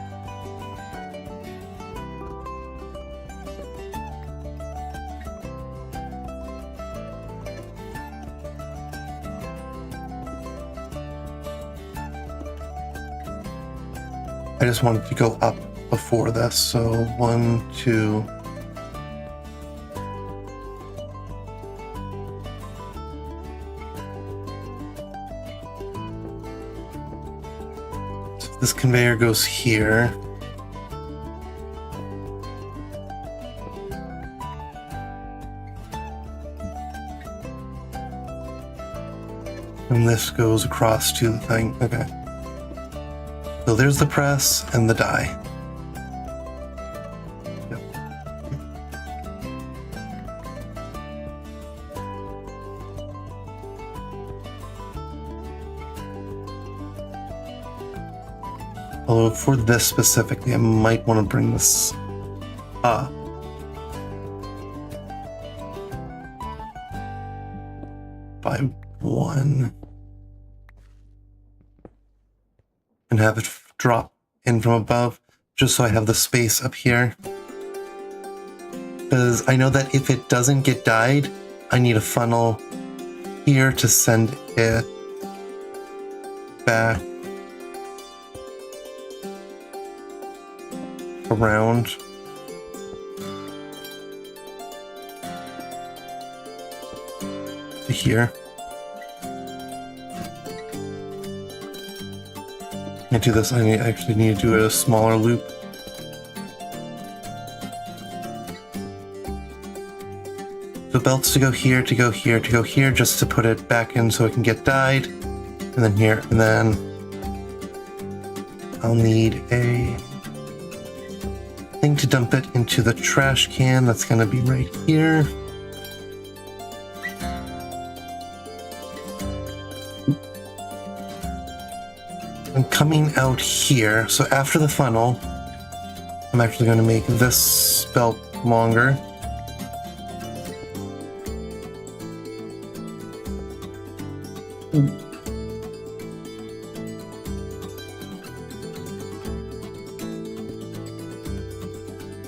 I just wanted to go up before this, so 1, 2. So this conveyor goes here. And this goes across to the thing. Okay. So there's the press and the die. Yep. Although for this specifically, I might want to bring this up. By 1. And have it drop in from above, just so I have the space up here. Because I know that if it doesn't get dyed, I need a funnel here to send it back around. To here. Can't do this. I actually need to do a smaller loop. The belts to go here, to go here, to go here, just to put it back in so it can get dyed. And then here, and then I'll need a thing to dump it into the trash can. That's gonna be right here. I'm coming out here, so after the funnel, I'm actually going to make this belt longer.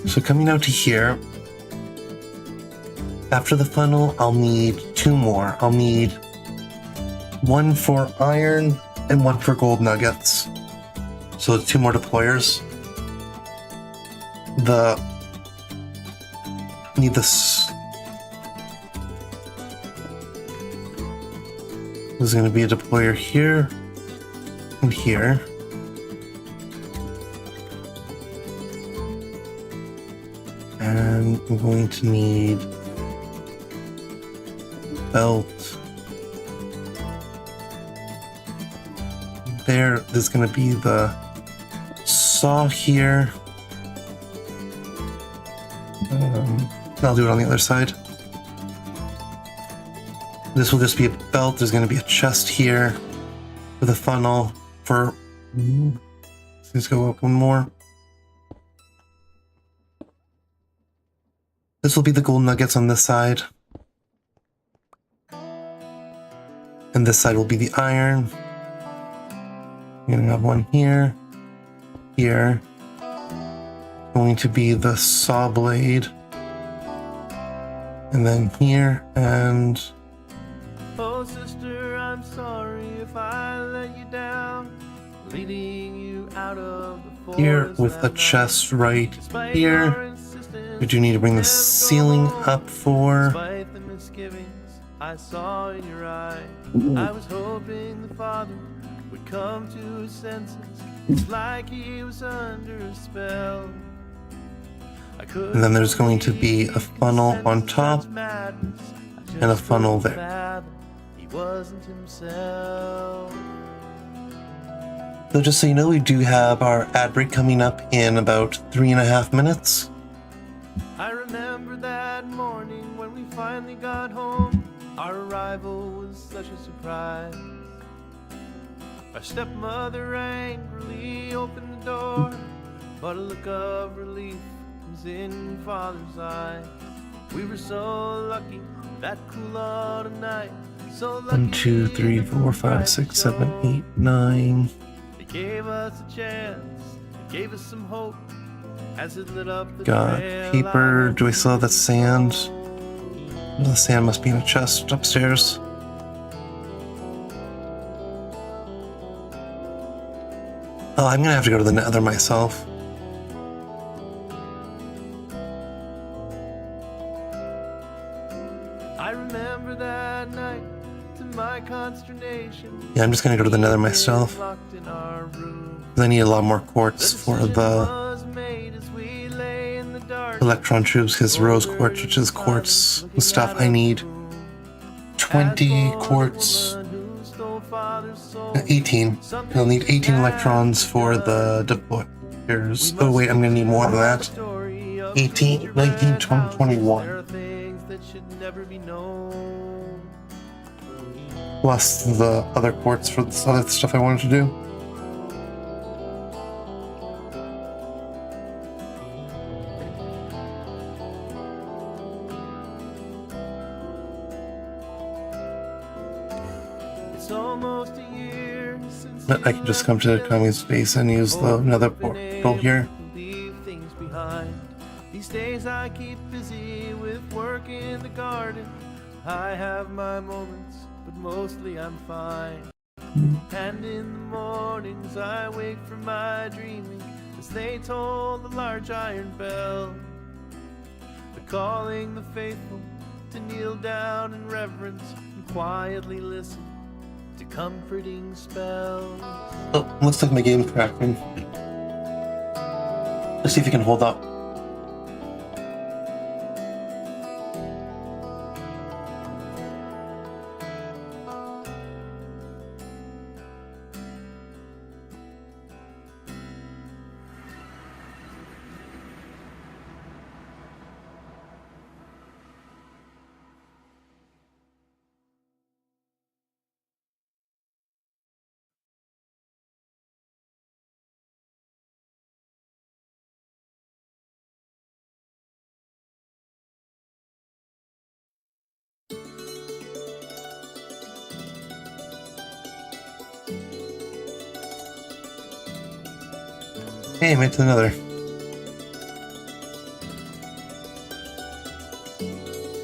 So coming out to here, after the funnel, I'll need 2 more. I'll need 1 for iron and 1 for gold nuggets. So 2 more deployers. Need this. There's going to be a deployer here and here. And I'm going to need belt. There's going to be the saw here. I'll do it on the other side. This will just be a belt. There's going to be a chest here with a funnel for... Let's go up 1 more. This will be the gold nuggets on this side. And this side will be the iron. You're gonna have 1 here, here. Going to be the saw blade. And then here, and...
Oh, sister, I'm sorry if I let you down, leading you out of the forest
here with a chest right here. We do need to bring the ceiling up for...
Despite the misgivings I saw in your eye, I was hoping the father would come to his senses. It's like he was under a spell.
And then there's going to be a funnel on top and a funnel there.
He wasn't himself.
So just so you know, we do have our ad break coming up in about 3.5 minutes.
I remember that morning when we finally got home. Our arrival was such a surprise. Our stepmother angrily opened the door. but a look of relief comes in Father's eye. We were so lucky that cool autumn night. So lucky
1, 2, 3, 4, 5, 6, 7, 8, 9.
They gave us a chance, they gave us some hope as it lit up the
Got
trail.
paper. Do I still have that sand? The sand must be in a chest upstairs. Oh, I'm gonna have to go to the Nether myself.
I remember that night, to my consternation.
Yeah, I'm just gonna go to the Nether myself.
Locked in our room.
'Cause I need a lot more quartz for the
Was made as we lay in the dark.
electron tubes, because rose quartz, which is quartz and stuff I need. 20 quartz. 18. I'll need 18 electrons for the deployers. Oh wait, I'm gonna need more than that. 18, 19, 20, 21.
There are things that should never be known.
Plus the other quartz for this other stuff I wanted to do.
It's almost a year since
But I can just come to Kami's base and use the Nether portal here.
leave things behind. These days I keep busy with work in the garden. I have my moments, but mostly I'm fine. And in the mornings I wake from my dreaming as they toll the large iron bell. They're calling the faithful to kneel down in reverence and quietly listen to comforting spells.
Oh, looks like my game's cracking. Let's see if you can hold up. Hey, I made it to another.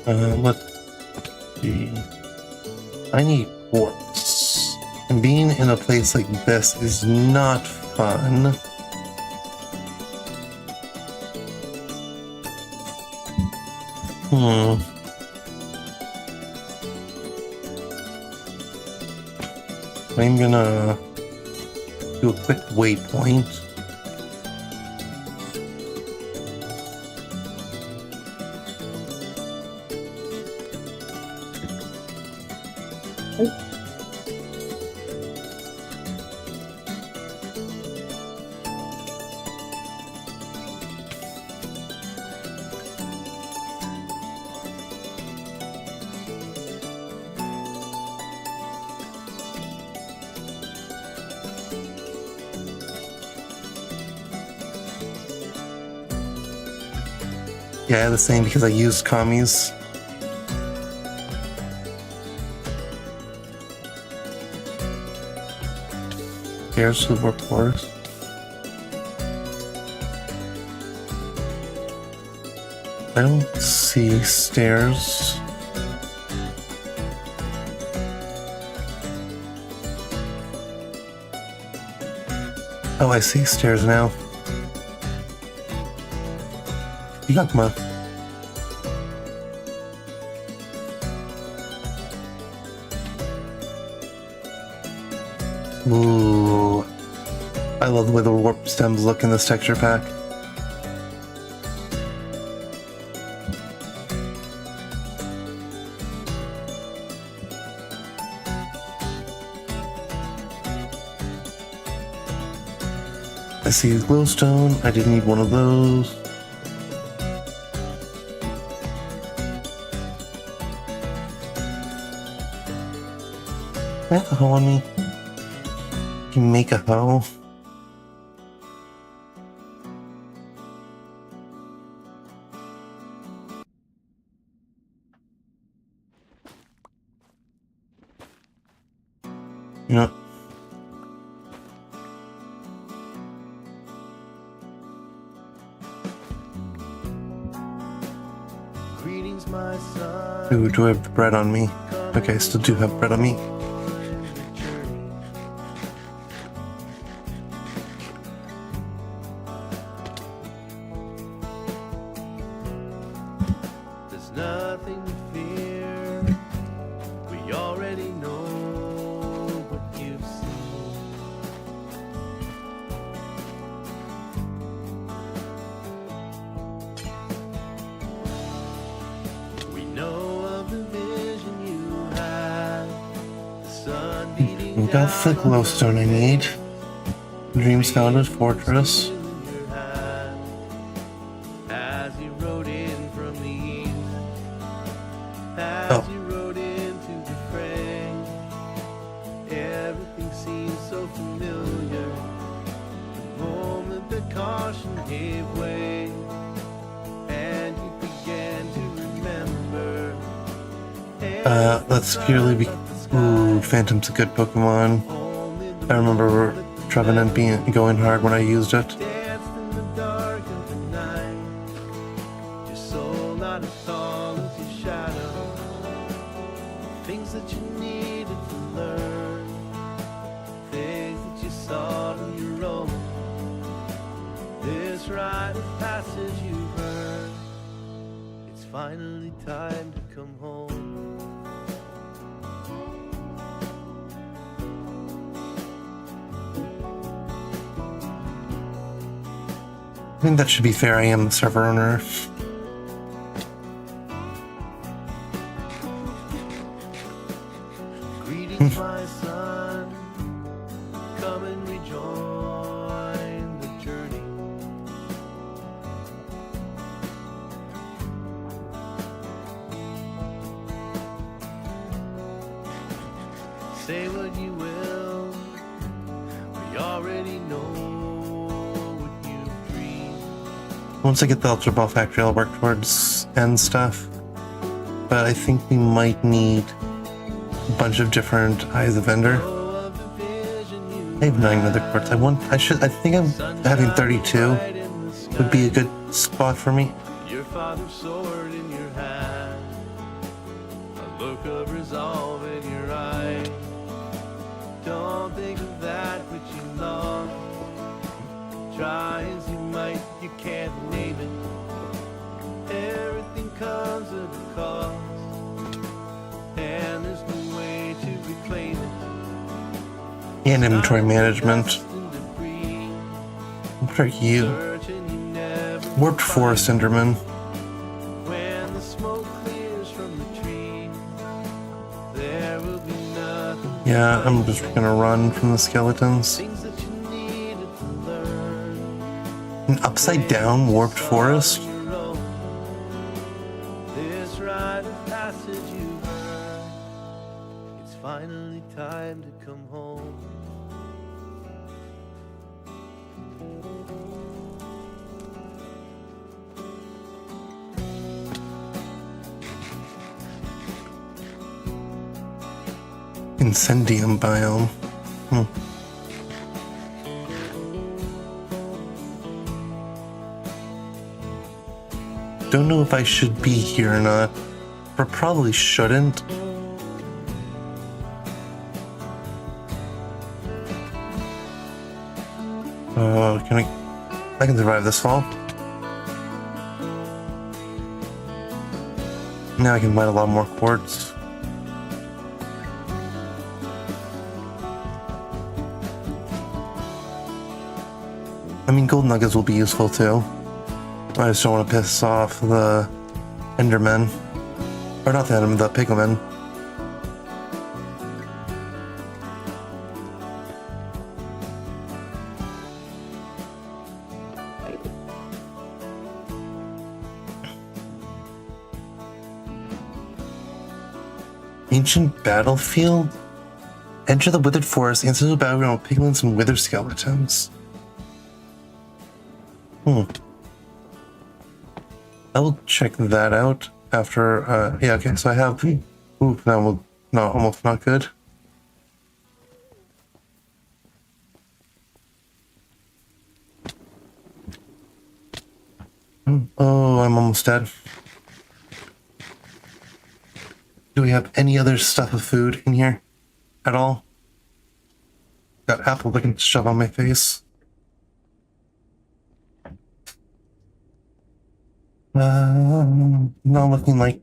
Let's see. I need quartz. And being in a place like this is not fun. I'm gonna do a quick waypoint. Yeah, the same because I used Kami's. Here's the workforce. I don't see stairs. Oh, I see stairs now. Yagma. Ooh. I love the way the warp stems look in this texture pack. I see glowstone. I didn't need one of those. I have a hoe on me. Can you make a hoe? You know,
Greetings, my son.
ooh, do I have bread on me? Okay, I still do have bread on me.
There's nothing to fear. We already know what you've seen. We know of the vision you have. The sun beating
Got the
down
glowstone I need. Dreams founded fortress.
in your hand. As you rode in from the east, as
Oh.
you rode into the fray, everything seemed so familiar. The moment that caution gave way, and you began to remember.
Let's purely be. Ooh, Phantom's a good Pokemon. I remember Trevenant going hard when I used it.
Danced in the dark of the night. Your soul not as tall as your shadow. Things that you needed to learn. Things that you saw on your own. This rite of passage you've earned. It's finally time to come home.
I think that should be fair. I am the server owner.
Greetings, my son. Come and rejoin the journey. Say what you will. We already know what you've dreamed.
Once I get the Ultra Ball Factory, I'll work towards end stuff. But I think we might need a bunch of different Eyes of Ender.
Oh, of the vision you
I have 9 nether quartz. I think I'm having 32
right in the sky.
would be a good spot for me.
Your father's sword in your hand, a look of resolve in your eye. Don't think of that which you lost. Try as you might, you can't name it. Everything comes at a cost, and there's no way to reclaim it.
And inventory management.
Dust and debris,
What are you?
searching you never
Warped
find.
Forest Enderman.
When the smoke clears from the tree, there will be nothing.
Yeah, I'm just gonna run from the skeletons.
Things that you needed to learn.
An upside down Warped Forest?
On your own. This rite of passage you've earned. It's finally time to come home.
Incendium biome. Don't know if I should be here or not, but probably shouldn't. I can survive this fall. Now I can mine a lot more quartz. I mean, gold nuggets will be useful too. I just don't want to piss off the Endermen. Or not the Endermen, the Pigmen. Ancient battlefield? Enter the withered forest, answer the battleground with piglins and wither skeletons. I will check that out after, yeah, okay, so I have, ooh, that will, no, almost not good. Oh, I'm almost dead. Do we have any other stuff of food in here at all? Got apple looking to shove on my face. Not looking like.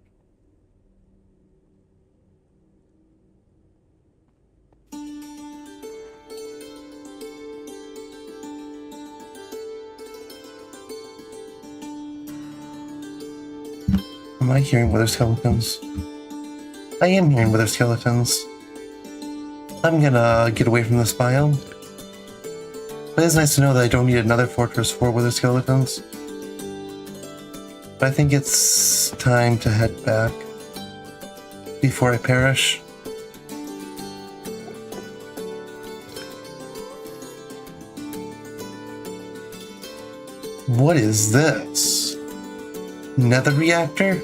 Am I hearing wither skeletons? I am hearing wither skeletons. I'm gonna get away from this biome. But it's nice to know that I don't need another fortress for wither skeletons. But I think it's time to head back before I perish. What is this? Nether reactor?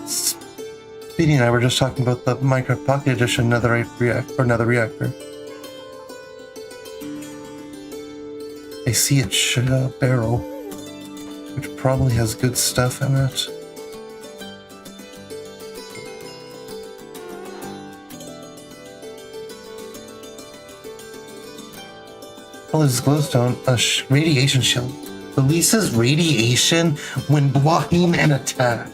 Speedy and I were just talking about the Minecraft Pocket Edition Netherite reactor. I see a barrel, which probably has good stuff in it. Oh, this is glowstone. A radiation shield. Releases radiation when blocking an attack.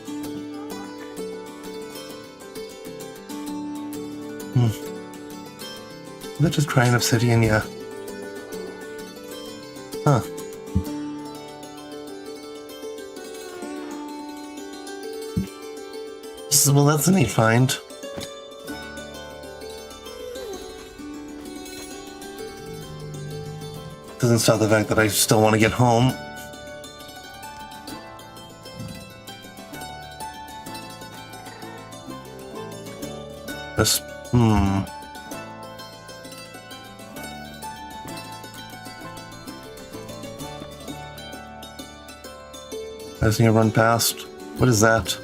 Is that just crying obsidian? Yeah. Huh. Well, that's a neat find. Doesn't stop the fact that I still want to get home. This, I just need to run past. What is that?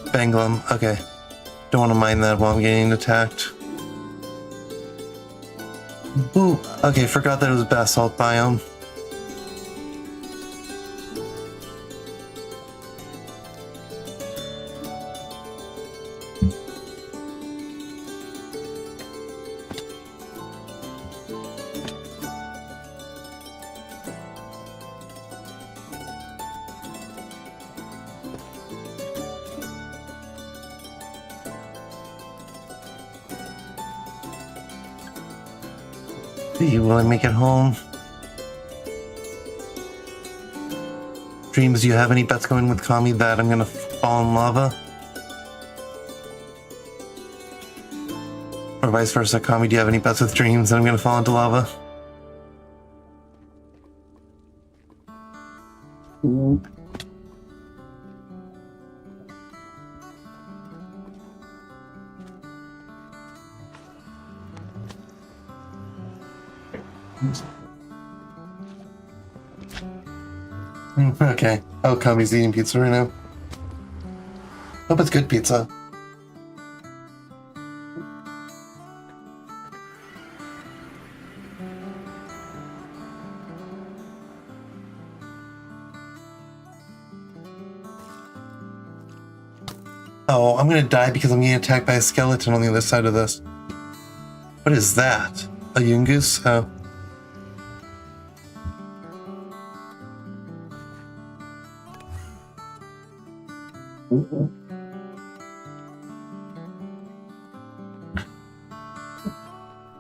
Banglum. Okay. Don't want to mind that while I'm getting attacked. Ooh. Okay, forgot that it was basalt biome. Will I make it home? Dreams, do you have any bets going with Kami that I'm gonna fall in lava? Or vice versa, Kami, do you have any bets with Dreams that I'm gonna fall into lava? Okay. Oh, Kami's eating pizza right now. Hope it's good pizza. Oh, I'm gonna die because I'm getting attacked by a skeleton on the other side of this. What is that? A Yungus? Oh.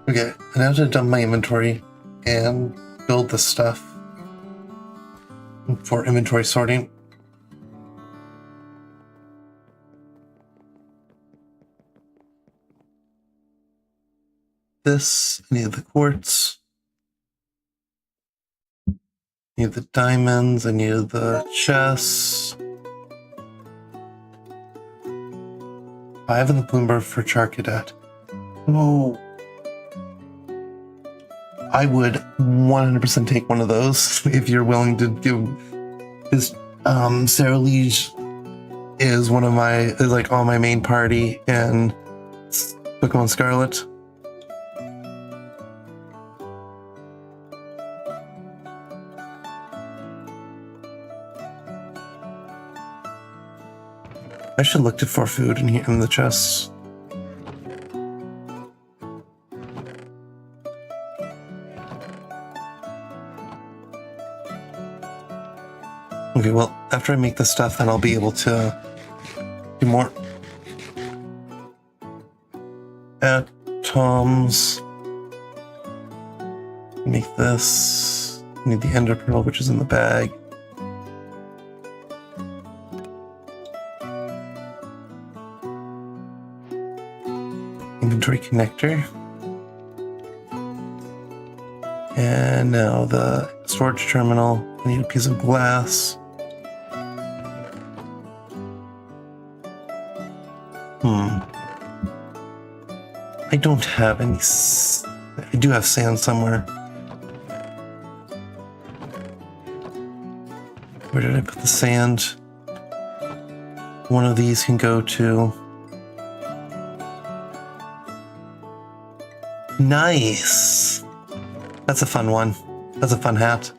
Okay, I now have to dump my inventory and build the stuff for inventory sorting. This, I need the quartz. I need the diamonds, I need the chests. I have the Bloomberg for Charcadet. Oh. I would 100% take one of those if you're willing to give this Sarah Liege is one of my, is like all my main party in Pokemon Scarlet. I should look for food in here in the chests. Okay, well, after I make this stuff, then I'll be able to do more. At Tom's. Make this. Need the Ender Pearl, which is in the bag. Inventory connector. And now the storage terminal. I need a piece of glass. I don't have any. I do have sand somewhere. Where did I put the sand? One of these can go to. Nice. That's a fun one. That's a fun hat.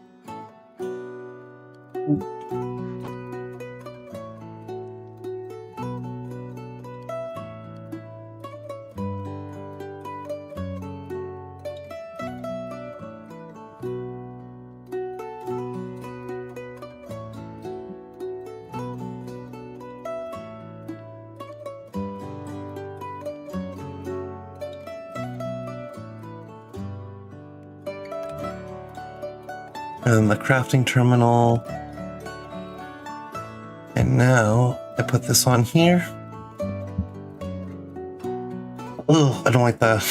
And the crafting terminal. And now I put this on here. Oh, I don't like that.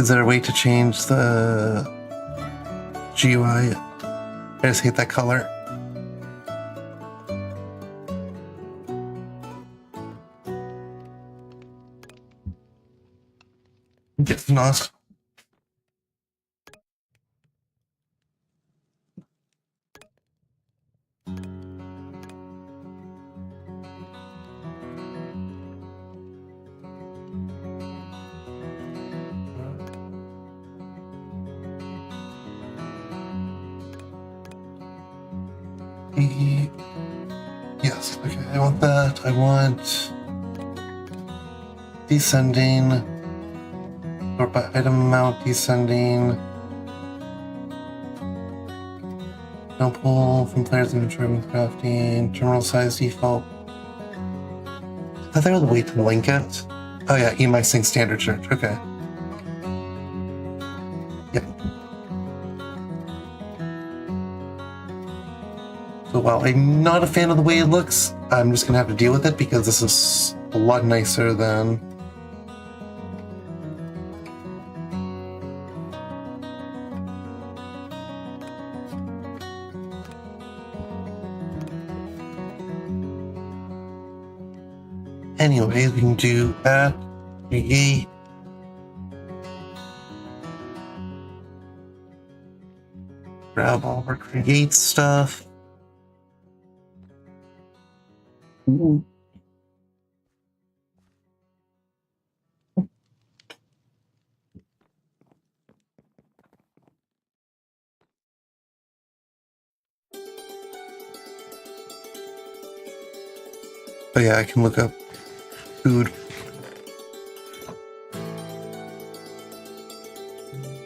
Is there a way to change the GUI? I just hate that color. Guess not. Yes, okay, I want that. I want descending, or by item amount descending. Don't pull from players' inventory when crafting. Terminal size default. I thought there was a way to link it. Oh yeah, EMI Sync Standard Search. Okay. Yep. So while I'm not a fan of the way it looks, I'm just gonna have to deal with it because this is a lot nicer than. Anyways, we can do that. Create. Grab all of our create stuff. Ooh. Oh yeah, I can look up food.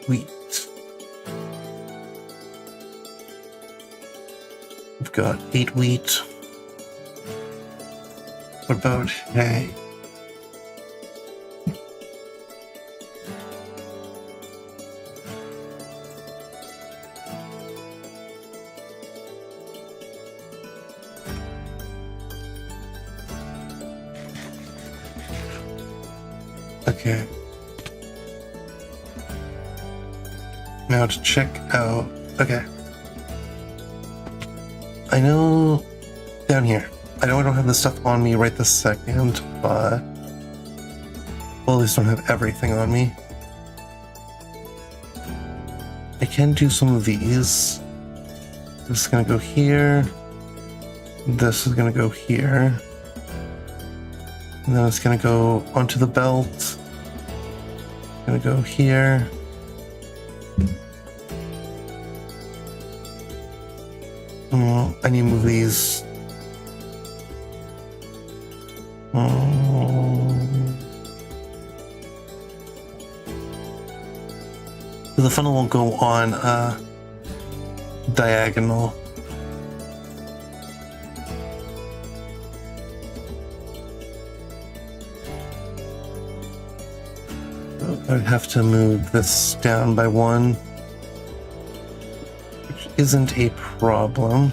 Wheat. We've got 8 wheat. What about hay? Okay. Now to check out. Okay. I know down here. I know I don't have this stuff on me right this second, but well, at least don't have everything on me. I can do some of these. I'm just gonna go here. This is going to go here. And then it's going to go onto the belt. Going to go here. I need to move these. The funnel won't go on diagonal. I'd have to move this down by 1, which isn't a problem.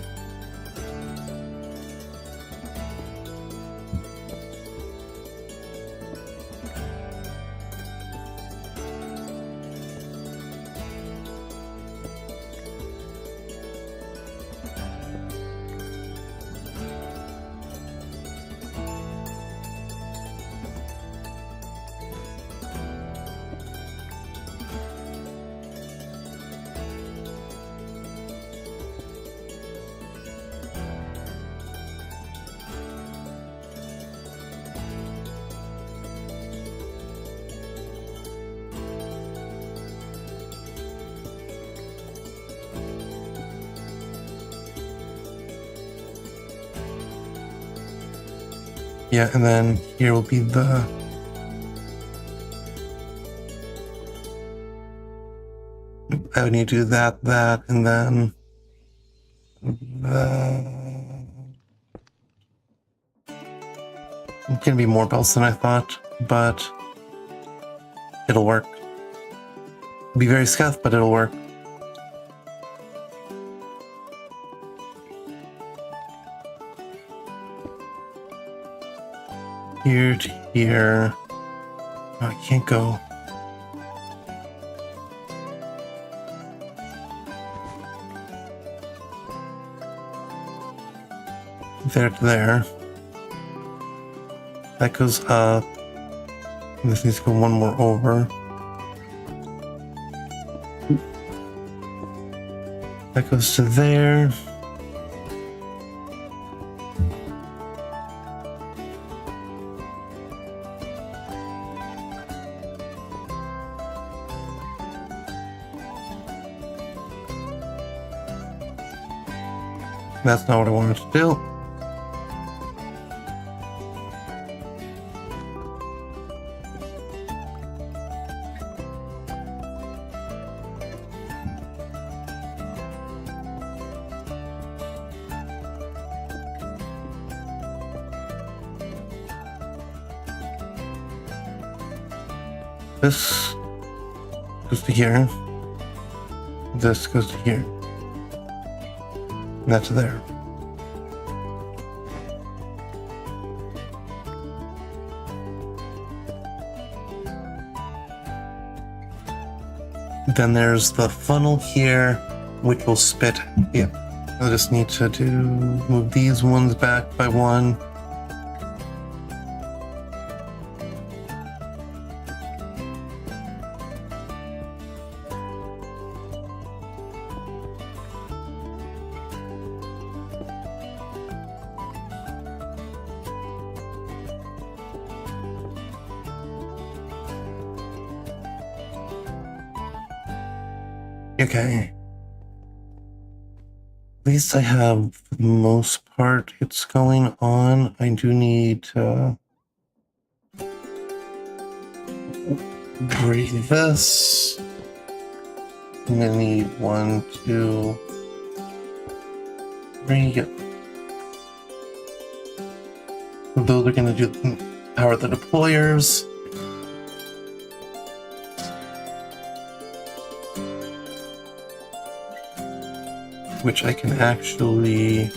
Yeah, and then here will be the I would need to do that, and then it's gonna be more belts than I thought, but it'll work. It'll be very scuffed, but it'll work. Here to here. Oh, I can't go. There to there. That goes up. This needs to go one more over. That goes to there. That's not what I wanted to do. This goes to here. This goes to here. And that's there. Then there's the funnel here, which will spit. Yeah, I just need to move these ones back by 1. Okay. At least I have the most part it's going on. I do need to break this. I'm gonna need 1, 2, 3. Those are gonna do power the deployers. Which I can actually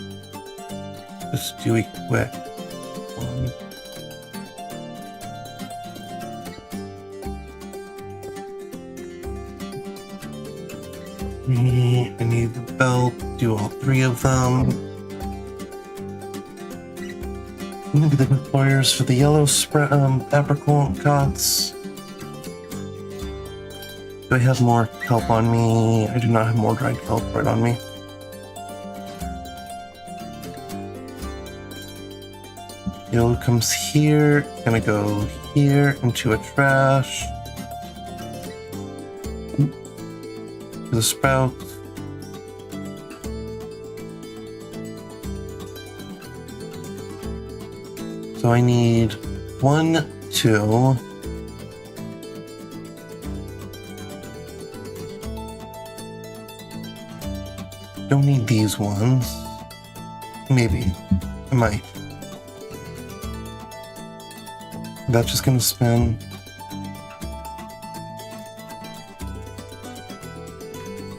just do equip. 1. I need the belt, do all 3 of them. Maybe the deployers for the yellow apricots. Do I have more kelp on me? I do not have more dried kelp right on me. Fuel comes here, gonna go here into a trash. The sprout. So I need 1, 2. Don't need these ones. Maybe. I might. That's just gonna spin.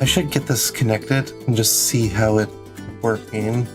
I should get this connected and just see how it's working.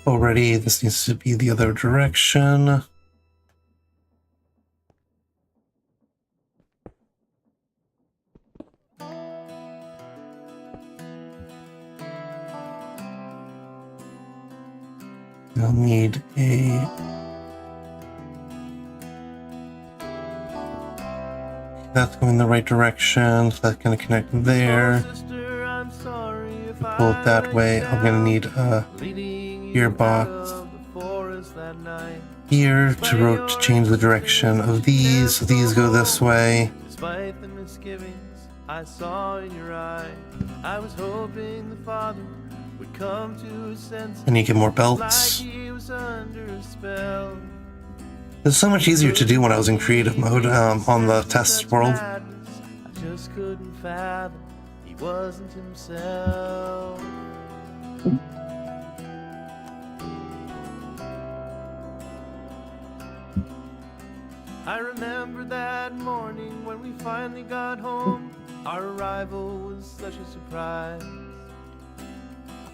Already, this needs to be the other direction. I'll need a... That's going the right direction, so that's going to connect there. Pull it that way. I'm going to need a gearbox here to change the direction of these. So these go this way.
Despite the misgivings I saw in your eye, I was hoping the father would come to his senses.
I need to get more
Like
belts.
he was under a spell.
It's so much easier to do when I was in creative mode on the test world.
I just couldn't fathom he wasn't himself. I remember that morning when we finally got home. Our arrival was such a surprise.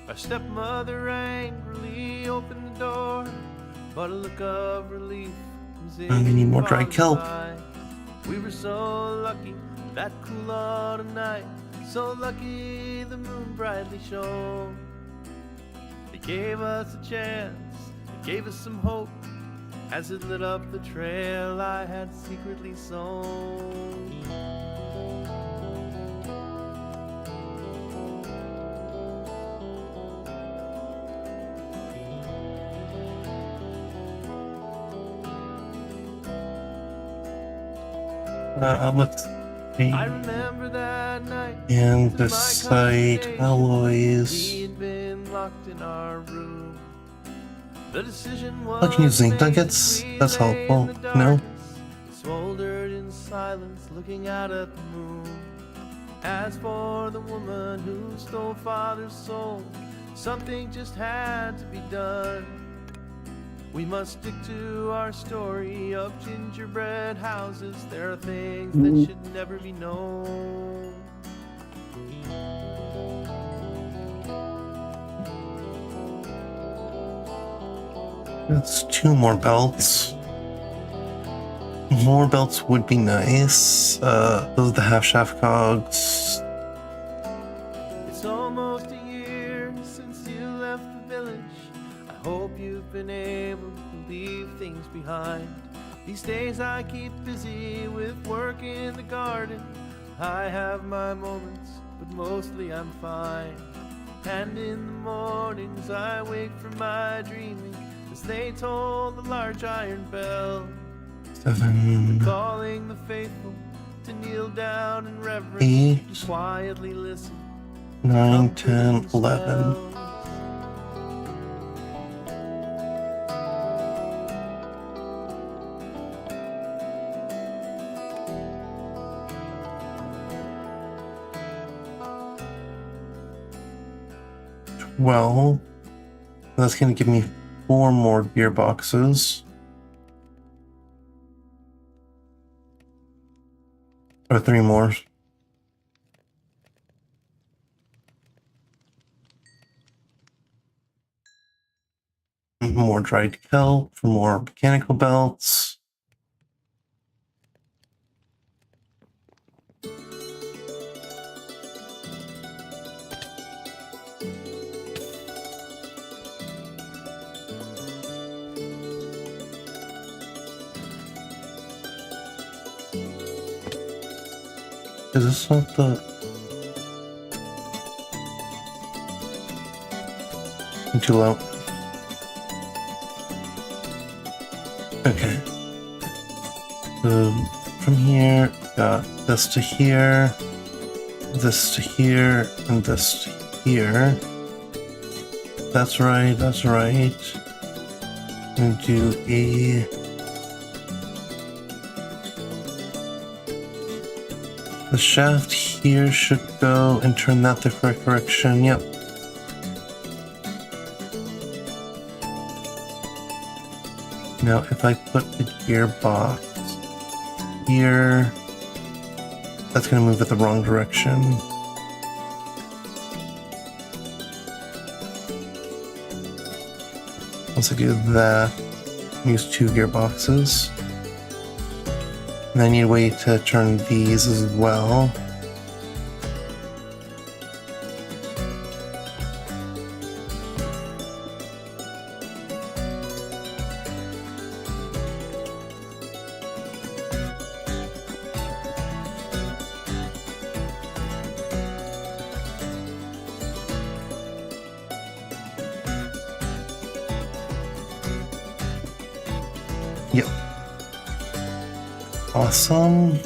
Our stepmother angrily opened the door, but a look of relief was in
I need more dry
Father's
kelp.
eyes. We were so lucky that cool autumn night, so lucky the moon brightly shone. It gave us a chance, it gave us some hope, as it lit up the trail I had secretly sown.
Let's see.
I remember that night.
And the site alloys.
We had been locked in our room. The decision was
I can use zinc nuggets.
made.
That's
We lay in
helpful.
the
No?
darkness, smoldered in silence, looking out at the moon. As for the woman who stole father's soul, something just had to be done. We must stick to our story of gingerbread houses. There are things that should never be known.
That's 2 more belts. More belts would be nice. Those are the half shaft cogs.
It's almost a year since you left the village. I hope you've been able to leave things behind. These days I keep busy with work in the garden. I have my moments, but mostly I'm fine. And in the mornings I wake from my dreaming as they toll the large iron bell,
7,
calling the faithful to kneel down in reverence
8,
and quietly listen.
9, 10, 11. Well, that's going to give me 4 more gearboxes. Or 3 more. want more dried kelp for more mechanical belts. Is this not the... I'm too low. Okay. So from here, got this to here, this to here, and this to here. That's right, that's right. And do a... The shaft here should go and turn that the correct direction. Yep. Now, if I put the gearbox here, that's going to move it the wrong direction. Once I do that, use 2 gearboxes. And I need a way to turn these as well. Yep. Awesome.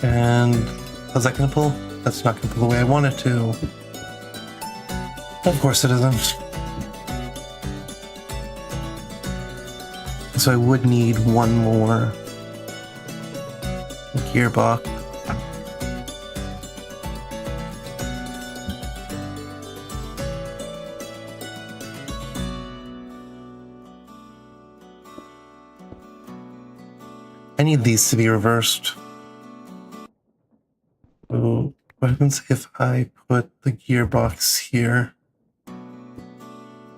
And how's that gonna pull? That's not gonna pull the way I want it to. Of course it isn't. So I would need one more gearbox. I need these to be reversed. So what happens if I put the gearbox here?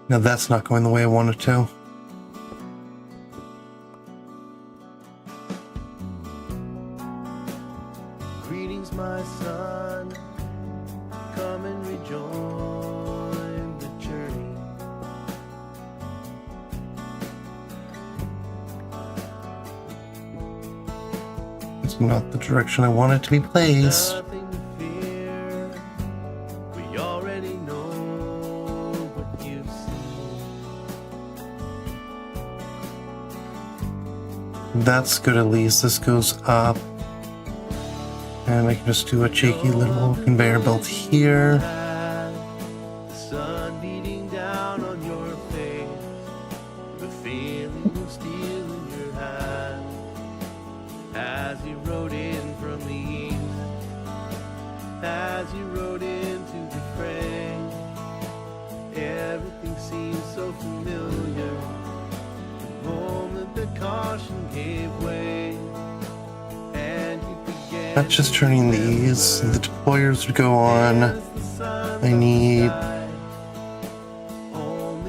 Now that's not going the way I want it to.
Greetings, my son. Come and rejoin the journey.
It's not the direction I want it to be placed.
Nothing to fear. We already know what you've seen.
That's good at least. This goes up. And I can just do a cheeky little conveyor belt here.
The sun beating down on your face, the feeling of steel in your hand, as you rode in from the east, as you rode into the fray. Everything seems so familiar. The moment the caution gave way, and you began.
That's just turning these. The deployers would go on. I need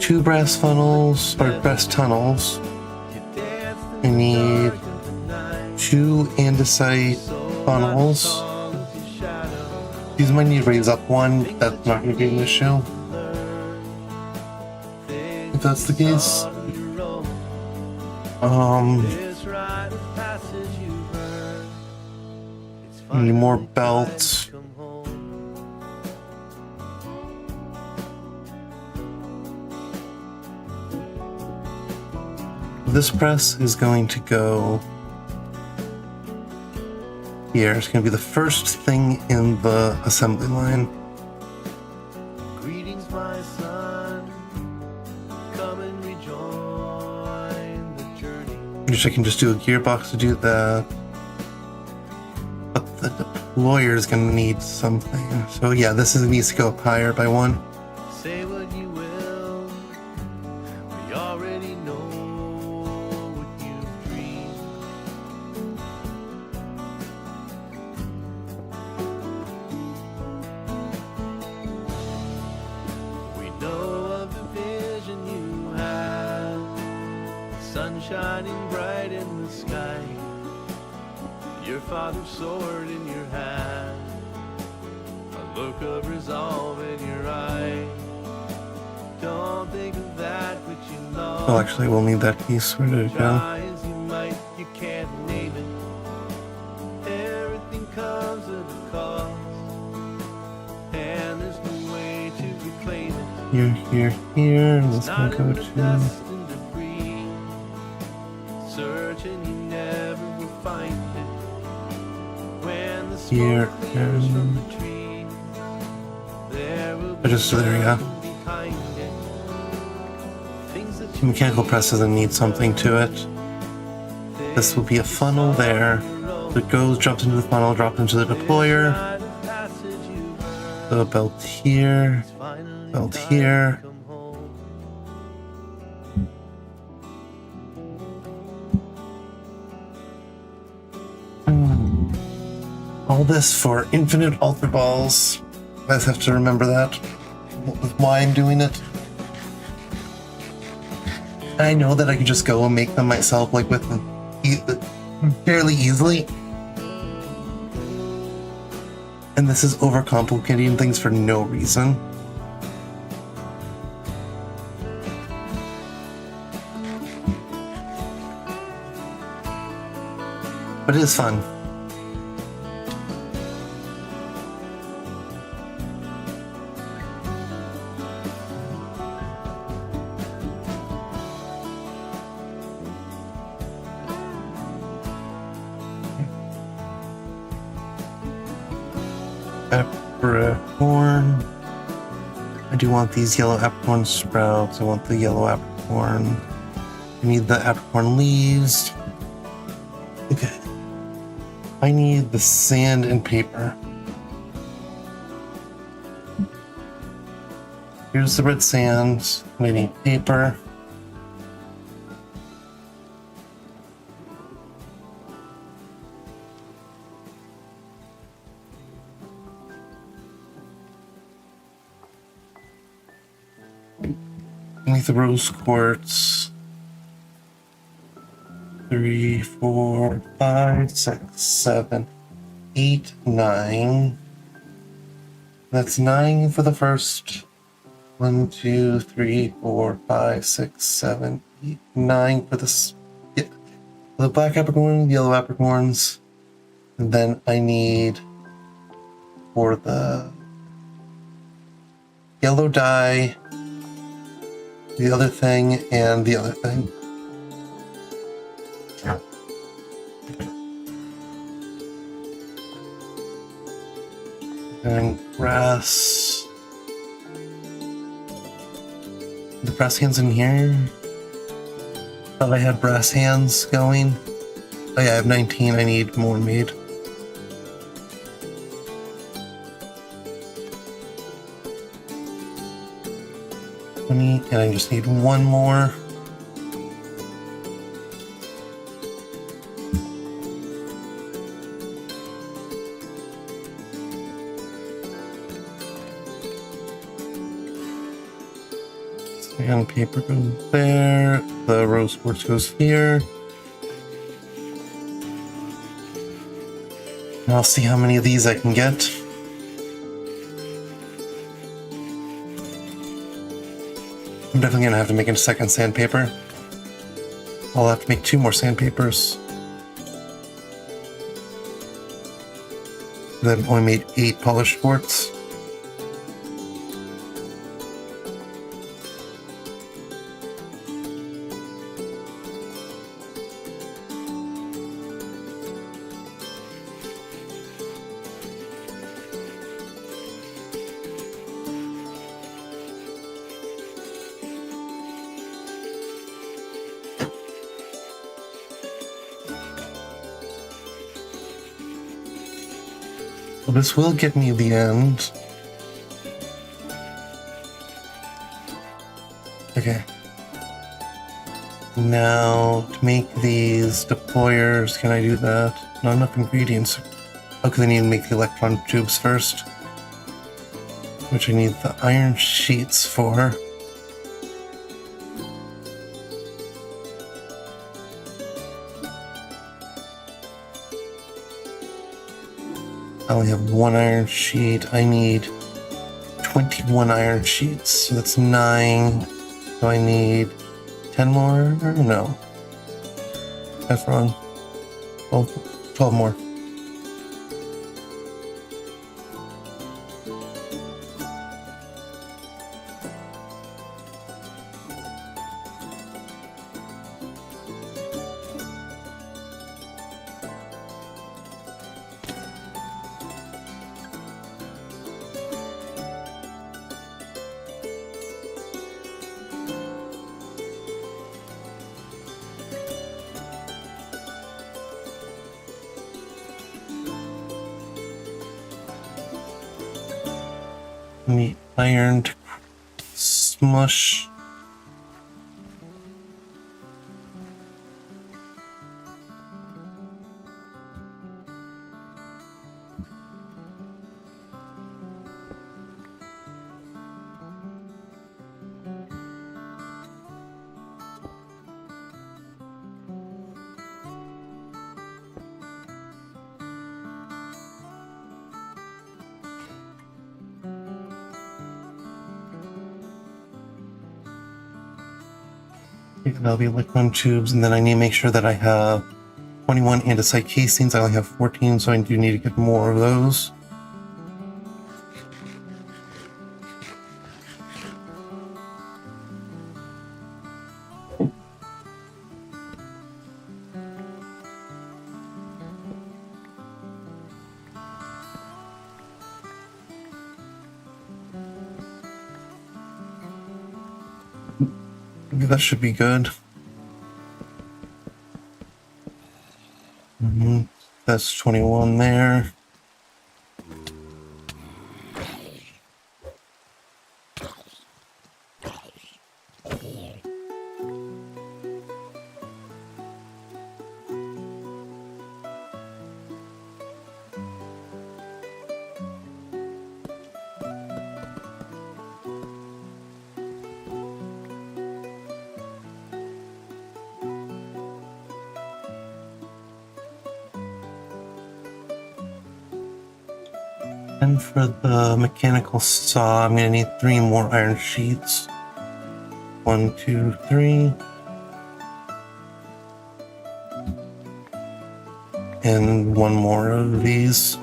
2 brass funnels, or brass tunnels. I need 2 andesite funnels. These might need to raise up one. That's not going to be an issue. If that's the case. I need more belts. This press is going to go here. It's going to be the first thing in the assembly line.
Greetings, my son. Come and rejoin the journey.
Which I can just do a gearbox to do that. But the deployer is going to need something. So yeah, this needs to go up higher by 1.
Say what you will. We already know what know of the vision you have. Sun shining bright in the sky, your father's sword in your hand, a look of resolve in your eye. Don't think of that which you lost.
Oh, actually, we'll need that piece. Where did it go?
Try as you might, you can't name it. Everything comes at a cost, and there's no way to reclaim it.
Here, and this will
Not
go
in the
to
dust and debris. Search and you never will find it. When the
Here,
smoke clears from
and-
the tree, there will be
there we go.
something behind it. Things that you
Mechanical press doesn't need something to it. This will be a funnel there. It goes, jumps into the funnel, drops into the deployer. So a belt here, belt here. All this for infinite altar balls. You guys have to remember that. Why I'm doing it. I know that I can just go and make them myself, like with fairly easily. And this is overcomplicating things for no reason. But it is fun. Apricorn. I do want these yellow apricorn sprouts. I want the yellow apricorn. I need the apricorn leaves. Okay. I need the sand and paper. Here's the red sand. We need paper. Need the rose quartz. 3, 4, 5, 6, 7, 8, 9. That's 9 for the first. 1, 2, 3, 4, 5, 6, 7, 8, 9 for the the black apricorn, yellow apricorns. And then I need for the yellow dye, the other thing, and the other thing. And brass. The brass hands in here. Thought I had brass hands going. Oh yeah, I have 19. I need more made. And I just need one more. And paper goes there. The rose quartz goes here. And I'll see how many of these I can get. I'm definitely gonna have to make a second sandpaper. I'll have to make 2 more sandpapers. I've only made 8 polished quartz. Well, this will get me the end. Okay. Now, to make these deployers, can I do that? Not enough ingredients. Oh, because I need to make the electron tubes first. which I need the iron sheets for. I only have 1 iron sheet. I need 21 iron sheets, so that's 9. So I need 10 more? No. That's wrong. 12 more. The iron to smush. That'll be electron tubes, and then I need to make sure that I have 21 andesite casings. I only have 14, so I do need to get more of those. That should be good. That's 21 there. And for the mechanical saw, I'm going to need 3 more iron sheets. 1, 2, 3. And 1 more of these.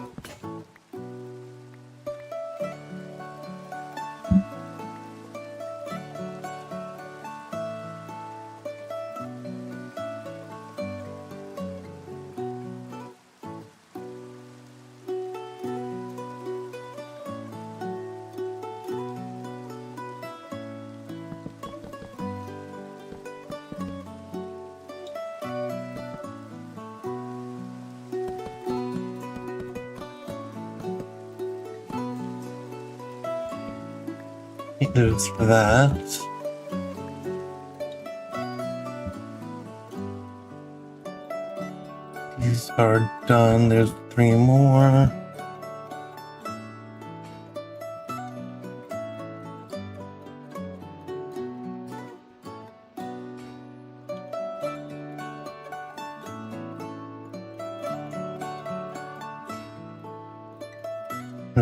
Those for that. These are done. There's 3 more.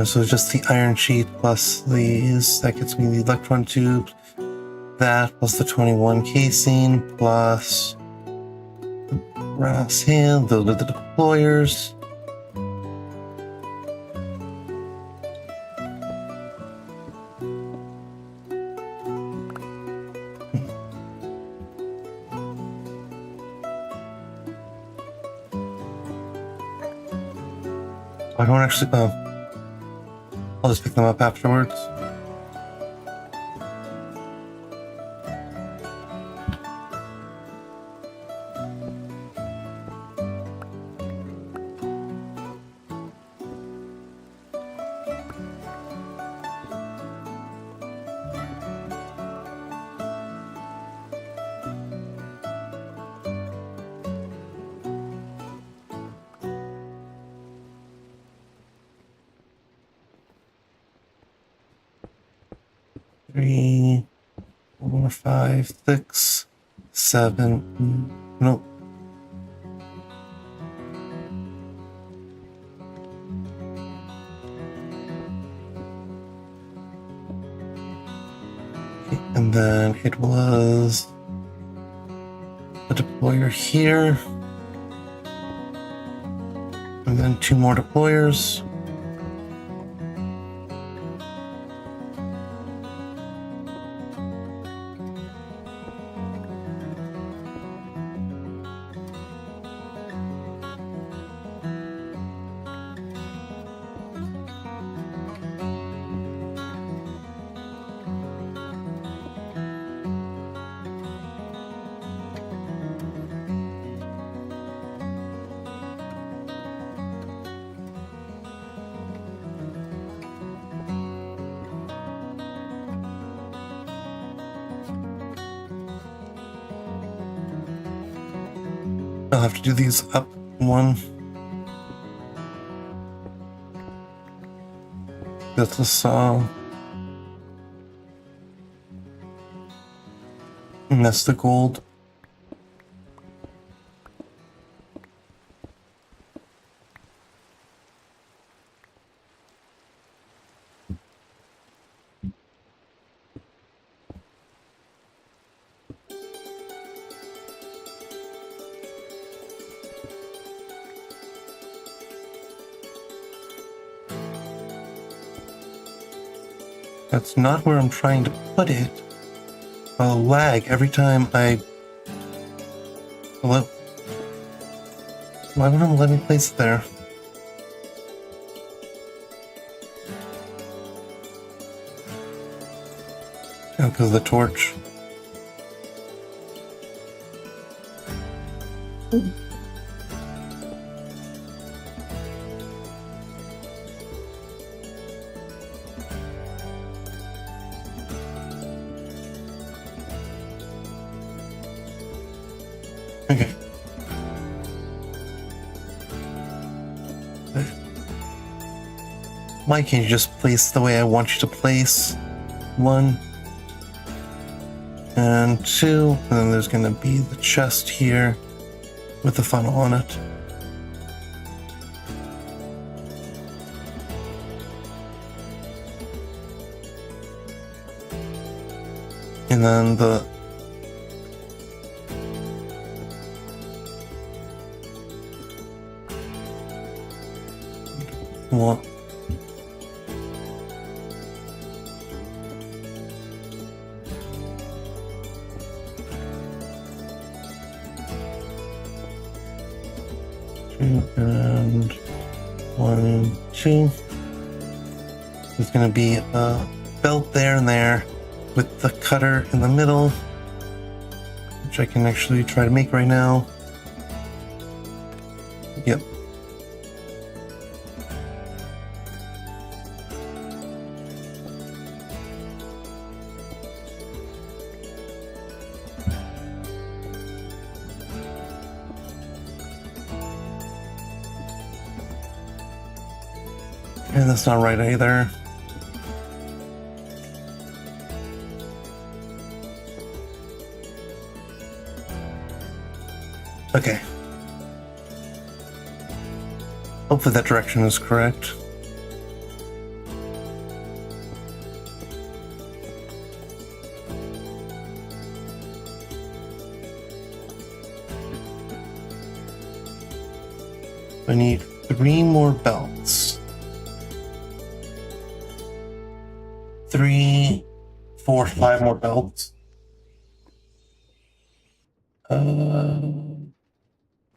So just the iron sheet plus these, that gets me the electron tubes, that plus the 21 casing, plus the brass hand, those are the deployers. I don't actually, I'll just pick them up afterwards. 3, 4, 5, 6, 7. Nope. Okay, and then it was a deployer here. And then 2 more deployers. I'll have to do these up one. That's the saw. And that's the gold. That's not where I'm trying to put it. I'll lag every time I... Hello? Why wouldn't it let me place it there? Oh, because of the torch. Okay. Why can't you just place the way I want you to place? 1 and 2, and then there's gonna be the chest here with the funnel on it. And then the one. And 1, 2. There's going to be a belt there and there with the cutter in the middle, which I can actually try to make right now. Yep. And that's not right either. Okay. Hopefully that direction is correct. I need 3 more belts. 3, 4, 5 more belts.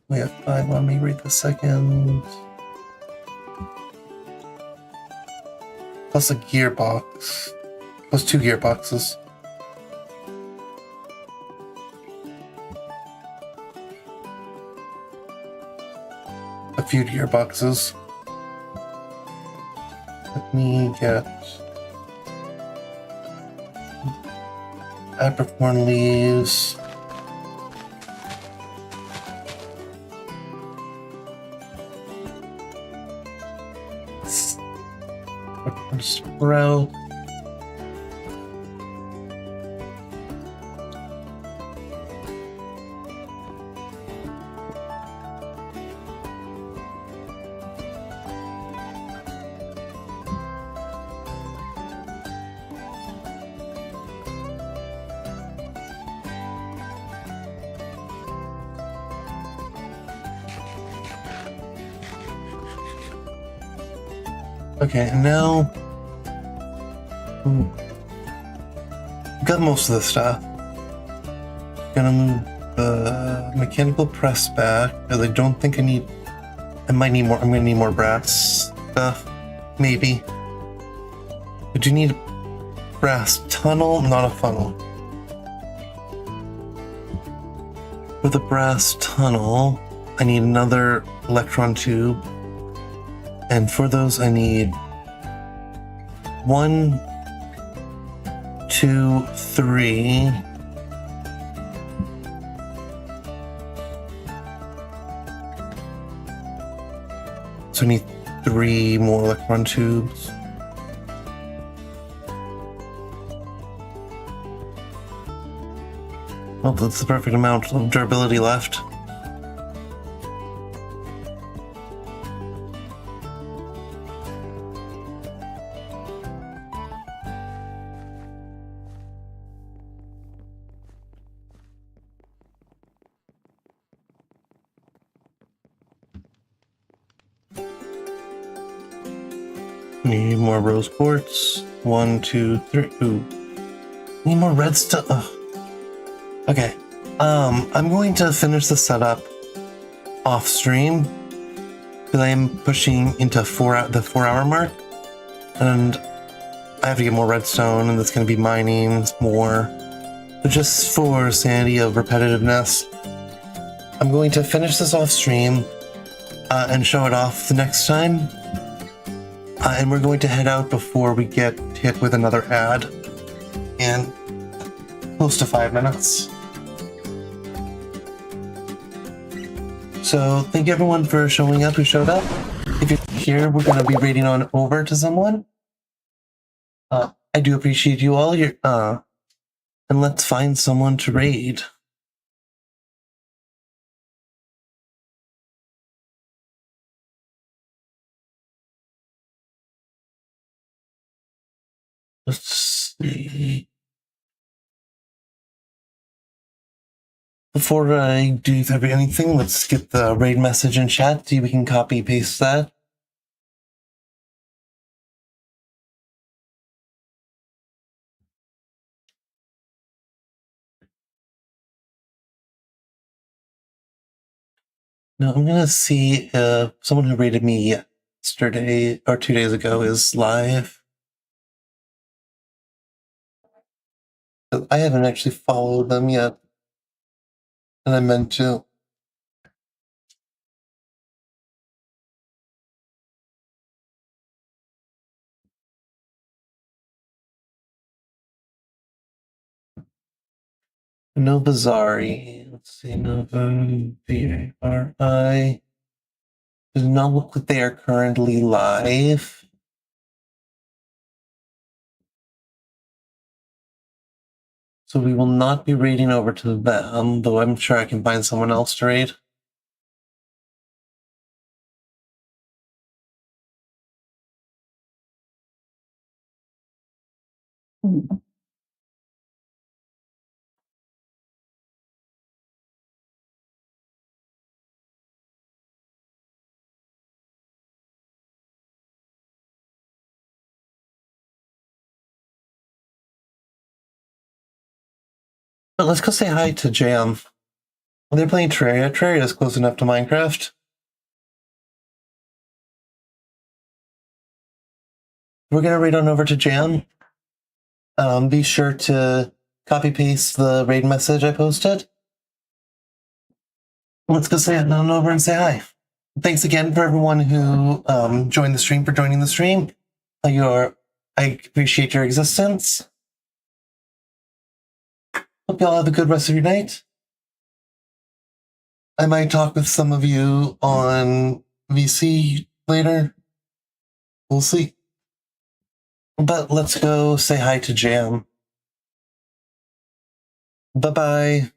We have 5 on me right this second. Plus a gearbox. Plus 2 gearboxes. A few gearboxes. Let me get Apricorn leaves. Sprout. Okay, and now got most of the stuff. Gonna move the mechanical press back because I don't think I need. I might need more. I'm gonna need more brass stuff, maybe. But you need a brass tunnel, not a funnel. For the brass tunnel, I need another electron tube. And for those, I need 1, 2, 3. So I need 3 more electron tubes. Oh, that's the perfect amount of durability left. Need more rose quartz. 1, 2, 3. Ooh. Need more red stuff. Okay. I'm going to finish the setup off stream because I am pushing into the 4-hour mark, and I have to get more redstone, and that's going to be mining more. But just for sanity of repetitiveness, I'm going to finish this off stream and show it off the next time. And we're going to head out before we get hit with another ad in close to 5 minutes. So thank you everyone for showing up who showed up. If you're here, we're going to be raiding on over to someone. I do appreciate you all. And let's find someone to raid. Let's see. Before I do anything, let's get the raid message in chat. See if we can copy paste that. Now I'm gonna see if someone who raided me yesterday or 2 days ago is live. I haven't actually followed them yet, and I meant to. Novazari. Let's see, Nova V-A-R-I. Does not look like they are currently live. So we will not be raiding over to them, though I'm sure I can find someone else to raid. But let's go say hi to Jam. They're playing Terraria. Terraria is close enough to Minecraft. We're gonna raid on over to Jam. Be sure to copy paste the raid message I posted. Let's go say it on over and say hi. Thanks again for everyone who joined the stream, for joining the stream. I appreciate your existence. Hope y'all have a good rest of your night. I might talk with some of you on VC later. We'll see. But let's go say hi to Jam. Bye-bye.